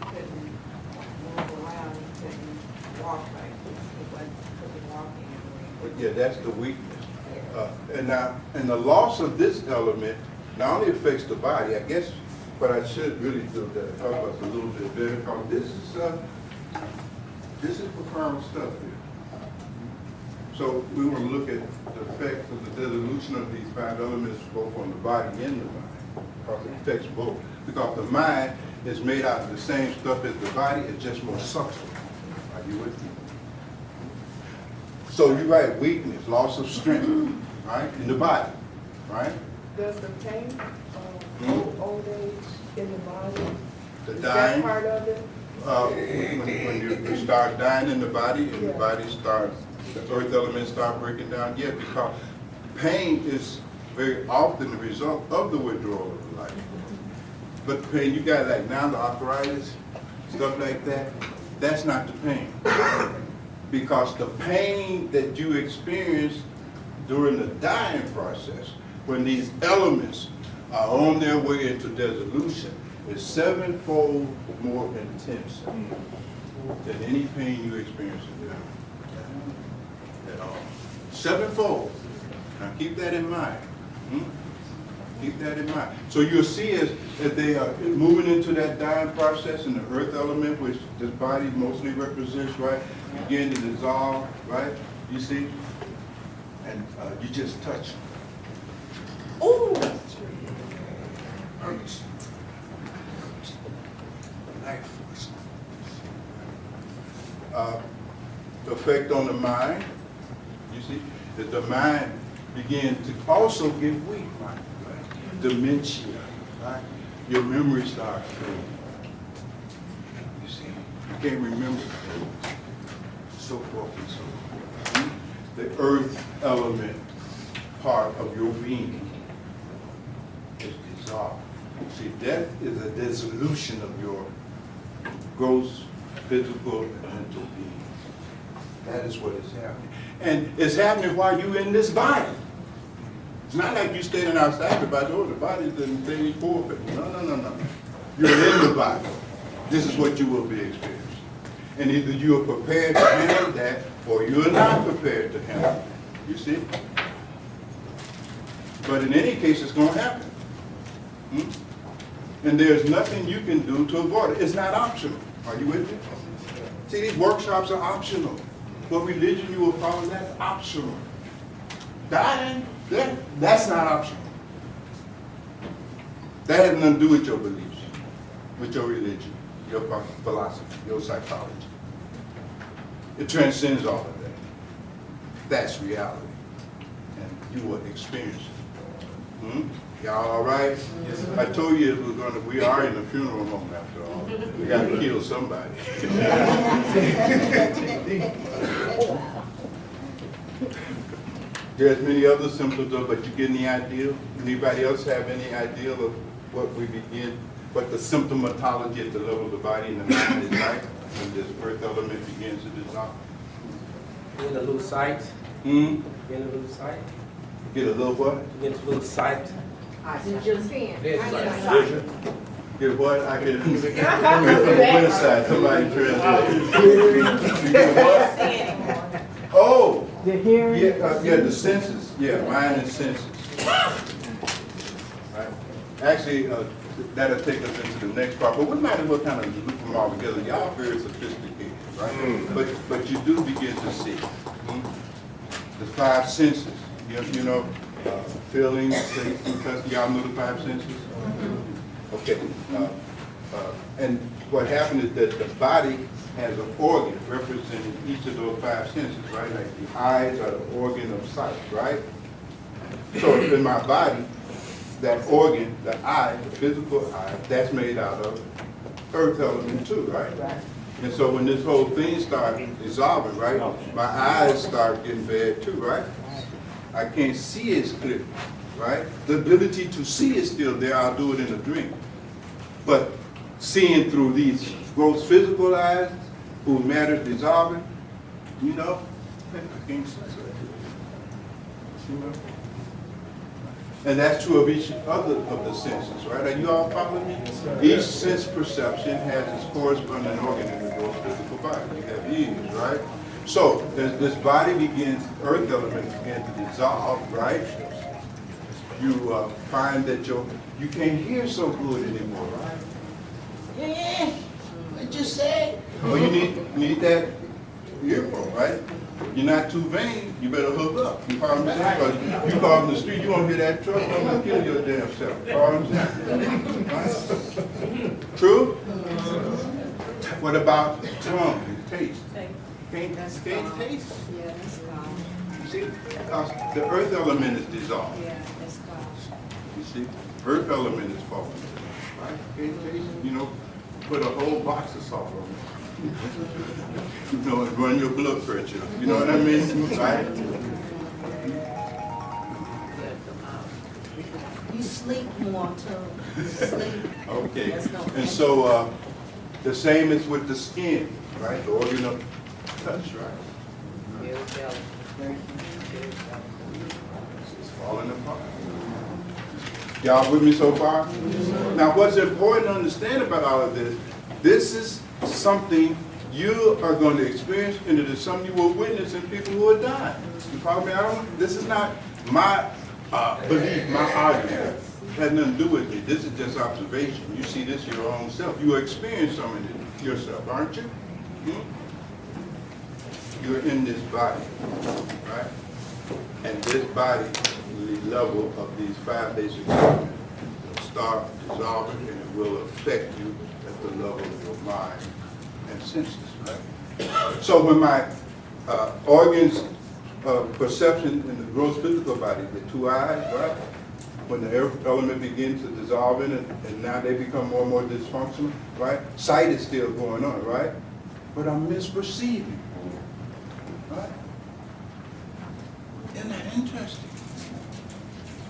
couldn't move around, he couldn't walk like this, he couldn't walk anywhere. But yeah, that's the weakness. And the loss of this element not only affects the body, I guess, but I should really do that, talk about it a little bit better, because this is profound stuff here. So we want to look at the effect of the dissolution of these 5 elements both on the body and the mind, because it affects both. Because the mind is made out of the same stuff as the body, it's just more subtle. Are you with me? So you're right, weakness, loss of strength, right, in the body, right? Does the pain old age in the body, The is dying. that part of it? When you start dying in the body and the body starts, the earth elements start breaking down, yeah, because pain is very often the result of the withdrawal of the life. But the pain you got like now, the arthritis, stuff like that, that's not the pain. Because the pain that you experience during the dying process, when these elements are on their way into dissolution, is 7-fold more intense than any pain you experience in death at all. 7-fold. Now keep that in mind. Keep that in mind. So you'll see as they are moving into that dying process, and the earth element, which this body mostly represents, right, begin to dissolve, right? You see? And you just touch them. Ooh! Hurts. Life force. Effect on the mind, you see, that the mind begin to also get weak, right? Dementia, right? Your memory starts fading. You see, you can't remember things, so forth and so on. The earth element part of your being is dissolved. See, death is a dissolution of your gross, physical, and mental being. That is what is happening. And it's happening while you're in this body. It's not like you're standing outside the body, oh, the body's in stage 4. No. You're in the body. This is what you will be experiencing. And either you are prepared to handle that, or you're not prepared to handle it. You see? But in any case, it's going to happen. And there's nothing you can do to avoid it. It's not optional. Are you with me? See, these workshops are optional. What religion you will follow, that's optional. Dying, that's not optional. That has nothing to do with your beliefs, with your religion, your philosophy, your psychology. It transcends all of that. That's reality. And you will experience it. Y'all all right? Yes, I told you we are in a funeral home after all. We got to kill somebody. There's many other symptoms, though, but you getting the idea? Anybody else have any idea of what the symptomatology at the level of the body and the mind is like when this earth element begins to dissolve? Get a little sight. Get a little sight. Get a little what? Get a little sight. Just seeing. Get what? I can from the website, somebody translate. Oh! The hearing. Yeah, the senses. Yeah, mind and senses. Right. Actually, that'll take us into the next part. But we might as well kind of loop them all together. Y'all very sophisticated, right? But you do begin to see the 5 senses. You know, feelings, taste, because y'all know the 5 senses. Okay. And what happened is that the body has an organ representing each of those 5 senses, right? Like the eyes are the organ of sight, right? So in my body, that organ, the eye, the physical eye, that's made out of earth element too, right? And so when this whole thing starts dissolving, right, my eyes start getting bad too, right? I can't see as clear, right? The ability to see is still there. I'll do it in a dream. But seeing through these gross physical eyes, whose matter is dissolving, you know, I can't see it. You know? And that's true of each other of the senses, right? Are you all following me? Each sense perception has its corresponding organ in the gross physical body. You have ears, right? So as this body begins, earth elements begin to dissolve, right? You find that you can't hear so good anymore, right? Yeah, I just said. Oh, you need that earphone, right? you're not too vain, you better hook up. You follow what I'm saying? Because you go out in the street, you won't hear that truck, I'm gonna kill your damn self. You follow what I'm saying? Right? True? What about tongue and taste? Can't taste. Yeah, that's gone. You see? Because the earth element is dissolved. Yeah, that's gone. You see? Earth element is falling. Right? Can't taste. You know, put a whole box of salt on it. You know, and run your blood pressure. You know what I mean? Right? You sleep more too. You sleep. Okay. That's no And so, the same is with the skin, right? The organ of touch, right? It's falling apart. Y'all with me so far? Now, what's important to understand about all of this, this is something you are going to experience, and it is something you will witness in people who are dying. You follow me? This is not my belief, my argument. It has nothing to do with it. This is just observation. You see this your own self. You experience some of it yourself, aren't you? You're in this body, right? And this body, the level of these 5 basic elements will start dissolving, and it will affect you at the level of your mind and senses, right? So when my organs of perception in the gross physical body, the 2 eyes, right? When the earth element begins to dissolve in it, and now they become more and more dysfunctional, right? Sight is still going on, right? But I'm misperceiving, right? Isn't that interesting?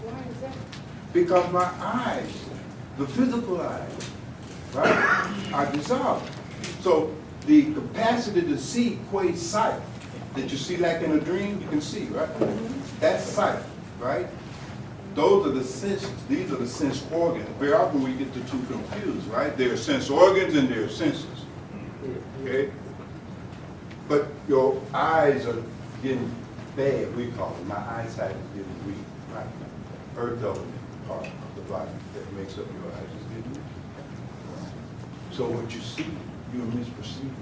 Why is that? Because my eyes, the physical eyes, right, are dissolved. So the capacity to see equates sight. That you see like in a dream, you can see, right? That's sight, right? Those are the senses. These are the sense organs. Very often we get the two confused, right? There are sense organs and there are senses. Okay? But your eyes are getting bad, we call it. My eyesight is getting weak, right? Earth element part of the body that makes up your eyes is getting weak. So what you see, you're misperceiving.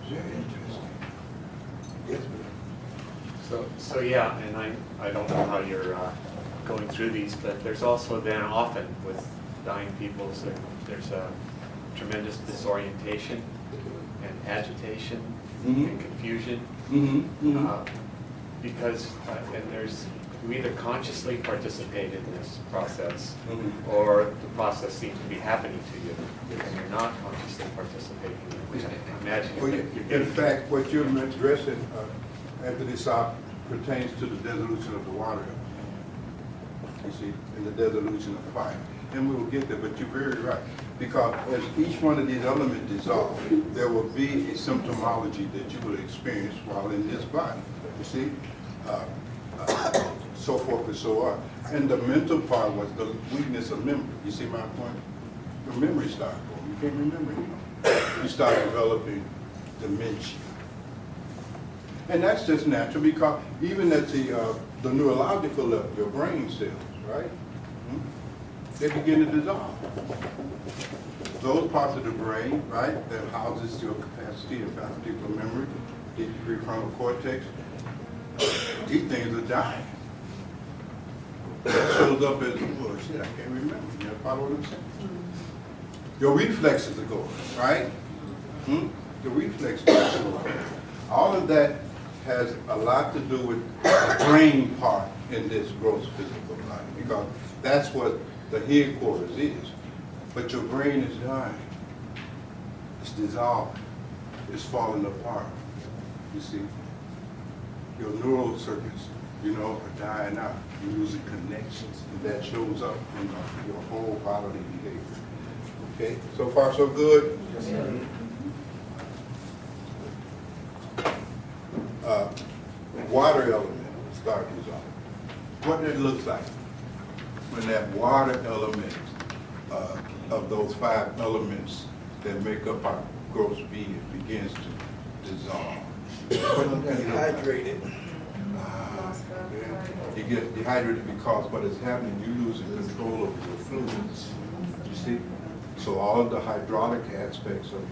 Very interesting. Yes, ma'am. So yeah, and I don't know how you're going through these, but there's also then often with dying people, so there's a tremendous disorientation and agitation and confusion. Because, and you either consciously participate in this process, or the process seems to be happening to you, and you're not consciously participating in it, which I imagine Well, you're in fact, what you're addressing, Anthony Saab, pertains to the dissolution of the water, you see, and the dissolution of fire. And we will get there, but you're very right. Because as each one of these elements dissolve, there will be a symptomology that you will experience while in this body, you see? So forth and so on. And the mental part was the weakness of memory. You see my point? Your memory starts going. You can't remember anymore. You start developing dementia. And that's just natural because even at the neurological level, your brain cells, right? They begin to dissolve. Those parts of the brain, right, that houses your capacity and faculty for memory, the prefrontal cortex, these things are dying. That shows up as, oh shit, I can't remember. You know, follow what I'm saying? Your reflexes are going, right? The reflexes are going. All of that has a lot to do with the brain part in this gross physical body, because that's what the headquarters is. But your brain is dying. It's dissolving. It's falling apart. You see? Your neural circuits, you know, are dying out. You're losing connections, and that shows up in your whole bodily behavior. Okay? So far, so good? Yes, sir. Water element start dissolving. What that looks like when that water element of those 5 elements that make up our gross being begins to dissolve. Dehydrated. You get dehydrated because what is happening, you're losing control of your fluids. You see? So all of the hydraulic aspects of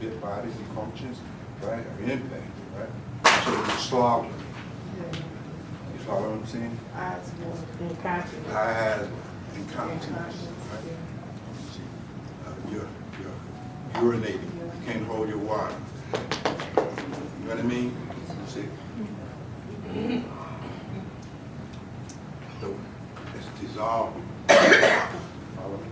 your body functions right, are impacted, right? So it's slogging. You follow what I'm saying? Eyes more incontinent. Eyes, incontinence, right? You're urinating, you can't hold your water. You know what I mean? See? So it's dissolving. Follow me?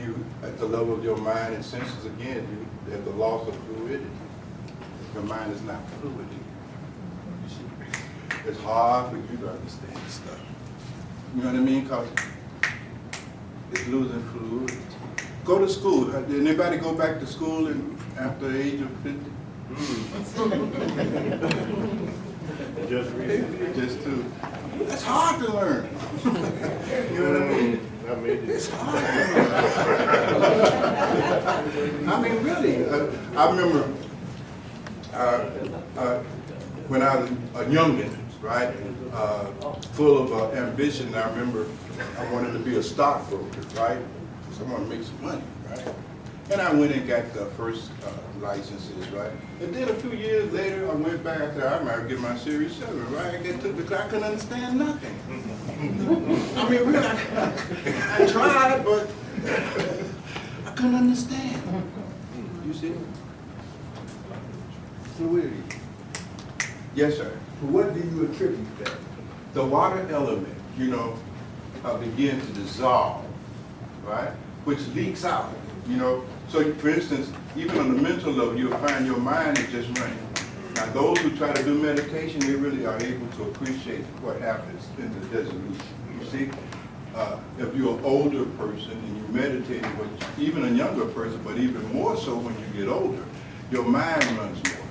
You, at the level of your mind and senses, again, you at the loss of fluidity. Your mind is not fluid. You see? It's hard for you to understand this stuff. You know what I mean? Because it's losing fluidity. Go to school. Did anybody go back to school after the age of 50? Just recently. Just to. That's hard to learn. You know what I mean? I made it. It's hard. I mean, really. I remember when I was a youngin', right? Full of ambition. I remember I wanted to be a stockbroker, right? So I wanted to make some money, right? And I went and got the first licenses, right? And then a few years later, I went back there. I might get my Series 7, right? I took the class. I couldn't understand nothing. I mean, really, I tried, but I couldn't understand. You see? Fluidity. Yes, sir. What do you attribute that? The water element, you know, begin to dissolve, right? Which leaks out, you know. So, for instance, even on the mental level, you'll find your mind is just running. Now, those who try to do meditation, they really are able to appreciate what happens in the dissolution. You see, if you're an older person and you're meditating, even a younger person, but even more so when you get older, your mind runs more.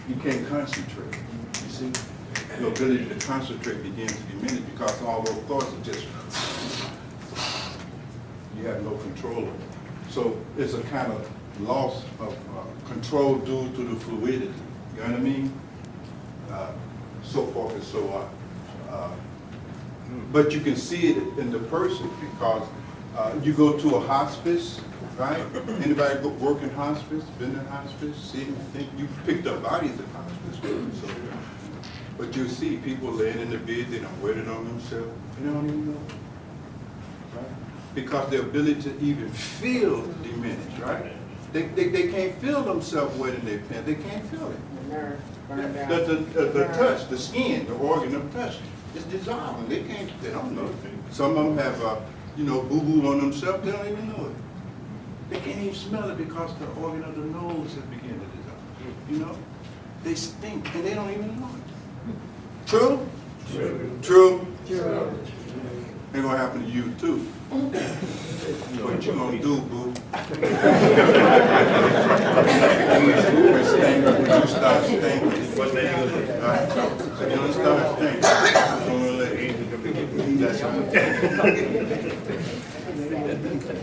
You can't concentrate. You see, your ability to concentrate begins to diminish because all those thoughts are just, you have no control over it. So it's a kind of loss of control due to the fluidity. You know what I mean? So forth and so on. But you can see it in the person because you go to a hospice, right? Anybody work in hospice, been in hospice, see, think you picked up bodies in hospice. So, but you see people laying in the bed, they don't wear it on themselves, they don't even know. Right? Because their ability to even feel diminished, right? They can't feel themselves wetting their pants, they can't feel it. The nerve burned out. The touch, the skin, the organ of touch, it's dissolving. They don't know it. Some of them have, boo-boo on themselves, they don't even know it. They can't even smell it because the organ of the nose has begun to dissolve. You know? They stink and they don't even know it. True? True. They're gonna happen to you too. What you gonna do, boo? When you start stinking. Right? So you don't start stinking.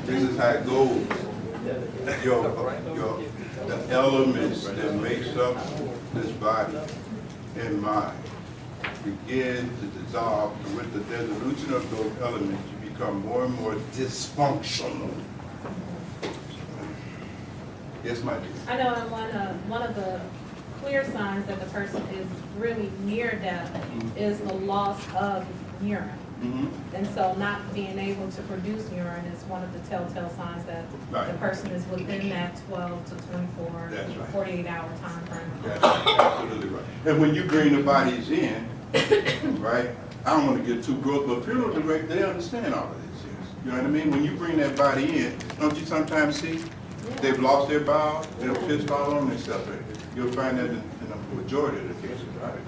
This is how it goes. The elements that makes up this body and mind begin to dissolve, and with the dissolution of those elements, you become more and more dysfunctional. Yes, my dear. I know one of the clear signs that the person is really near death is the loss of urine. Mm-hmm. And so not being able to produce urine is one of the telltale signs that the person is within that 12 to 24, That's right. 48-hour time frame. That's absolutely right. And when you bring the bodies in, right, I don't want to get too gross, but funeral directors, they understand all of this. You know what I mean? When you bring that body in, don't you sometimes see they've lost their bowels, they'll piss all on themselves. You'll find that in the majority of the cases, right?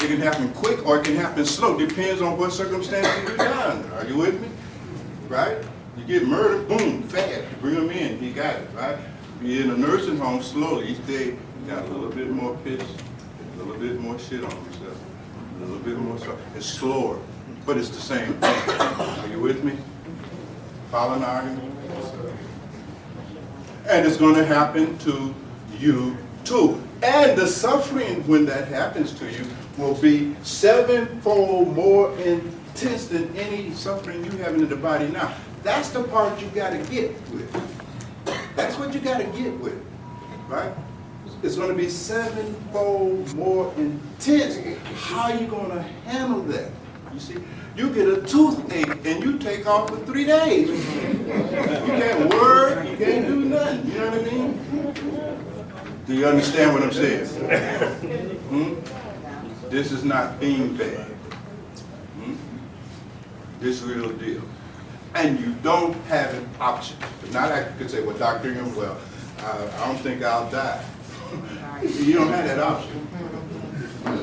It can happen quick or it can happen slow. Depends on what circumstances you're done. Are you with me? Right? You get murdered, boom, fast. You bring them in, he got it, right? You're in a nursing home slowly. Each day, you got a little bit more piss, a little bit more shit on yourself, a little bit more stuff. It's slower, but it's the same thing. Are you with me? Following the argument? And it's going to happen to you too. And the suffering when that happens to you will be 7-fold more intense than any suffering you have in the body now. That's the part you got to get with. That's what you gotta get with it, right? It's gonna be sevenfold more intense. How are you gonna handle that? You see, you get a toothache and you take off for 3 days. You can't work, you can't do nothing, you know what I mean? Do you understand what I'm saying? This is not beanbag. This real deal. And you don't have an option. Not like you could say, well, Dr. Ingham, well, I don't think I'll die. You don't have that option.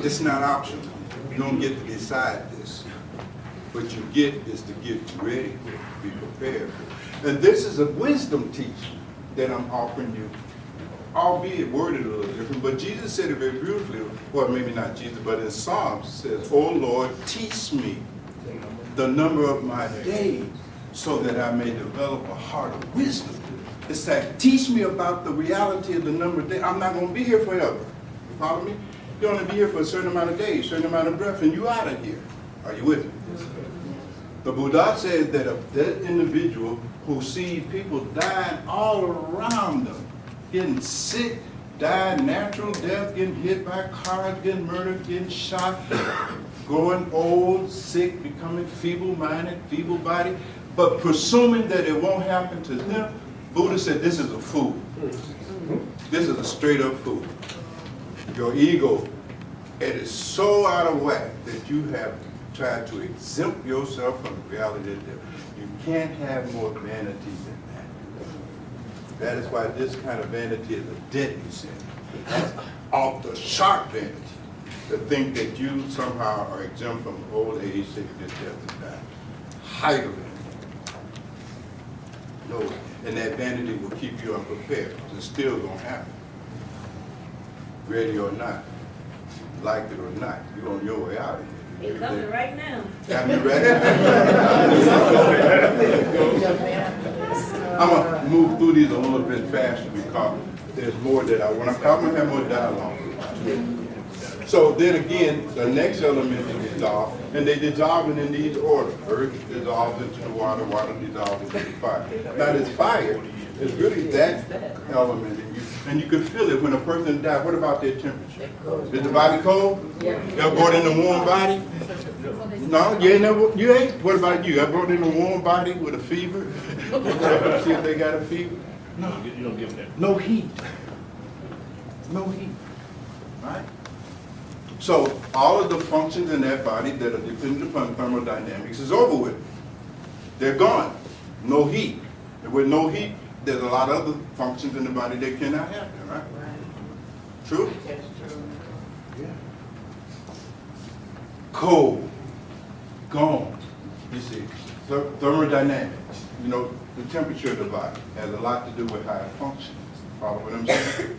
It's not optional. You don't get to decide this. What you get is to get ready, be prepared. And this is a wisdom teaching that I'm offering you, albeit worded a little different, but Jesus said it very beautifully, or maybe not Jesus, but in Psalms, it says, "Oh Lord, teach me the number of my days so that I may develop a heart of wisdom." It's like, teach me about the reality of the number of days. I'm not going to be here forever. You follow me? You're going to be here for a certain amount of days, a certain amount of breath, and you're out of here. Are you with me? The Buddha said that that individual who sees people dying all around them, getting sick, dying natural death, getting hit by cars, getting murdered, getting shot, growing old, sick, becoming feeble-minded, feeble-bodied, but presuming that it won't happen to them, Buddha said this is a fool. This is a straight-up fool. Your ego, it is so out of whack that you have tried to exempt yourself from the reality of death. You can't have more vanity than that. That is why this kind of vanity is a deadly sin. That's off the sharp vanity. To think that you somehow are exempt from old age, sickness, death, and dying. Height of it. No, and that vanity will keep you unprepared. It's still going to happen. Ready or not, like it or not, you're on your way out of here. It's coming right now. Got me ready? I'm going to move through these a little bit faster because there's more that I want to cover. I'm going to have more dialogue. So then again, the next element is dissolve, and they dissolve in these orders. Earth dissolves into the water, water dissolves into the fire. Now this fire is really that element in you, and you can feel it when a person dies. What about their temperature? Is the body cold? You ever brought in a warm body? No, you ain't. What about you? Ever brought in a warm body with a fever? See if they got a fever? No, you don't give them. No heat. No heat. Right? So all of the functions in that body that are dependent upon thermodynamics is over with. They're gone. No heat. And with no heat, there's a lot of other functions in the body that cannot happen, right? True? That's true. Yeah. Cold. Gone. You see, thermodynamics. You know, the temperature of the body has a lot to do with how it functions. Follow what I'm saying?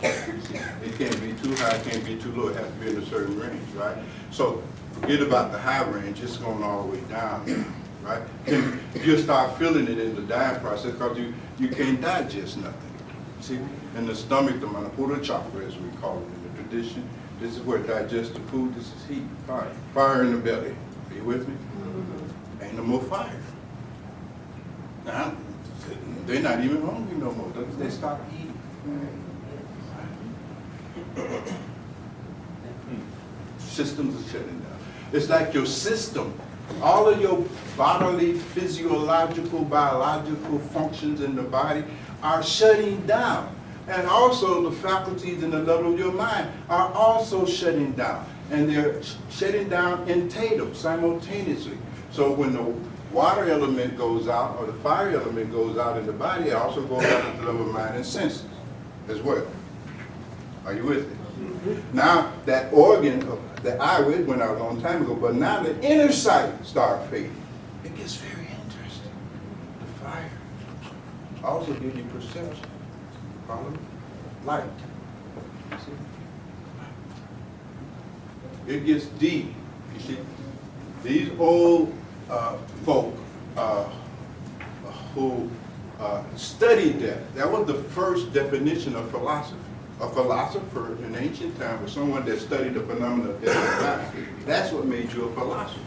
It can't be too high, it can't be too low, it has to be in a certain range, right? So forget about the high range, it's going all the way down, right? And you'll start feeling it in the dying process because you can't digest nothing. See, in the stomach, the Manipura chakra, as we call it in the tradition, this is where it digests the food, this is heat, fire. Fire in the belly. Are you with me? Ain't no more fire. Now, they're not even hungry no more. They stop eating. Systems are shutting down. It's like your system, all of your bodily, physiological, biological functions in the body are shutting down. And also the faculties in the level of your mind are also shutting down. And they're shutting down in tandem, simultaneously. So when the water element goes out, or the fire element goes out in the body, it also goes out at the level of mind and senses as well. Are you with me? Now that organ of the eye went out a long time ago, but now the inner sight starts fading. It gets very interesting. The fire also gives you perception. Follow me? Light. You see? It gets deep. You see? These old folk who studied that. That was the first definition of philosophy. A philosopher in ancient time was someone that studied the phenomena of death and life. That's what made you a philosopher.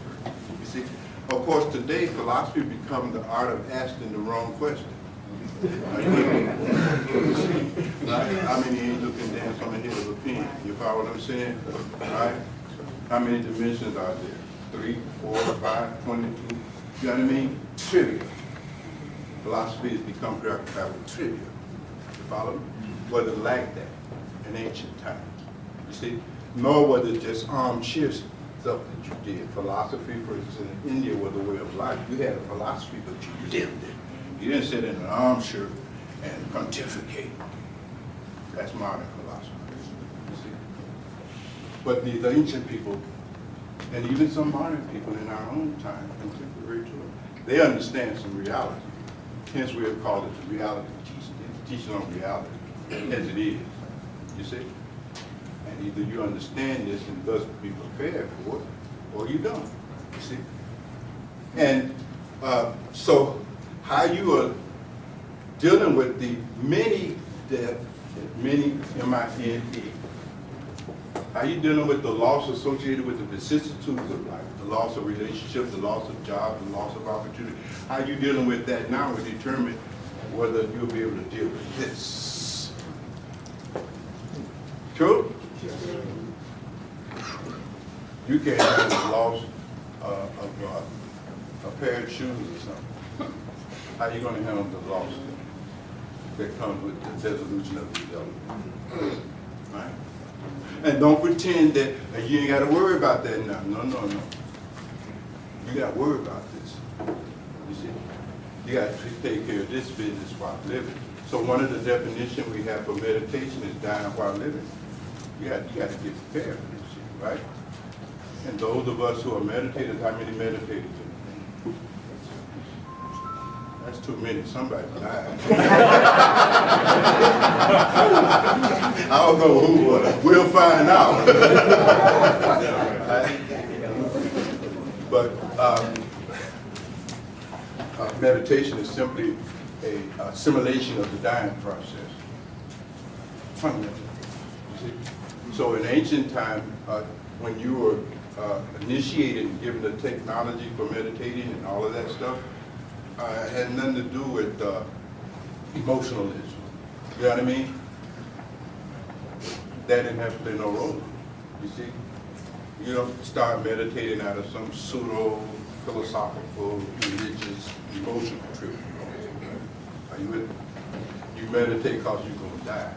You see, of course, today philosophy becomes the art of asking the wrong question. Right? How many angels can dance on the head of a pin? You follow what I'm saying? Right? How many dimensions are there? 3, 4, 5, 22. You know what I mean? Trivial. Philosophy has become preoccupied with trivial. You follow me? Was it like that in ancient times? You see? Nor was it just armchair stuff that you did. Philosophy, for instance, in India was a way of life. You had a philosophy, but you lived it. You didn't sit in an armchair and pontificate. That's modern philosophy. You see? But these ancient people, and even some modern people in our own time, contemporary to it, they understand some reality. Hence we have called it the reality teaching. It's teaching on reality as it is. You see? And either you understand this and thus be prepared for it, or you don't. You see? And so how you are dealing with the many death, many M-I-N-E, how you dealing with the loss associated with the vicissitudes of life, the loss of relationships, the loss of jobs, the loss of opportunity, how you dealing with that now will determine whether you'll be able to deal with this. True? You can't have the loss of a pair of shoes or something. How you going to handle the loss that comes with the dissolution of the development? Right? And don't pretend that you ain't got to worry about that now. No, no, no. You got to worry about this. You see? You got to take care of this business while living. So one of the definitions we have for meditation is dying while living. You got to get prepared for this shit, right? And those of us who are meditators, how many meditators? That's too many. Somebody died. I don't know who, we'll find out. But meditation is simply a simulation of the dying process. Fundamentally. You see? So in ancient time, when you were initiated and given the technology for meditating and all of that stuff, it had nothing to do with emotionalism. You know what I mean? That didn't have to play no role. You see? You don't start meditating out of some pseudo-philosophical, religious, emotional trip. Are you with me? You meditate because you're going to die.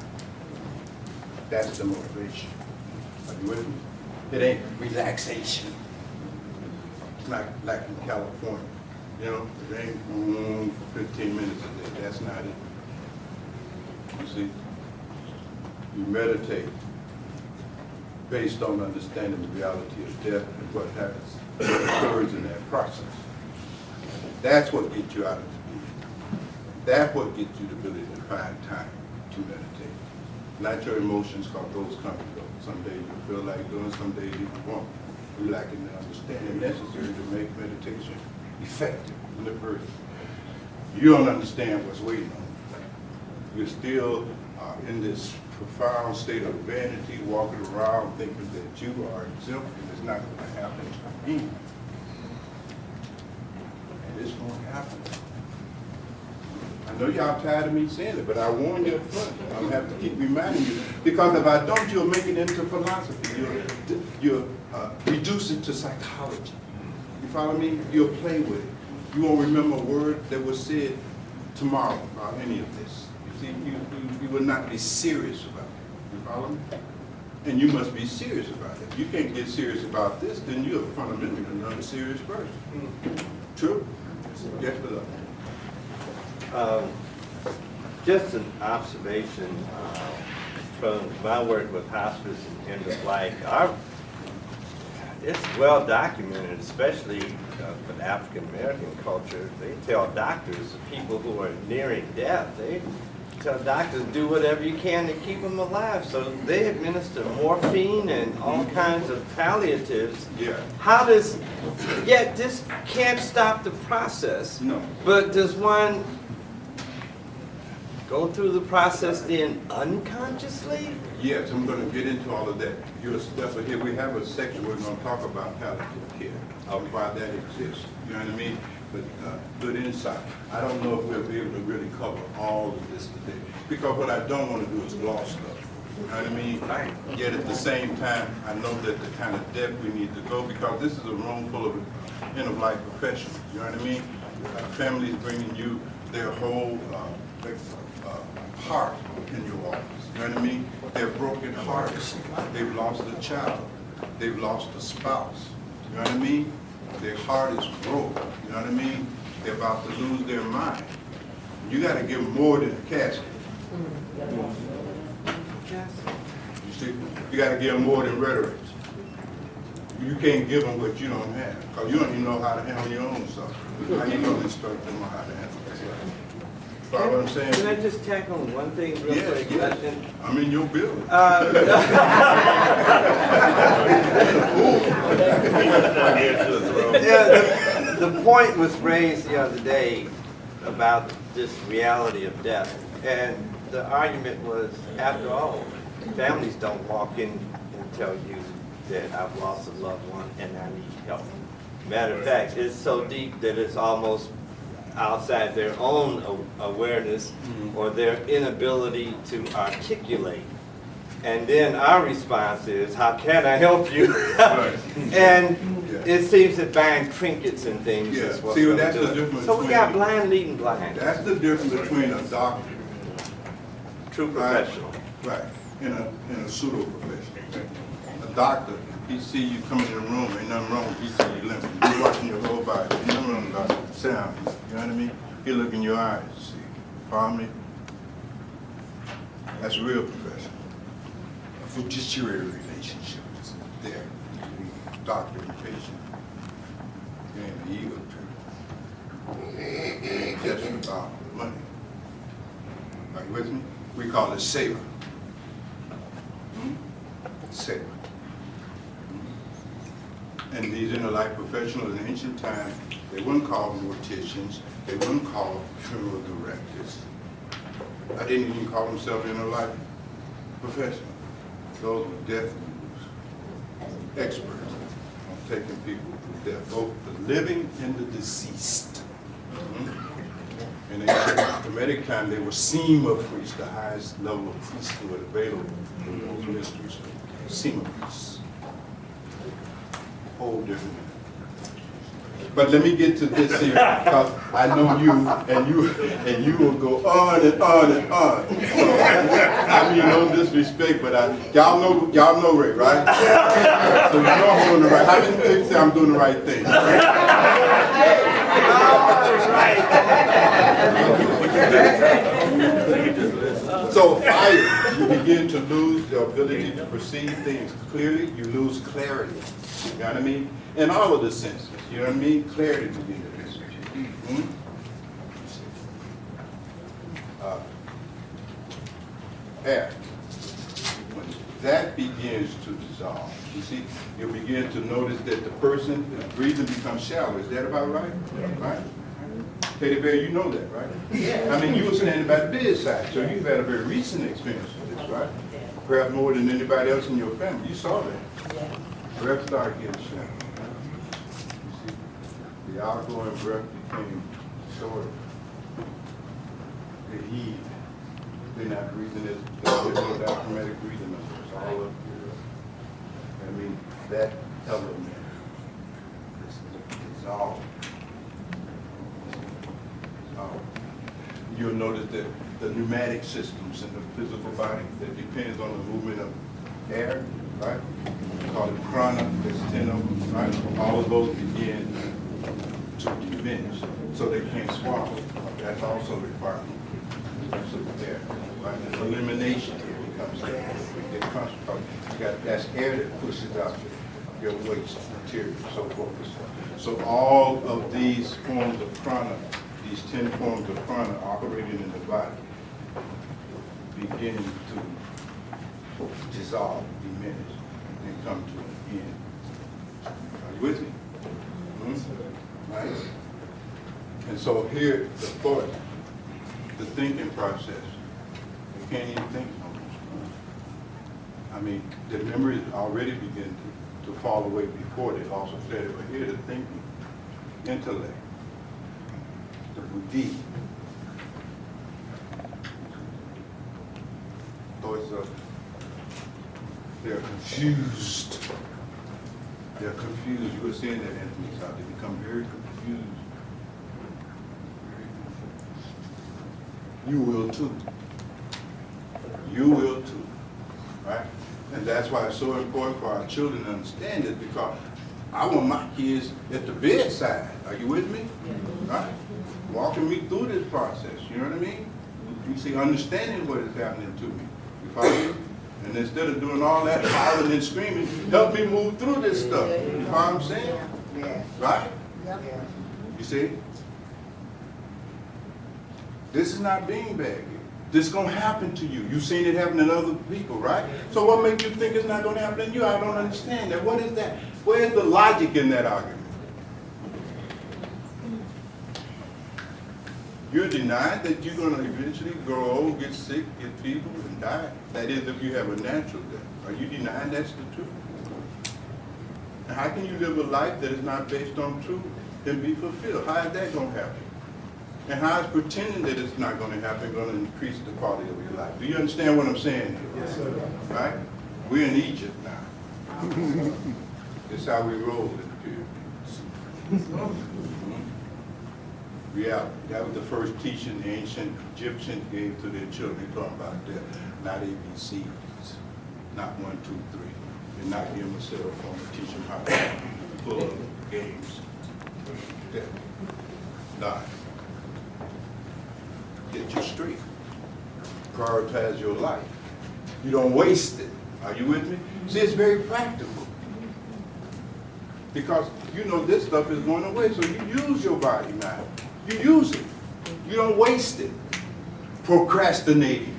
That's the motivation. Are you with me? It ain't relaxation. It's not like in California. You know, it ain't for 15 minutes a day. That's not it. You see, you meditate based on understanding the reality of death and what happens, what occurs in that process. That's what gets you out of the beat. That's what gets you the ability to find time to meditate. Not your emotions, because those come and go. Some days you feel like doing, some days you won't. You lacking the understanding necessary to make meditation effective in the first. You don't understand what's waiting on you. You're still in this profound state of vanity, walking around thinking that you are exempt, and it's not going to happen to me. And it's going to happen. I know y'all tired of me saying it, but I warn you up front. I'll have to keep reminding you, because if I don't, you'll make it into philosophy. You'll reduce it to psychology. You follow me? You'll play with it. You won't remember a word that was said tomorrow about any of this. You see, you will not be serious about it. You follow me? And you must be serious about it. If you can't get serious about this, then you're fundamentally an unserious person. True? Yes, brother. Just an observation from my work with hospice and end of life. It's well documented, especially with African American culture. They tell doctors, the people who are nearing death, they tell doctors do whatever you can to keep them alive. So they administer morphine and all kinds of palliatives. Yeah. How does, yet this can't stop the process. No. But does one go through the process then unconsciously? Yes, I'm going to get into all of that. You're a step ahead. We have a section where we're going to talk about palliative care, why that exists. You know what I mean? good insight. I don't know if we'll be able to really cover all of this today, because what I don't want to do is gloss stuff. You know what I mean? Yet at the same time, I know that the kind of depth we need to go, because this is a room full of end-of-life professionals. You know what I mean? Families bringing you their whole heart in your office. You know what I mean? They're broken hearts. They've lost a child. They've lost a spouse. You know what I mean? Their heart is broke. You know what I mean? They're about to lose their mind. You got to give them more than a casket. You see? You got to give them more than rhetoric. You can't give them what you don't have, because you don't even know how to handle your own stuff. How you going to instruct them on how to handle themselves? Follow what I'm saying? Can I just tack on one thing real quick? Yes. I'm in your building. Yeah, the point was raised the other day about this reality of death. And the argument was, after all, families don't walk in and tell you that I've lost a loved one and I need help. Matter of fact, it's so deep that it's almost outside their own awareness or their inability to articulate. And then our response is, how can I help you? And it seems that buying trinkets and things is what's See, going that's to the do it. difference. So we got blind leading blind. That's the difference between a doctor, True professional. right, and a pseudo-professional. A doctor, he see you come in the room, ain't nothing wrong with you, see you limping. You're watching your whole body, ain't nothing wrong with that sound, you know what I mean? He look in your eyes, see, follow me? That's real professional. A fiduciary relationship is there, doctor and patient. It ain't the ego trip. It ain't just about money. Are you with me? We call it savor. Savor. And these inner-life professionals in ancient times, they wouldn't call morticians, they wouldn't call funeral directors. I didn't even call themselves inner-life professionals. Those were death gurus, experts on taking people to death, both the living and the deceased. In the Kemetic time, they were Sema priests, the highest level of priesthood available in those mysteries. Sema priests. Whole different. But let me get to this here, because I know you, and you will go on and on and on. So, I mean, no disrespect, but y'all know Ray, right? So you know I'm doing the right. How many people say I'm doing the right thing? So fire, you begin to lose the ability to perceive things clearly. You lose clarity. You know what I mean? In all of the senses. You know what I mean? Clarity begins to lose. Air. When that begins to dissolve, you see, you'll begin to notice that the person, breathing becomes shallow. Is that about right? Right? Teddy Bear, you know that, right? I mean, you were standing by the bedside, so you've had a very recent experience with this, right? Perhaps more than anybody else in your family. You saw that. Breath started getting shallow. You see, the outgoing breath became shorter. They heaved. They're not breathing as no diaphragmatic breathing. It's all up here. I mean, that element is dissolved. You'll notice that the pneumatic systems in the physical body that depends on the movement of air, right? We call it prana, there's 10 of them, right? All of those begin to diminish, so they can't swallow. That's also required. So there, right? Elimination becomes there. It comes from, that's air that pushes out your waste material, so forth and so on. So all of these forms of prana, these 10 forms of prana operating in the body, beginning to dissolve, diminish, and come to an end. Are you with me? Nice. And so here, the thought, the thinking process, you can't even think no more. I mean, the memories already begin to fall away before they lost of clarity, but here the thinking, intellect, with D. So they're confused. They're confused. You were saying that, Anthony, so they become very confused. You will too. You will too, right? And that's why it's so important for our children to understand this, because I want my kids at the bedside. Are you with me? Right? Walking me through this process, you know what I mean? You see, understanding what is happening to me. You follow me? And instead of doing all that hollering and screaming, help me move through this stuff. You know what I'm saying? Right? You see? This is not beanbagging. This is going to happen to you. You've seen it happen to other people, right? So what makes you think it's not going to happen to you? I don't understand that. What is that? Where's the logic in that argument? You're denying that you're going to eventually grow old, get sick, get feeble, and die. That is, if you have a natural death. Are you denying that's the truth? And how can you live a life that is not based on truth and be fulfilled? How is that going to happen? And how is pretending that it's not going to happen going to increase the quality of your life? Do you understand what I'm saying here? Yes, sir. Right? We're in Egypt now. This is how we roll in the pyramids. Reality. That was the first teaching the ancient Egyptians gave to their children. They're talking about that. Not ABCs. Not 1, 2, 3. They're not giving them a cell phone to teach them how to full of games. That. Die. Get you straight. Prioritize your life. You don't waste it. Are you with me? See, it's very practical. Because you know this stuff is going away, so you use your body now. You use it. You don't waste it. Procrastinating.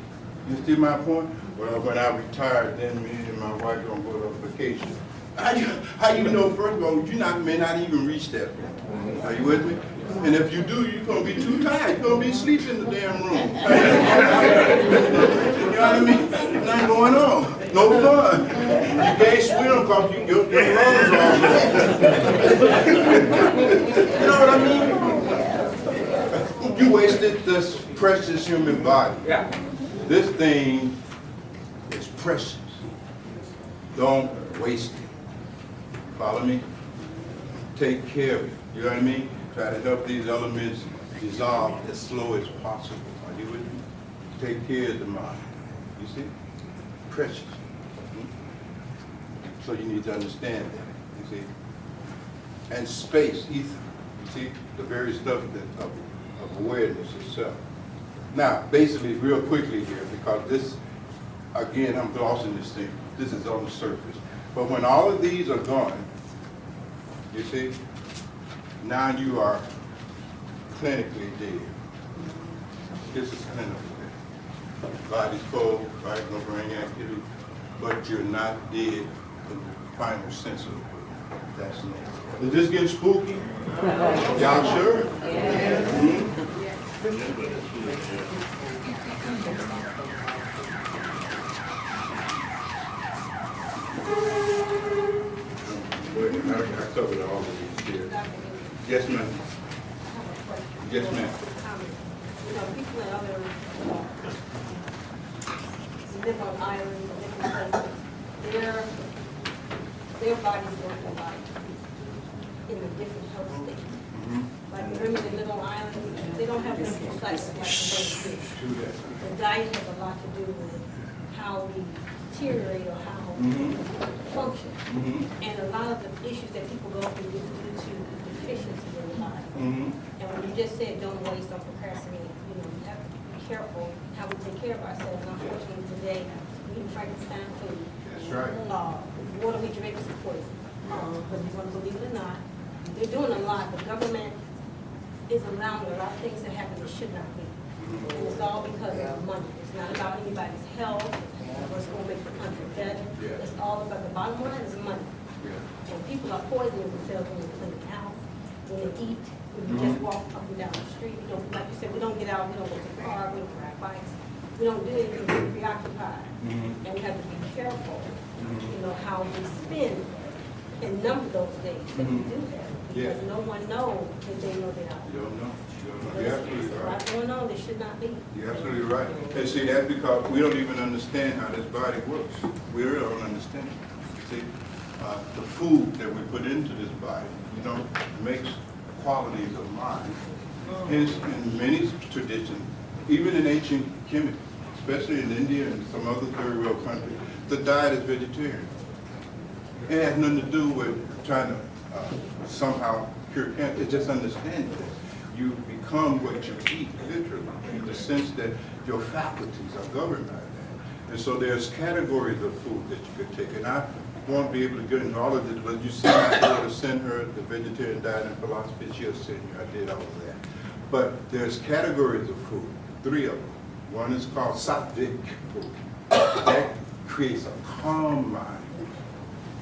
You see my point? Well, when I retire, then me and my wife gonna go on vacation. How you know, first of all, may not even reach that point. Are you with me? And if you do, you're going to be too tired. You're going to be asleep in the damn room. You know what I mean? Nothing going on. No fun. You can't swim because your lungs are all You know what I mean? You wasted this precious human body. Yeah. This thing is precious. Don't waste it. Follow me? Take care of it. You know what I mean? Try to help these elements dissolve as slow as possible. Are you with me? Take care of the mind. You see? Precious. So you need to understand that. You see? And space, ether. You see? The very stuff that of awareness itself. Now, basically, real quickly here, because this, again, I'm glossing this thing. This is on the surface. But when all of these are gone, you see, now you are clinically dead. This is clinical dead. Body's cold, right? No brain activity, but you're not dead in the final sense of the word. That's next. Is this getting spooky? Y'all sure? I covered all of these here. Yes, ma'am. Yes, ma'am. You know, people in other live on islands, different places, their bodies work a lot in a different health state. Like the women that live on islands, they don't have menstrual cycles like the men do. The diet has a lot to do with how we deteriorate or how we function. And a lot of the issues that people go through is due to deficiencies in the body. And when you just said don't waste, don't procrastinate, you know, you have to be careful how we take care of ourselves. And unfortunately today, we eat Frankenstein food. That's right. Water we drink is poison. But you want to believe it or not, they're doing a lot. The government is allowing a lot of things to happen that should not be. And it's all because of money. It's not about anybody's health, what's going to make the country better. It's all about the bottom line is money. And people are poisoning themselves when they clean the house, when they eat, when you just walk up and down the street. We don't, like you said, we don't get out, we don't go to the car, we don't ride bikes. We don't do anything, we're preoccupied. And we have to be careful, you know, how we spend and number those days that we do have. We Yeah. Because no one knows that they know they are. You don't know. You're There's absolutely a right. lot going on that should not be. You're absolutely right. And see, that's because we don't even understand how this body works. We really don't understand. See, the food that we put into this body, makes qualities of mind. Hence, in many traditions, even in ancient Kemet, especially in India and some other third world countries, the diet is vegetarian. It has nothing to do with trying to somehow cure cancer. It's just understanding that you become what you eat, literally, in the sense that your faculties are governed by that. And so there's categories of food that you could take. And I won't be able to get into all of this, but you see my daughter send her the vegetarian diet and philosophy, she'll send you. I did all of that. But there's categories of food, 3 of them. One is called sattvic food. That creates a calm mind.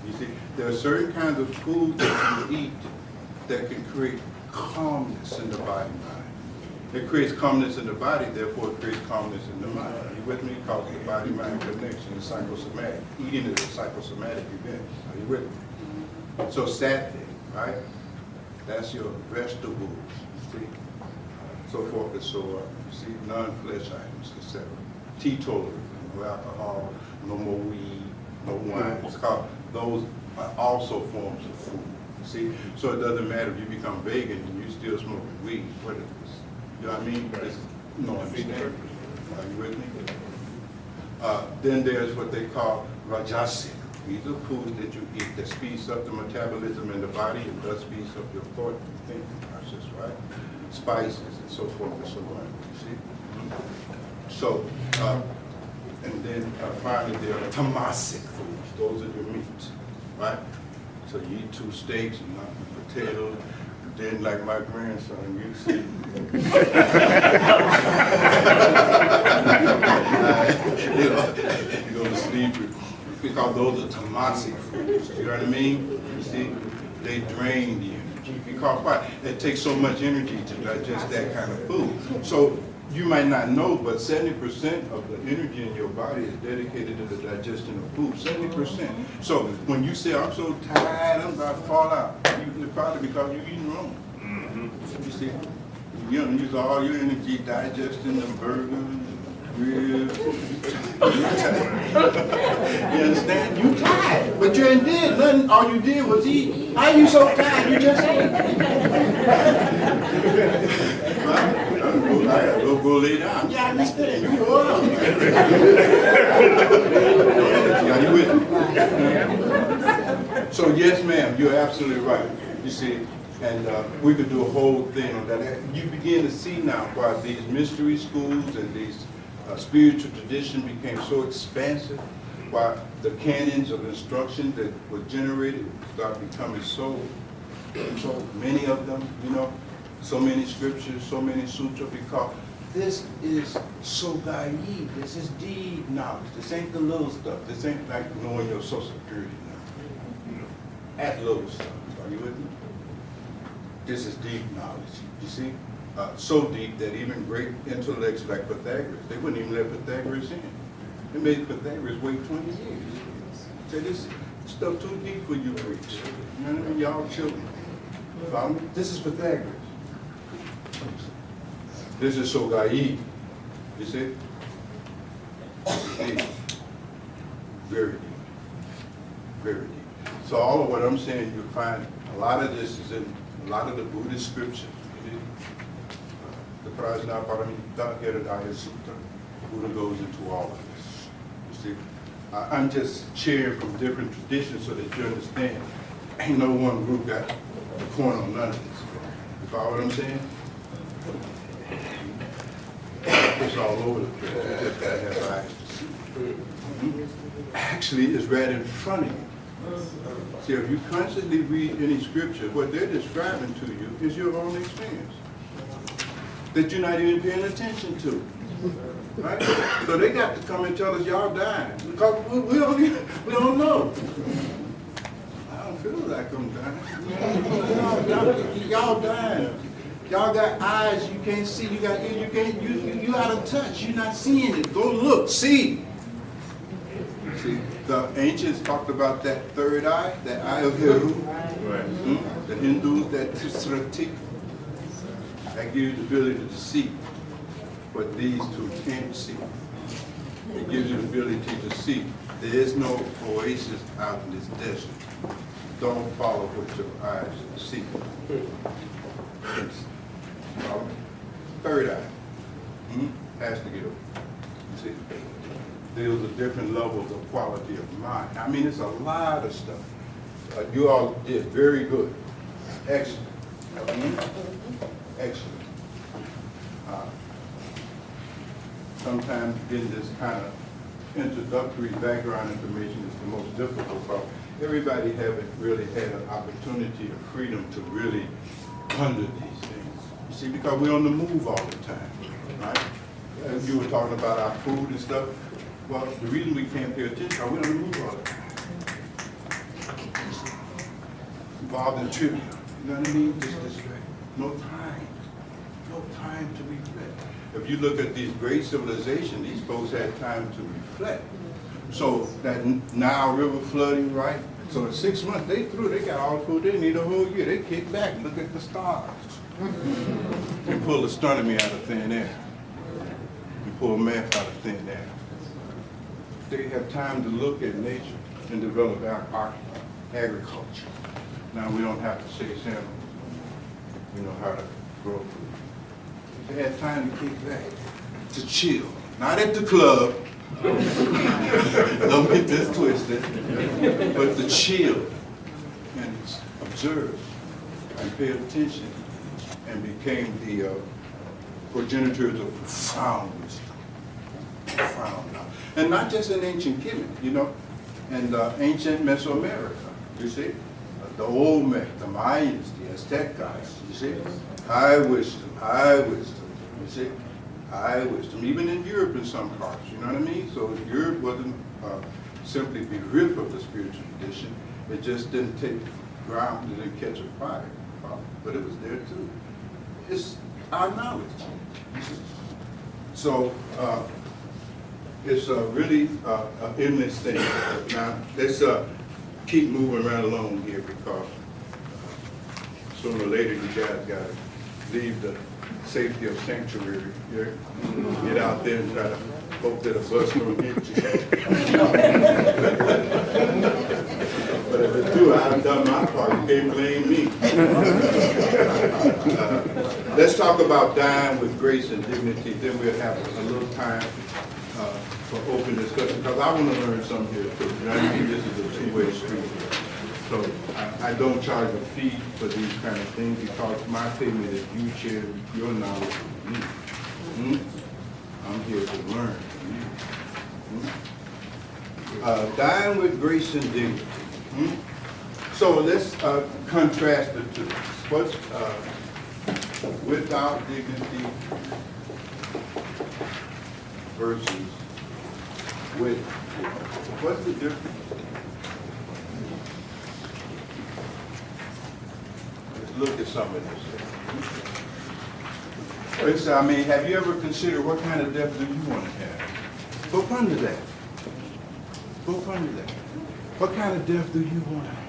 You see, there are certain kinds of food that you eat that can create calmness in the body mind. It creates calmness in the body, therefore it creates calmness in the mind. Are you with me? Called the body-mind connection is psychosomatic. Eating is a psychosomatic event. Are you with me? So sattvic, right? That's your vegetables, you see? So forth and so on. You see, non-flesh items, etc. Teetotal, no alcohol, no more weed, no wine. It's called, those are also forms of food. See, so it doesn't matter if you become vegan and you still smoking weed. What is this? You know what I mean? It's no understanding. Are you with me? Then there's what they call rajasic. These are foods that you eat that speeds up the metabolism in the body and thus speeds up your thought and thinking process, right? Spices and so forth and so on. You see? So, and then finally there are tamasic foods. Those are your meats, right? So you eat 2 steaks and nothing potatoes. Then, like my grandson, you see, you go to sleep because those are tamasic foods. You know what I mean? You see, they drain the energy. Because why? It takes so much energy to digest that kind of food. So you might not know, but 70% of the energy in your body is dedicated to the digestion of food. 70%. So when you say, I'm so tired, I'm about to fall out, it's probably because you're eating wrong. You see, you don't use all your energy digesting the burgers and ribs. You understand? You tired, but you ain't did nothing. All you did was eat. How you so tired? You just ate. Right? Go lay down. Yeah, I understand. You go out. Are you with me? So yes, ma'am, you're absolutely right. You see, and we could do a whole thing on that. You begin to see now why these mystery schools and these spiritual traditions became so expansive, why the canons of instruction that were generated start becoming so many of them, so many scriptures, so many sutras, because this is sogayi, this is deep knowledge. This ain't the little stuff. This ain't like knowing your social security number. That little stuff. Are you with me? This is deep knowledge, you see? So deep that even great intellects like Pythagoras, they wouldn't even let Pythagoras in. They made Pythagoras wait 20 years. Say, this stuff too deep for you Greeks. You know what I mean? Y'all children. Follow me? This is Pythagoras. This is Sogai. You see? Deep. Very deep. Very deep. So all of what I'm saying, you'll find a lot of this is in a lot of the Buddhist scriptures. The Prajna Paramita Heradaya Sutta. Buddha goes into all of this. You see? I'm just sharing from different traditions so that you understand. Ain't no one group got the corner on none of this. You follow what I'm saying? It's all over the place. You just gotta have eyes to see. Actually, it's right in front of you. See, if you constantly read any scripture, what they're describing to you is your own experience that you're not even paying attention to. Right? So they got to come and tell us y'all dying because we don't know. I don't feel like I'm dying. Y'all dying. Y'all got eyes you can't see. You got ears you can't. You out of touch. You're not seeing it. Go look. See. See. The ancients talked about that third eye, that eye of Heru. Right. The Hindus, that Tisrati, that gives you the ability to see what these two can't see. It gives you the ability to see. There is no oasis out in this desert. Don't follow what your eyes see. Follow? Third eye has to get up. You see, there's a different levels of quality of mind. I mean, it's a lot of stuff. You all did very good. Excellent. Excellent. Sometimes getting this kind of introductory background information is the most difficult part. Everybody haven't really had an opportunity or freedom to really ponder these things. You see, because we're on the move all the time, right? As you were talking about our food and stuff. Well, the reason we can't pay attention is we're on the move all the time. Involved in trivia, you know what I mean? Just distract. No time to reflect. If you look at these great civilizations, these folks had time to reflect. So that Nile River flooding, right? So in 6 months, they got all the food they need a whole year. They kick back, look at the stars. You pull astronomy out of thin air. You pull math out of thin air. They have time to look at nature and develop our agriculture. Now we don't have to chase animals. We know how to grow food. They had time to kick back, to chill. Not at the club. Don't get this twisted. But to chill and observe and pay attention and became the progenitors of profound wisdom. Profound knowledge. And not just in ancient Kemet, you know, and ancient Mesoamerica, you see? The Olmec, the Mayans, the Aztec guys, you see? High wisdom, you see? High wisdom, even in Europe in some parts, you know what I mean? So Europe wasn't simply bereft of the spiritual tradition, it just didn't take ground, it didn't catch a fire, but it was there too. It's our knowledge, you see? So it's really an endless thing. Now, let's keep moving right along here because sooner or later you guys got to leave the safety of sanctuary here, get out there and try to hope that a bus don't hit you. But if it do, I've done my part. You can't blame me. Let's talk about dying with grace and dignity. Then we'll have a little time for open discussion because I want to learn something here too. You know what I mean? This is a two-way street. So I don't charge a fee for these kind of things because my payment is you share your knowledge with me. I'm here to learn. Dying with grace and dignity. So let's contrast the two. What's without dignity versus with? What's the difference? Look at some of this. I mean, have you ever considered what kind of death do you want to have? Go ponder that. Go ponder that. What kind of death do you want to have?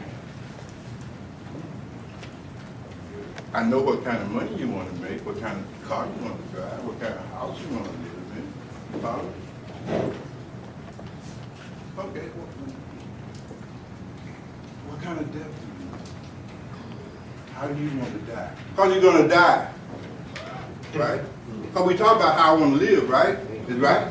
I know what kind of money you want to make, what kind of car you want to drive, what kind of house you want to live in. Follow? Okay. What kind of death do you want? How do you want to die? Because you're going to die, right? Because we talk about how I want to live, right? Is right?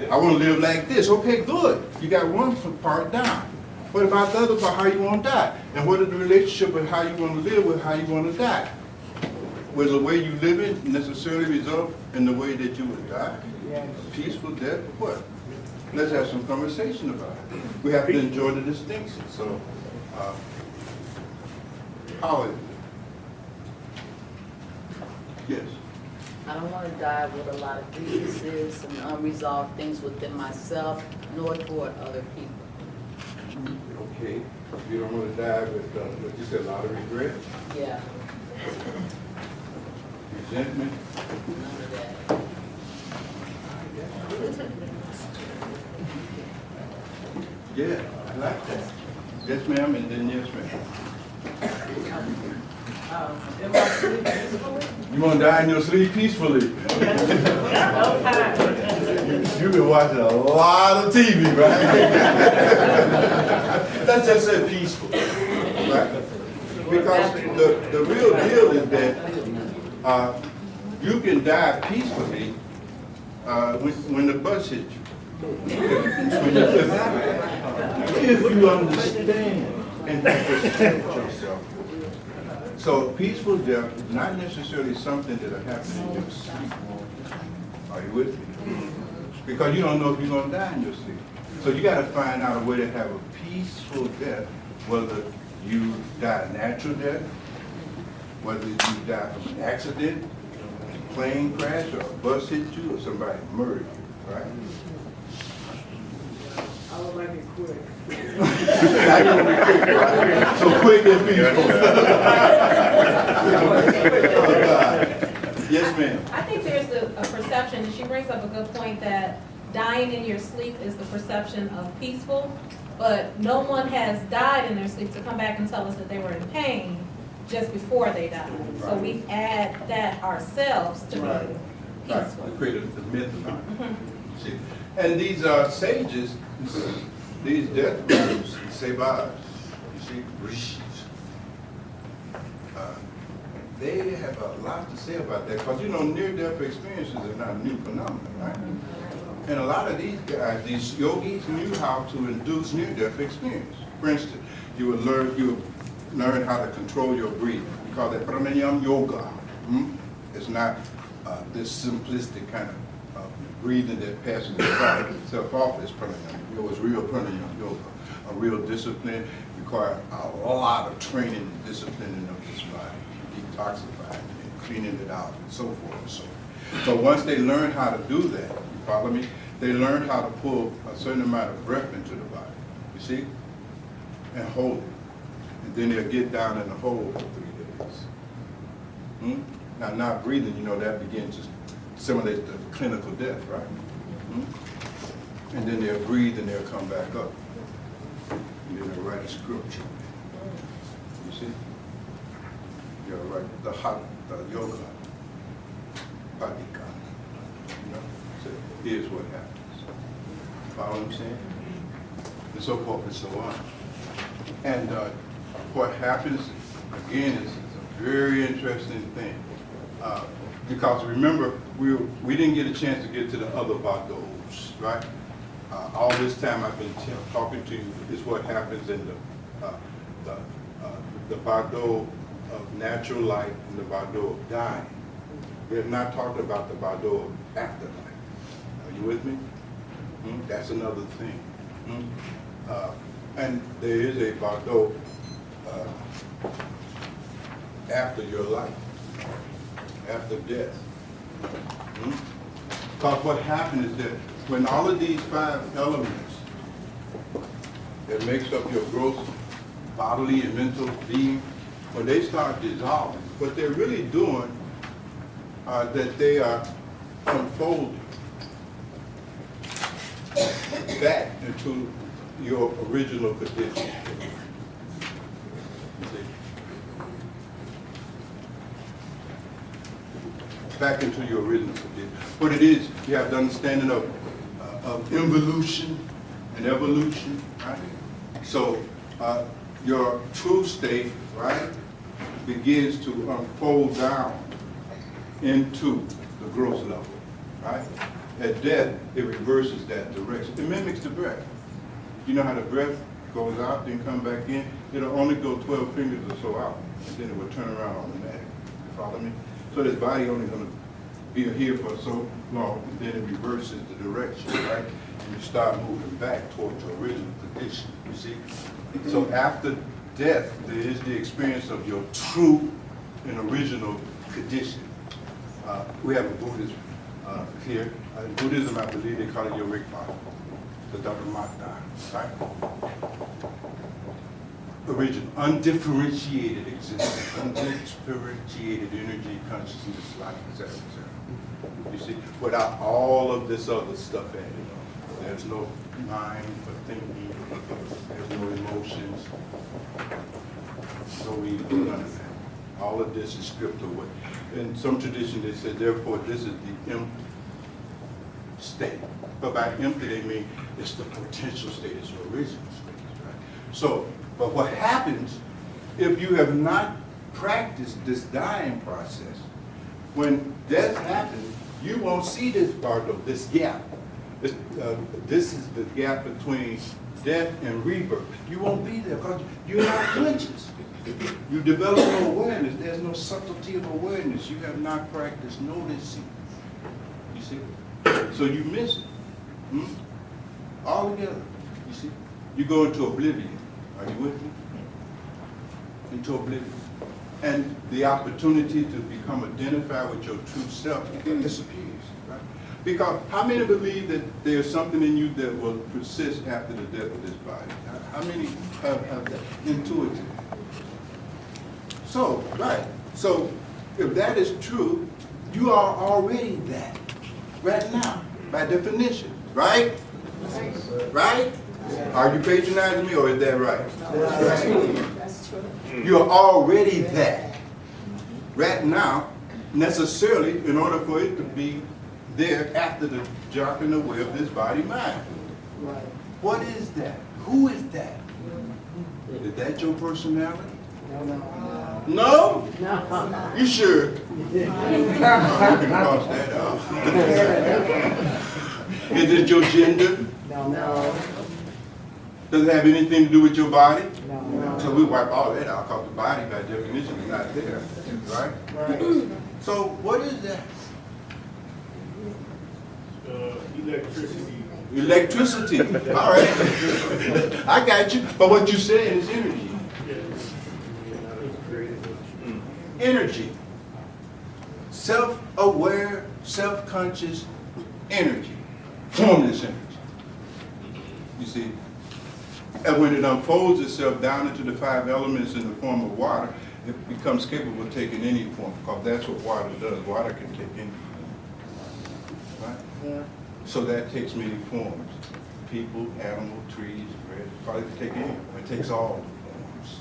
I want to live like this. Okay, good. You got one part down. What about the other part, how you want to die? And what is the relationship with how you want to live with how you want to die? Will the way you live it necessarily result in the way that you would die? A peaceful death or what? Let's have some conversation about it. We have to enjoy the distinction. So, how is it? Yes. I don't want to die with a lot of grievances and unresolved things within myself, nor toward other people. Okay. You don't want to die with, what you said, a lot of regret? Yeah. Resentment? None of that. Yeah, I like that. Yes, ma'am, and then yes, ma'am. In my sleep peacefully? You wanna die in your sleep peacefully? You've been watching a lot of TV, right? Let's just say peaceful, right? Because the real deal is that you can die peacefully when the bus hits you. If you understand and protect yourself. So peaceful death is not necessarily something that'll happen in your sleep. Are you with me? Because you don't know if you're gonna die in your sleep. So you gotta find out a way to have a peaceful death, whether you die a natural death, whether you die from an accident, a plane crash, or a bus hit you, or somebody murdered you, right? I would like it quick. Not gonna be quick, right? So quick and peaceful. Yes, ma'am. I think there's a perception, and she brings up a good point, that dying in your sleep is the perception of peaceful, but no one has died in their sleep to come back and tell us that they were in pain just before they died. So we add that ourselves to be peaceful. Right. Create the myth about it. See? And these sages, these death rulers, sages, you see, rishis, they have a lot to say about that, because you know, near-death experiences are not a new phenomenon, right? And a lot of these guys, these yogis, knew how to induce near-death experience. For instance, you would learn how to control your breathing. We call that pranayama yoga. It's not this simplistic kind of breathing that passes itself off as pranayama. It was real pranayama yoga. A real discipline requires a lot of training and disciplining of this body, detoxifying and cleaning it out and so forth and so on. So once they learn how to do that, you follow me? They learn how to pull a certain amount of breath into the body, you see? And hold it. And then they'll get down in the hole for 3 days. Now, not breathing, you know, that begins to simulate the clinical death, right? And then they'll breathe and they'll come back up. And then they'll write a scripture. You see? You'll write the yoga, padika. You know? So here's what happens. Follow what I'm saying? And so forth and so on. And what happens, again, is a very interesting thing. Because remember, we didn't get a chance to get to the other Bhagwans, right? All this time I've been talking to you is what happens in the Bhagwan of natural life and the Bhagwan of dying. We have not talked about the Bhagwan of afterlife. Are you with me? That's another thing. And there is a Bhagwan after your life, after death. Because what happens is that when all of these 5 elements that makes up your gross bodily and mental being, when they start dissolving, what they're really doing that they are unfolding back into your original condition. Back into your original condition. What it is, you have the understanding of involution and evolution, right? So your true state, right, begins to unfold down into the gross level, right? At death, it reverses that direction. It mimics the breath. You know how the breath goes out, then come back in? It'll only go 12 fingers or so out, and then it will turn around automatically. You follow me? So this body only going to be here for so long, and then it reverses the direction, right? And you start moving back towards your original condition, you see? So after death, there is the experience of your true and original condition. We have a Buddhist here. In Buddhism, I believe they call it your Rikpa, the Dharmata, right? Original, undifferentiated existence, undifferentiated energy, consciousness, life, etc., etc. You see, without all of this other stuff added on. There's no mind for thinking, there's no emotions, no ego, none of that. All of this is stripped away. In some tradition, they said, therefore, this is the empty state. But by empty, they mean it's the potential state, it's your original state, right? So, but what happens if you have not practiced this dying process? When death happens, you won't see this part of this gap. This is the gap between death and rebirth. You won't be there because you're not conscious. You develop no awareness. There's no subtlety of awareness. You have not practiced noticing. You see? So you miss it. All together. You see? You go into oblivion. Are you with me? Into oblivion. And the opportunity to become identified with your true self disappears. Right? Because how many believe that there's something in you that will persist after the death of this body? How many have that intuitive? So, right. So, if that is true, you are already that. Right now, by definition. Right? Right? Are you patronizing me or is that right? That's true. You're already that. Right now, necessarily, in order for it to be there after the dropping away of this body-mind. Right. What is that? Who is that? Is that your personality? No? No? You sure? You can cross that off. Is it your gender? No. Does it have anything to do with your body? No. So we wipe all that out because the body, by definition, is not there. Right? Right. So what is that? Electricity. Electricity. All right. I got you. But what you said is energy. Energy. Self-aware, self-conscious energy. Formless energy. You see? And when it unfolds itself down into the 5 elements in the form of water, it becomes capable of taking any form, because that's what water does. Water can take any form. Right? Yeah. So that takes many forms. People, animal, trees, bread, probably can take any form. It takes all the forms.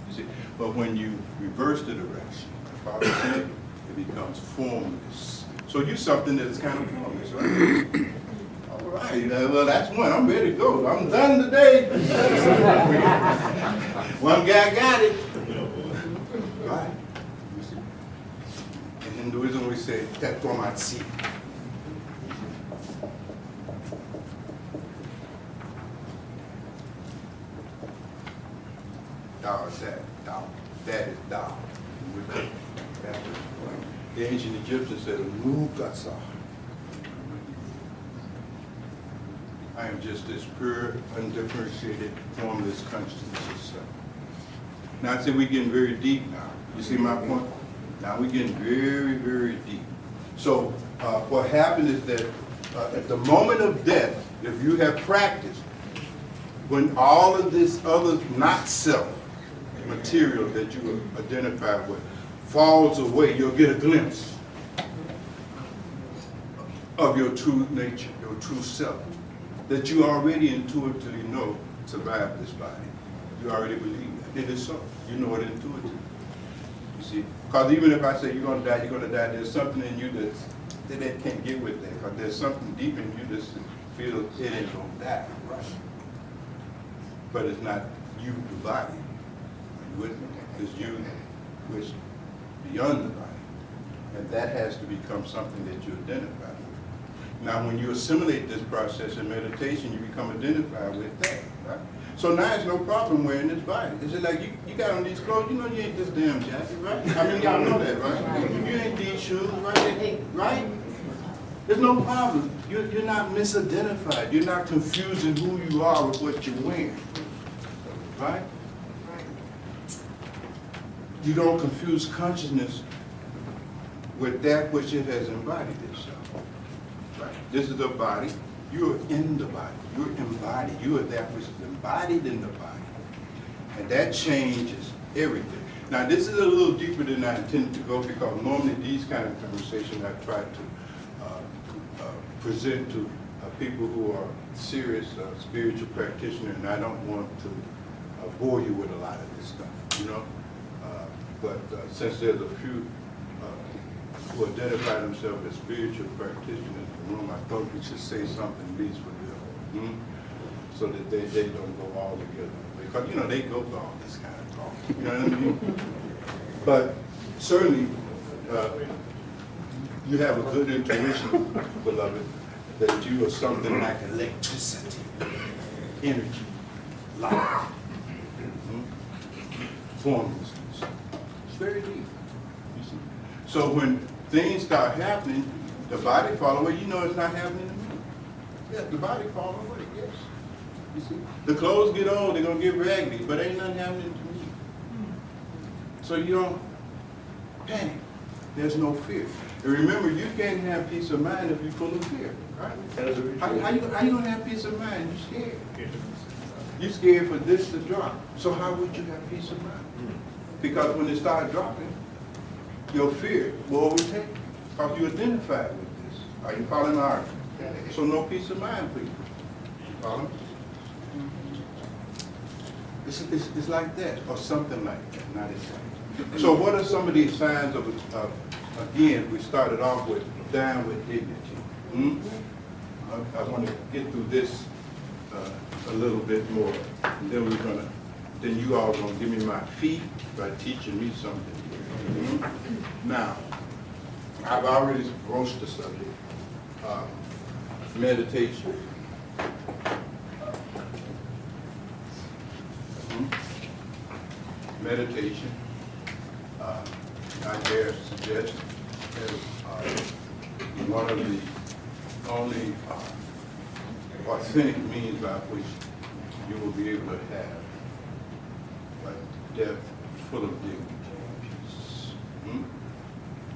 You see? But when you reverse the direction, it becomes formless. So you're something that is kind of formless, right? All right, well, that's one. I'm ready to go. I'm done today. One guy got it. Right. In Hinduism, we say, Tattvamatsi. Tao is that. Tao. That is Tao. The ancient Egyptians said, Mukasa. I am just this pure, undifferentiated, formless consciousness itself. Now, I say we're getting very deep now. You see my point? Now we're getting very, very deep. So what happened is that at the moment of death, if you have practiced, when all of this other not self material that you identify with falls away, you'll get a glimpse of your true nature, your true self, that you already intuitively know survived this body. You already believe that. It is so. You know it intuitively. You see? Because even if I say you're going to die, there's something in you that can't get with that. Because there's something deep in you that feels it ain't going to die. Right? But it's not you, the body. Are you with me? It's you which is beyond the body. And that has to become something that you identify with. Now, when you assimilate this process in meditation, you become identified with that, right? So now it's no problem wearing this body. It's just like you got on these clothes, you know you ain't this damn jacket, right? I mean, y'all know that, right? You ain't these shoes, right? Right? There's no problem. You're not misidentified. You're not confusing who you are with what you're wearing, right? You don't confuse consciousness with that which it has embodied itself. Right. This is the body. You are in the body. You're embodied. You are that which is embodied in the body. And that changes everything. Now, this is a little deeper than I intended to go, because normally these kind of conversations I try to present to people who are serious spiritual practitioners, and I don't want to bore you with a lot of this stuff, you know. But since there's a few who identify themselves as spiritual practitioners in the room, I thought we should say something at least for them, so that they don't go all together. Because, you know, they go for all this kind of talk, you know what I mean? But certainly, you have a good intuition, beloved, that you are something like electricity, energy, light, formlessness. It's very deep, you see. So when things start happening, the body fall away. You know it's not happening to me. Yeah, the body fall away, yes. You see, the clothes get old, they're gonna get raggedy, but ain't nothing happening to me. So you don't panic. There's no fear. And remember, you can't have peace of mind if you're full of fear, right? How you gonna have peace of mind? You're scared. You're scared for this to drop. So how would you have peace of mind? Because when it starts dropping, your fear will overtake you. Because you identify with this. Are you following my argument? So no peace of mind for you. Follow? It's like that, or something like that, not exactly. So what are some of these signs of, again, we started off with dying with dignity. I want to get through this a little bit more, and then then you all gonna give me my feet by teaching me something. Now, I've already broached the subject, meditation. Meditation, I dare suggest, is one of the only authentic means by which you will be able to have a death full of dignity and peace.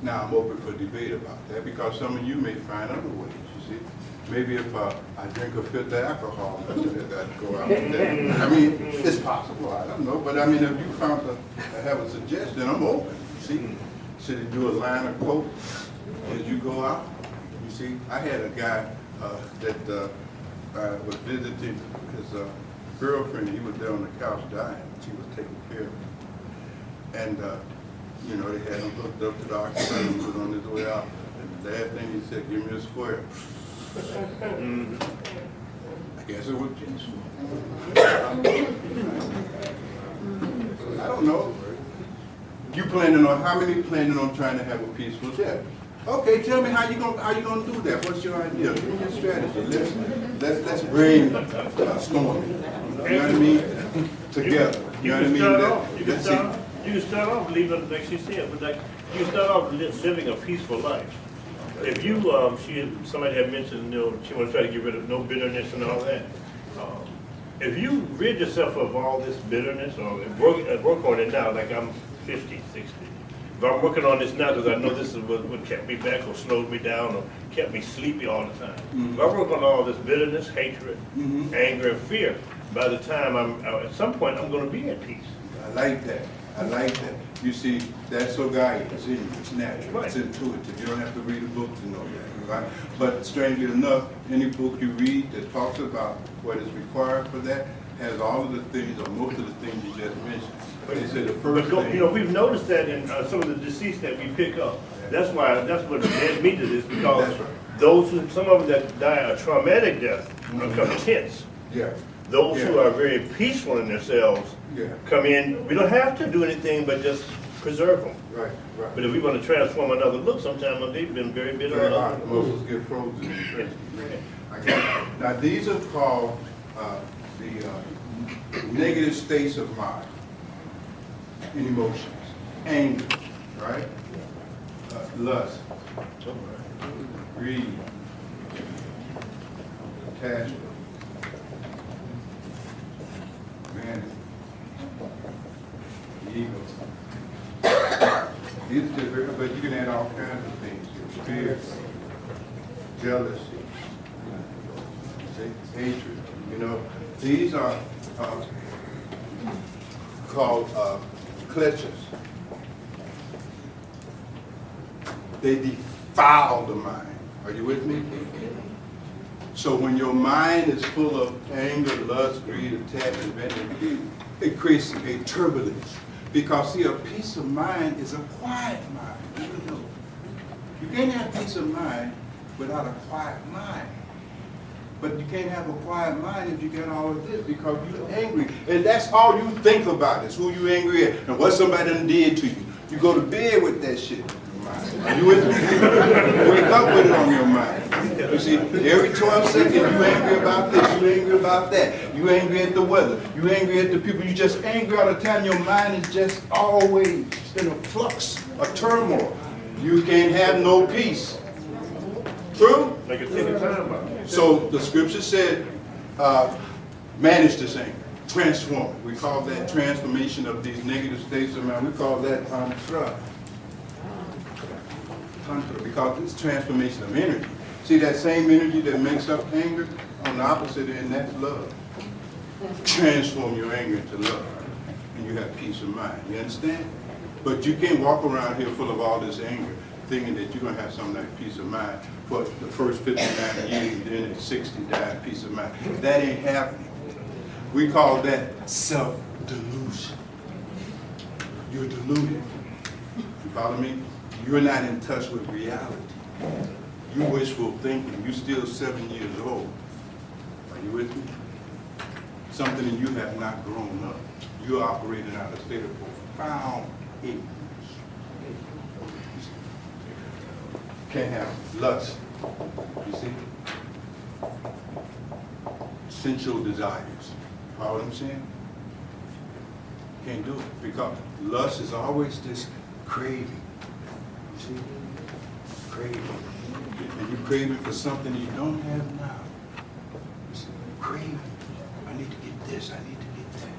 Now, I'm open for debate about that because some of you may find other ways, you see. Maybe if I drink a fifth of alcohol, I'd go out with that. I mean, it's possible, I don't know. But I mean, if you found to have a suggestion, I'm open, you see. Should you do a line of quote as you go out? You see, I had a guy that was visiting his girlfriend. He was there on the couch dying. She was taking care of him. And, you know, they had him hooked up to the oxygen. He was on his way out. And the last thing he said, give me a square. I guess it was peaceful. I don't know. You planning on, how many planning on trying to have a peaceful death? Okay, tell me how you gonna do that? What's your idea? Give me your strategy. Let's bring storm. You know what I mean? Together. You know what I mean? You can start off living like she said, but like you can start off living a peaceful life. If you, somebody had mentioned, you know, she wants to try to get rid of no bitterness and all that. If you rid yourself of all this bitterness or work on it now, like I'm 50, 60. If I'm working on this now because I know this is what kept me back or slowed me down or kept me sleepy all the time. If I work on all this bitterness, hatred, anger, and fear, by the time at some point, I'm going to be at peace. I like that. I like that. You see, that's so guiding. It's in you. It's natural. Right. It's intuitive. You don't have to read a book to know that. Right? But strangely enough, any book you read that talks about what is required for that has all of the things or most of the things you just mentioned. But they say the first thing. You know, we've noticed that in some of the deceased that we pick up. That's what led me to this because some of them that die a traumatic death become tense. Yeah. Those who are very peaceful in themselves come in. We don't have to do anything but just preserve them. Right, right. But if we want to transform another look, sometimes they've been very bitter. Very hard. Muscles get frozen. Now these are called the negative states of mind and emotions. Anger, right? Lust, greed, attachment, vanity, ego. These are different, but you can add all kinds of things here. Fear, jealousy, hatred. You know, these are called clutches. They defile the mind. Are you with me? So when your mind is full of anger, lust, greed, attachment, vanity, it creates a turbulence. Because see, a peace of mind is a quiet mind. You know. You can't have peace of mind without a quiet mind. But you can't have a quiet mind if you get all of this, because you're angry. And that's all you think about is who you angry at and what somebody done did to you. You go to bed with that shit in your mind. Are you with me? Wake up with it on your mind. You see, every 12 seconds you angry about this, you angry about that. You angry at the weather. You angry at the people. You just angry all the time. Your mind is just always in a flux, a turmoil. You can't have no peace. True? Like a thing of time out. So the scripture said, manage this anger, transform it. We call that transformation of these negative states of mind. We call that tantra. Tantra, because it's transformation of energy. See that same energy that makes up anger? On the opposite end, that's love. Transform your anger into love, and you have peace of mind. You understand? But you can't walk around here full of all this anger, thinking that you're going to have some like peace of mind for the first 59 years, and then at 60 die in peace of mind. That ain't happening. We call that self-delusion. You're deluded. You follow me? You're not in touch with reality. You wishful thinking. You're still 7 years old. Are you with me? Something in you have not grown up. You're operating out of a state of profound ignorance. Can't have lust, you see? Sensual desires. You follow what I'm saying? Can't do it, because lust is always this craving. You see? Craving. And you're craving for something you don't have now. You see? Craving. I need to get this, I need to get that.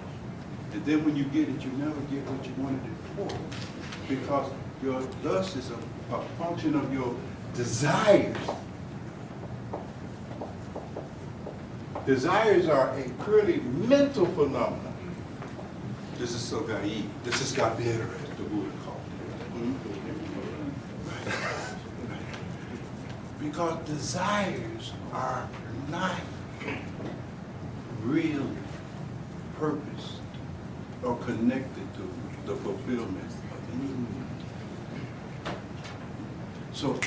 And then when you get it, you never get what you wanted it for. Because your lust is a function of your desires. Desires are a purely mental phenomenon. This is so naive. This is Gabera, as the Buddha called it. Right. Because desires are not really purposed or connected to the fulfillment of any need. So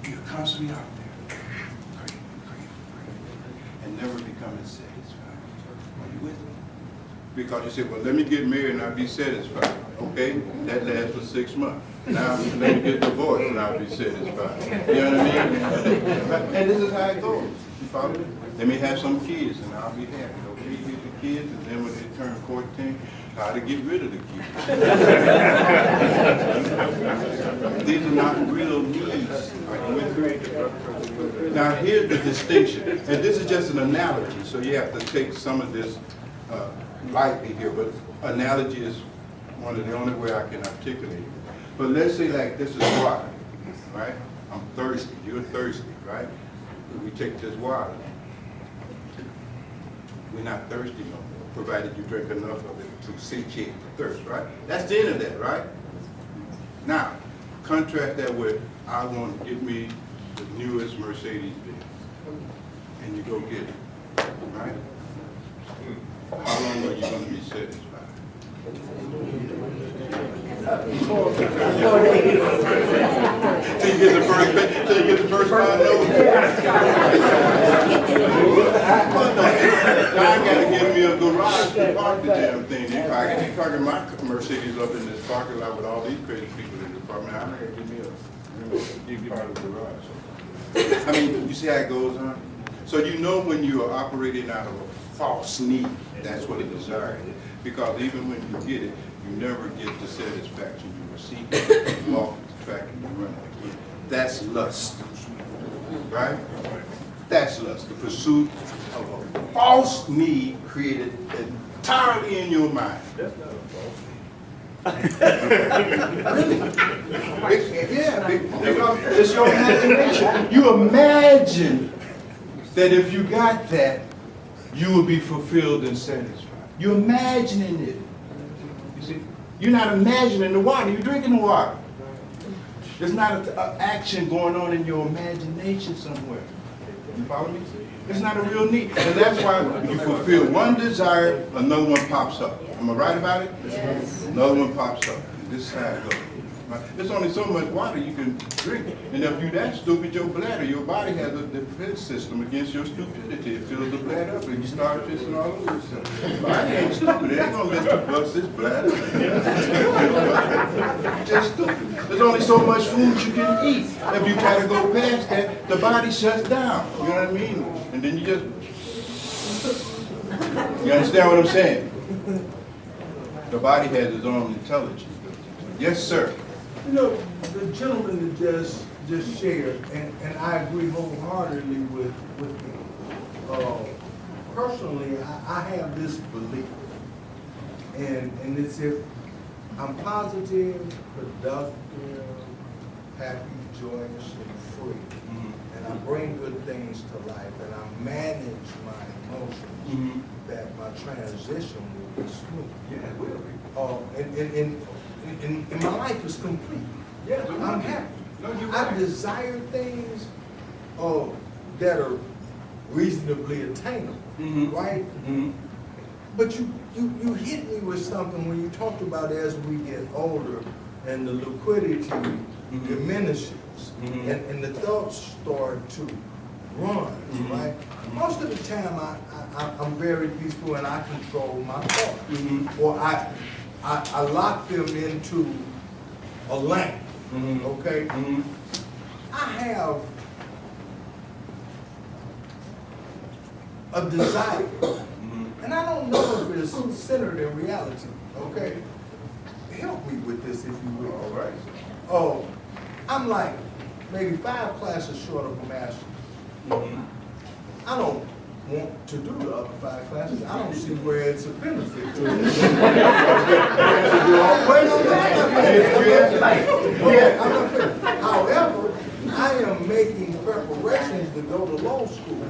you're constantly out there, craving, and never becoming satisfied. Are you with me? Because you say, well, let me get married and I'll be satisfied. Okay, that lasts for 6 months. Now let me get divorced and I'll be satisfied. You know what I mean? And this is how it goes. You follow me? Let me have some kids and I'll be happy. Okay, get the kids, and then when they turn 14, how to get rid of the kids. These are not real needs. Now here's the distinction, and this is just an analogy, so you have to take some of this lightly here, but analogy is one of the only way I can articulate it. But let's say like this is water, right? I'm thirsty, you're thirsty, right? We take this water. We're not thirsty no more, provided you drink enough of it to satiate the thirst, right? That's the end of that, right? Now, contrast that with, I want to get me the newest Mercedes-Benz, and you go get it, right? How long are you going to be satisfied? Till you get the first car note. Now I got to give me a garage to park the damn thing. They parking my Mercedes up in this parking lot with all these crazy people in the apartment. I'm going to give me a part of the garage. I mean, you see how it goes on? So you know when you are operating out of a false need, that's what a desire is. Because even when you get it, you never get the satisfaction you were seeking. You off the track and you run it again. That's lust, right? That's lust, the pursuit of a false need created entirely in your mind. That's not a false. Really? Yeah, because it's your imagination. You imagine that if you got that, you will be fulfilled and satisfied. You're imagining it. You see, you're not imagining the water. You're drinking the water. There's not an action going on in your imagination somewhere. You follow me? It's not a real need. And that's why you fulfill one desire, another one pops up. Am I right about it? Yes. Another one pops up. This is how it goes. Right? There's only so much water you can drink. And if you're that stupid, your bladder, your body has a defense system against your stupidity. It fills the bladder up and you start pissing all over yourself. Body ain't stupid. It ain't gonna let you bust this bladder. Just stupid. There's only so much food you can eat. If you try to go past that, the body shuts down. You know what I mean? And then you just... You understand what I'm saying? The body has its own intelligence. Yes, sir. You know, the gentleman that just shared, and I agree wholeheartedly with him. Personally, I have this belief, and it's if I'm positive, productive, happy, joyous, and free, and I bring good things to life, and I manage my emotions, that my transition will be smooth. Yeah, it will be. And my life is complete. Yeah, I'm happy. No, you're I right. desire things that are reasonably attainable, right? But you hit me with something when you talked about as we get older and the liquidity diminishes and the thoughts start to run, right? Most of the time I'm very peaceful and I control my thoughts. Or I lock them into a lane, okay? I have a desire, and I don't know if it's centered in reality, okay? Help me with this if you will. All right. Oh, I'm like maybe 5 classes short of a master's. I don't want to do the other 5 classes. I don't see where it's a benefit to me. However, I am making preparations to go to law school.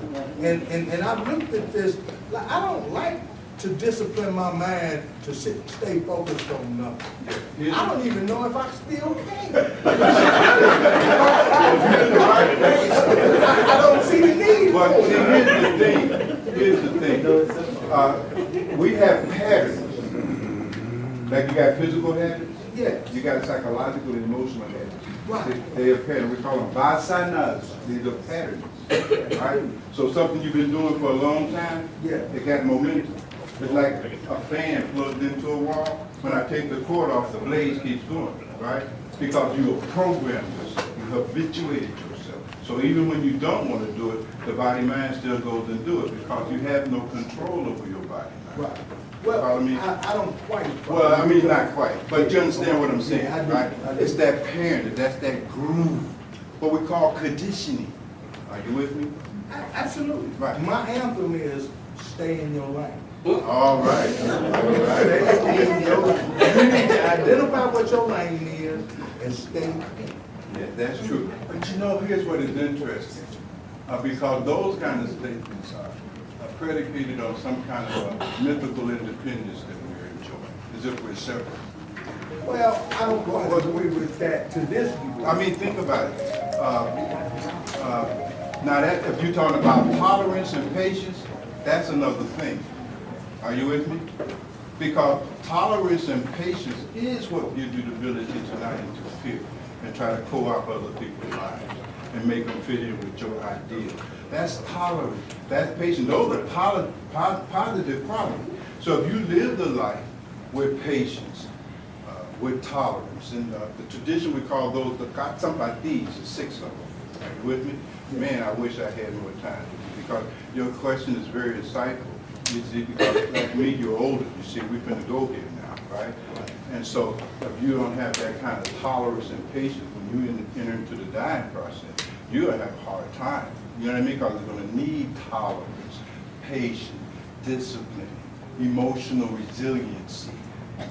And I've looked at this, like, I don't like to discipline my mind to stay focused on nothing. I don't even know if I still can. I don't see the need. But see, here's the thing. We have patterns. Like you got physical habits. Yes. You got psychological and emotional habits. Right. They are patterns. We call them vasanas. These are patterns. Right? So something you've been doing for a long time, it got momentum. It's like a fan plugged into a wall. When I take the cord off, the blaze keeps going, right? Because you have programmed yourself, you habituated yourself. So even when you don't want to do it, the body-mind still goes and do it because you have no control over your body-mind. Right. Well, I don't quite. Well, I mean, not quite, but you understand what I'm saying, Yeah, I do. right? It's that pattern, that's that groove, what we call conditioning. Are you with me? Absolutely. Right. My anthem is stay in your lane. All right. Stay in your lane. You need to identify what your lane is and stay in it. Yeah, that's true. But you know, here's what is interesting. Because those kind of statements are predicated on some kind of a mythical independence that we're enjoying, as if we're separate. Well, I don't quite agree with that to this degree. I mean, think about it. Now, that if you're talking about tolerance and patience, that's another thing. Are you with me? Because tolerance and patience is what gives you the ability to not interfere and try to co-opt other people's lives and make them fit in with your ideas. That's tolerance. That's patience. Those are positive qualities. So if you live the life with patience, with tolerance, and the tradition we call those the Katsampatis, 6 of them. Are you with me? Man, I wish I had more time because your question is very insightful. You see, because like me, you're older. You see, we're going to go here now, right? And so if you don't have that kind of tolerance and patience when you enter into the dying process, you're going to have a hard time. You know what I mean? Because you're going to need tolerance, patience, discipline, emotional resiliency,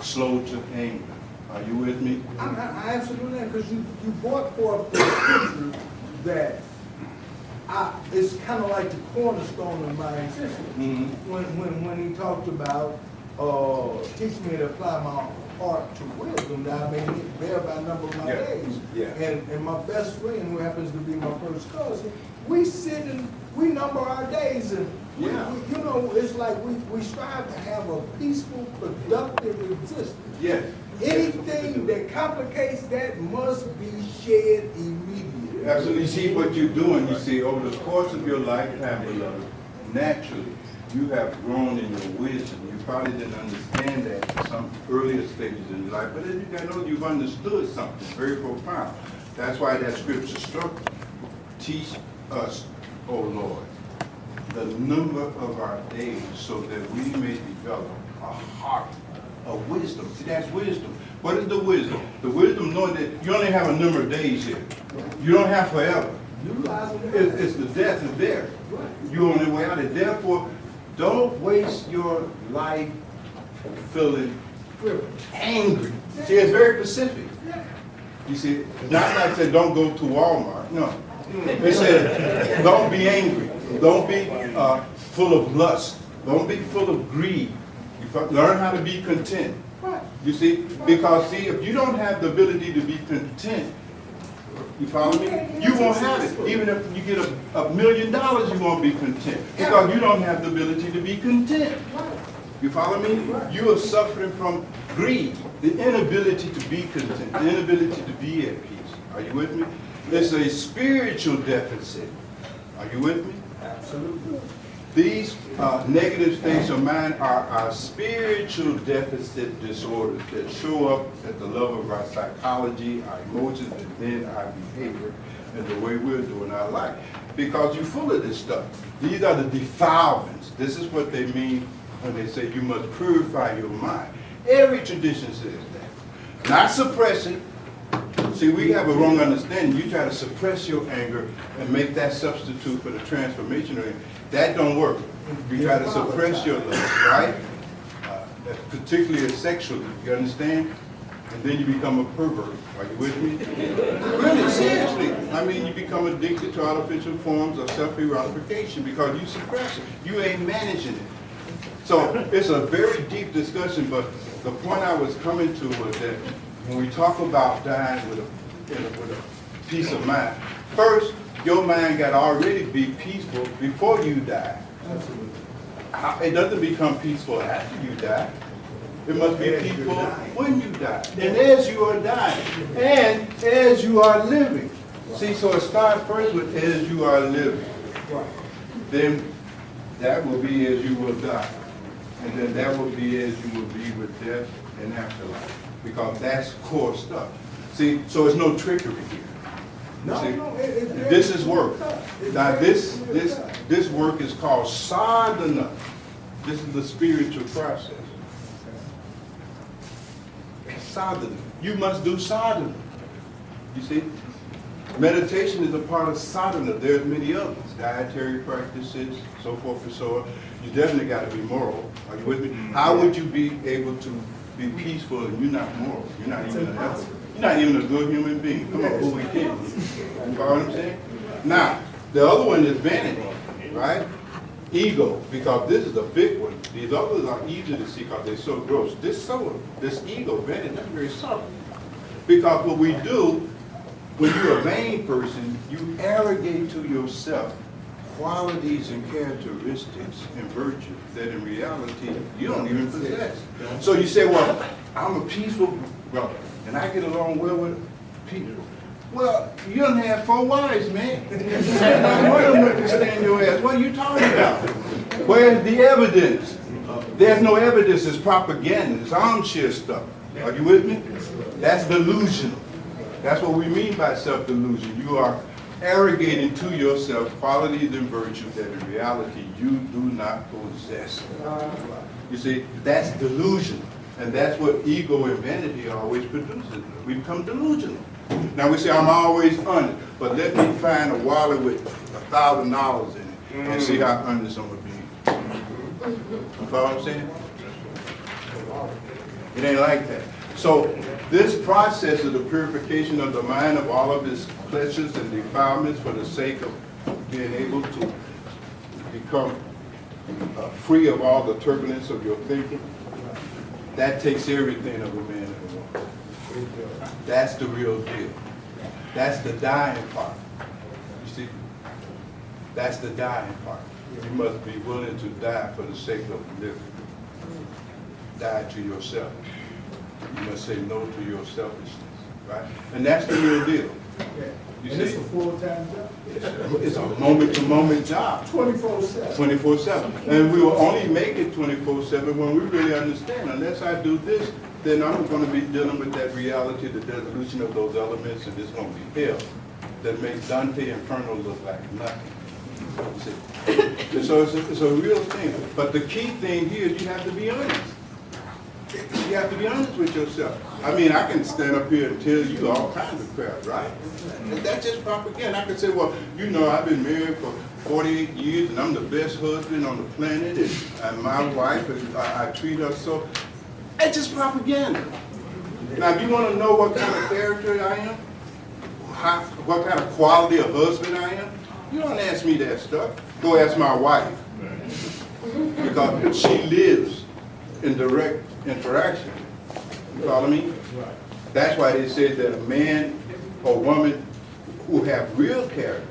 slow to anger. Are you with me? I absolutely am, because you brought forth the scripture that it's kind of like the cornerstone of my existence. When he talked about teach me to apply my part to wisdom that I may bear by number of my Yeah. days. Yeah. And my best friend, who happens to be my first cousin, we sit and we number our days, and Yeah. you know, it's like we strive to have a peaceful, productive existence. Yes. Anything that complicates that must be shed immediately. Absolutely. You see what you're doing, you see, over the course of your lifetime, beloved, naturally, you have grown in your wisdom. You probably didn't understand that at some earlier stages in your life, but as you got older, you've understood something very profound. That's why that scripture struck. Teach us, O Lord, the number of our days, so that we may develop a heart of wisdom. See, that's wisdom. What is the wisdom? The wisdom knowing that you only have a number of days here. You don't have forever. It's the death is there. You're on the way out. And therefore, don't waste your life feeling angry. See, it's very specific. You see, it's not like I said, don't go to Walmart. No. It said, don't be angry. Don't be full of lust. Don't be full of greed. Learn how to be content. You see, because see, if you don't have the ability to be content, you follow me? You won't have it. Even if you get $1 million, you won't be content because you don't have the ability to be content. You follow me? You are suffering from greed, the inability to be content, the inability to be at peace. Are you with me? It's a spiritual deficit. Are you with me? Absolutely. These negative states of mind are our spiritual deficit disorders that show up at the level of our psychology, our emotions, and then our behavior and the way we're doing our life. Because you're full of this stuff. These are the defilements. This is what they mean when they say you must purify your mind. Every tradition says that. Not suppress it. See, we have a wrong understanding. You try to suppress your anger and make that substitute for the transformation of it. That don't work. You try to suppress your love, right? Particularly sexually, you understand? And then you become a pervert. Are you with me? Really, seriously. I mean, you become addicted to artificial forms of self-gratification because you suppress it. You ain't managing it. So it's a very deep discussion, but the point I was coming to was that when we talk about dying with a peace of mind, first, your mind got to already be peaceful before you die. Absolutely. It doesn't become peaceful after you die. It must be peaceful when you die. And as you are dying, and as you are living. See, so it starts first with as you are living. Then that will be as you will die. And then that will be as you will be with death and afterlife. Because that's core stuff. See, so it's no trickery here. No, this is work. Now this work is called sadhana. This is the spiritual process. Sadhana. You must do sadhana. You see? Meditation is a part of sadhana. There's many others. Dietary practices, so forth and so on. You definitely got to be moral. Are you with me? How would you be able to be peaceful and you're not moral? You're not even an ethical. You're not even a good human being. Come on, who we kidding? You follow what I'm saying? Now, the other one is vanity, right? Ego, because this is a big one. These others are easy to see because they're so gross. This ego, vanity, is very subtle. Because what we do, when you're a vain person, you arrogate to yourself qualities and characteristics and virtues that in reality you don't even possess. So you say, well, I'm a peaceful brother and I get along well with people. Well, you done had 4 wives, man. One of them would stand your ass. What are you talking about? Where's the evidence? There's no evidence. It's propaganda. It's armchair stuff. Are you with me? That's delusional. That's what we mean by self-delusion. You are arrogating to yourself qualities and virtues that in reality you do not possess. You see, that's delusion. And that's what ego and vanity always produces. We become delusional. Now we say, I'm always honest, but let me find a wallet with $1,000 in it and see how honest I'm going to be. You follow what I'm saying? It ain't like that. So this process of the purification of the mind of all of its pleasures and defilements for the sake of being able to become free of all the turbulence of your thinking, that takes everything of a man and a woman. That's the real deal. That's the dying part. You see? That's the dying part. You must be willing to die for the sake of living. Die to yourself. You must say no to your selfishness, right? And that's the real deal. You And see? it's a full-time job. It's a moment-to-moment job. 24/7. 24/7. And we will only make it 24/7 when we really understand. Unless I do this, then I'm going to be dealing with that reality, the dissolution of those elements, and it's going to be hell that makes Dante Inferno look like nothing. You see? And so it's a real thing. But the key thing here is you have to be honest. You have to be honest with yourself. I mean, I can stand up here and tell you all kinds of crap, right? And that's just propaganda. I can say, well, you know, I've been married for 48 years and I'm the best husband on the planet, and my wife, I treat her so. It's just propaganda. Now, if you want to know what kind of character I am, what kind of quality of husband I am, you don't ask me that stuff. Go ask my wife. Because she lives in direct interaction. You follow me? That's why they said that a man or woman who have real character,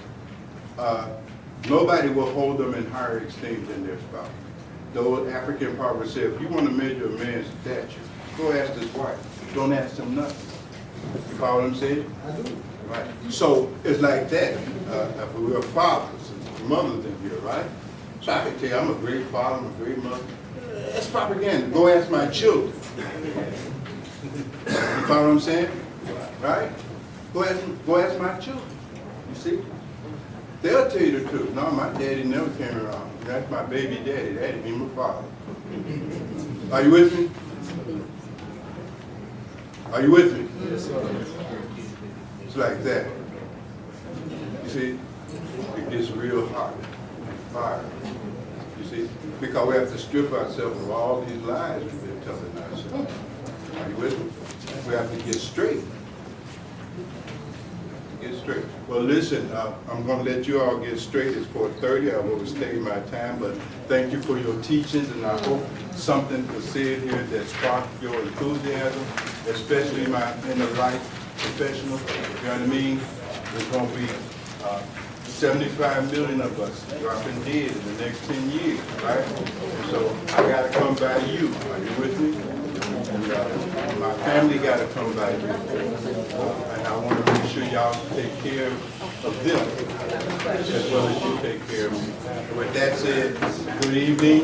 nobody will hold them in higher esteem than their spouse. The old African proverb said, if you want to measure a man's stature, go ask his wife. Don't ask him nothing. You follow what I'm saying? I do. Right. So it's like that. If we are fathers and mothers in here, right? So I can tell you I'm a great father, I'm a great mother. That's propaganda. Go ask my children. You follow what I'm saying? Right? Go ask my children. You see? They'll tell you the truth. No, my daddy never came around. That's my baby daddy. That ain't my father. Are you with me? Are you with me? Yes, sir. It's like that. You see? It gets real hot. Fire. You see? Because we have to strip ourselves of all these lies we've been telling ourselves. Are you with me? We have to get straight. Get straight. Well, listen, I'm going to let you all get straight. It's 4:30. I will overstay my time, but thank you for your teachings, and I hope something was said here that sparked your enthusiasm, especially my inner life professional. You know what I mean? There's going to be 75 million of us dropping dead in the next 10 years, right? So I got to come by you. Are you with me? And my family got to come by you. And I want to make sure y'all take care of them as well as you take care of me. With that said, good evening.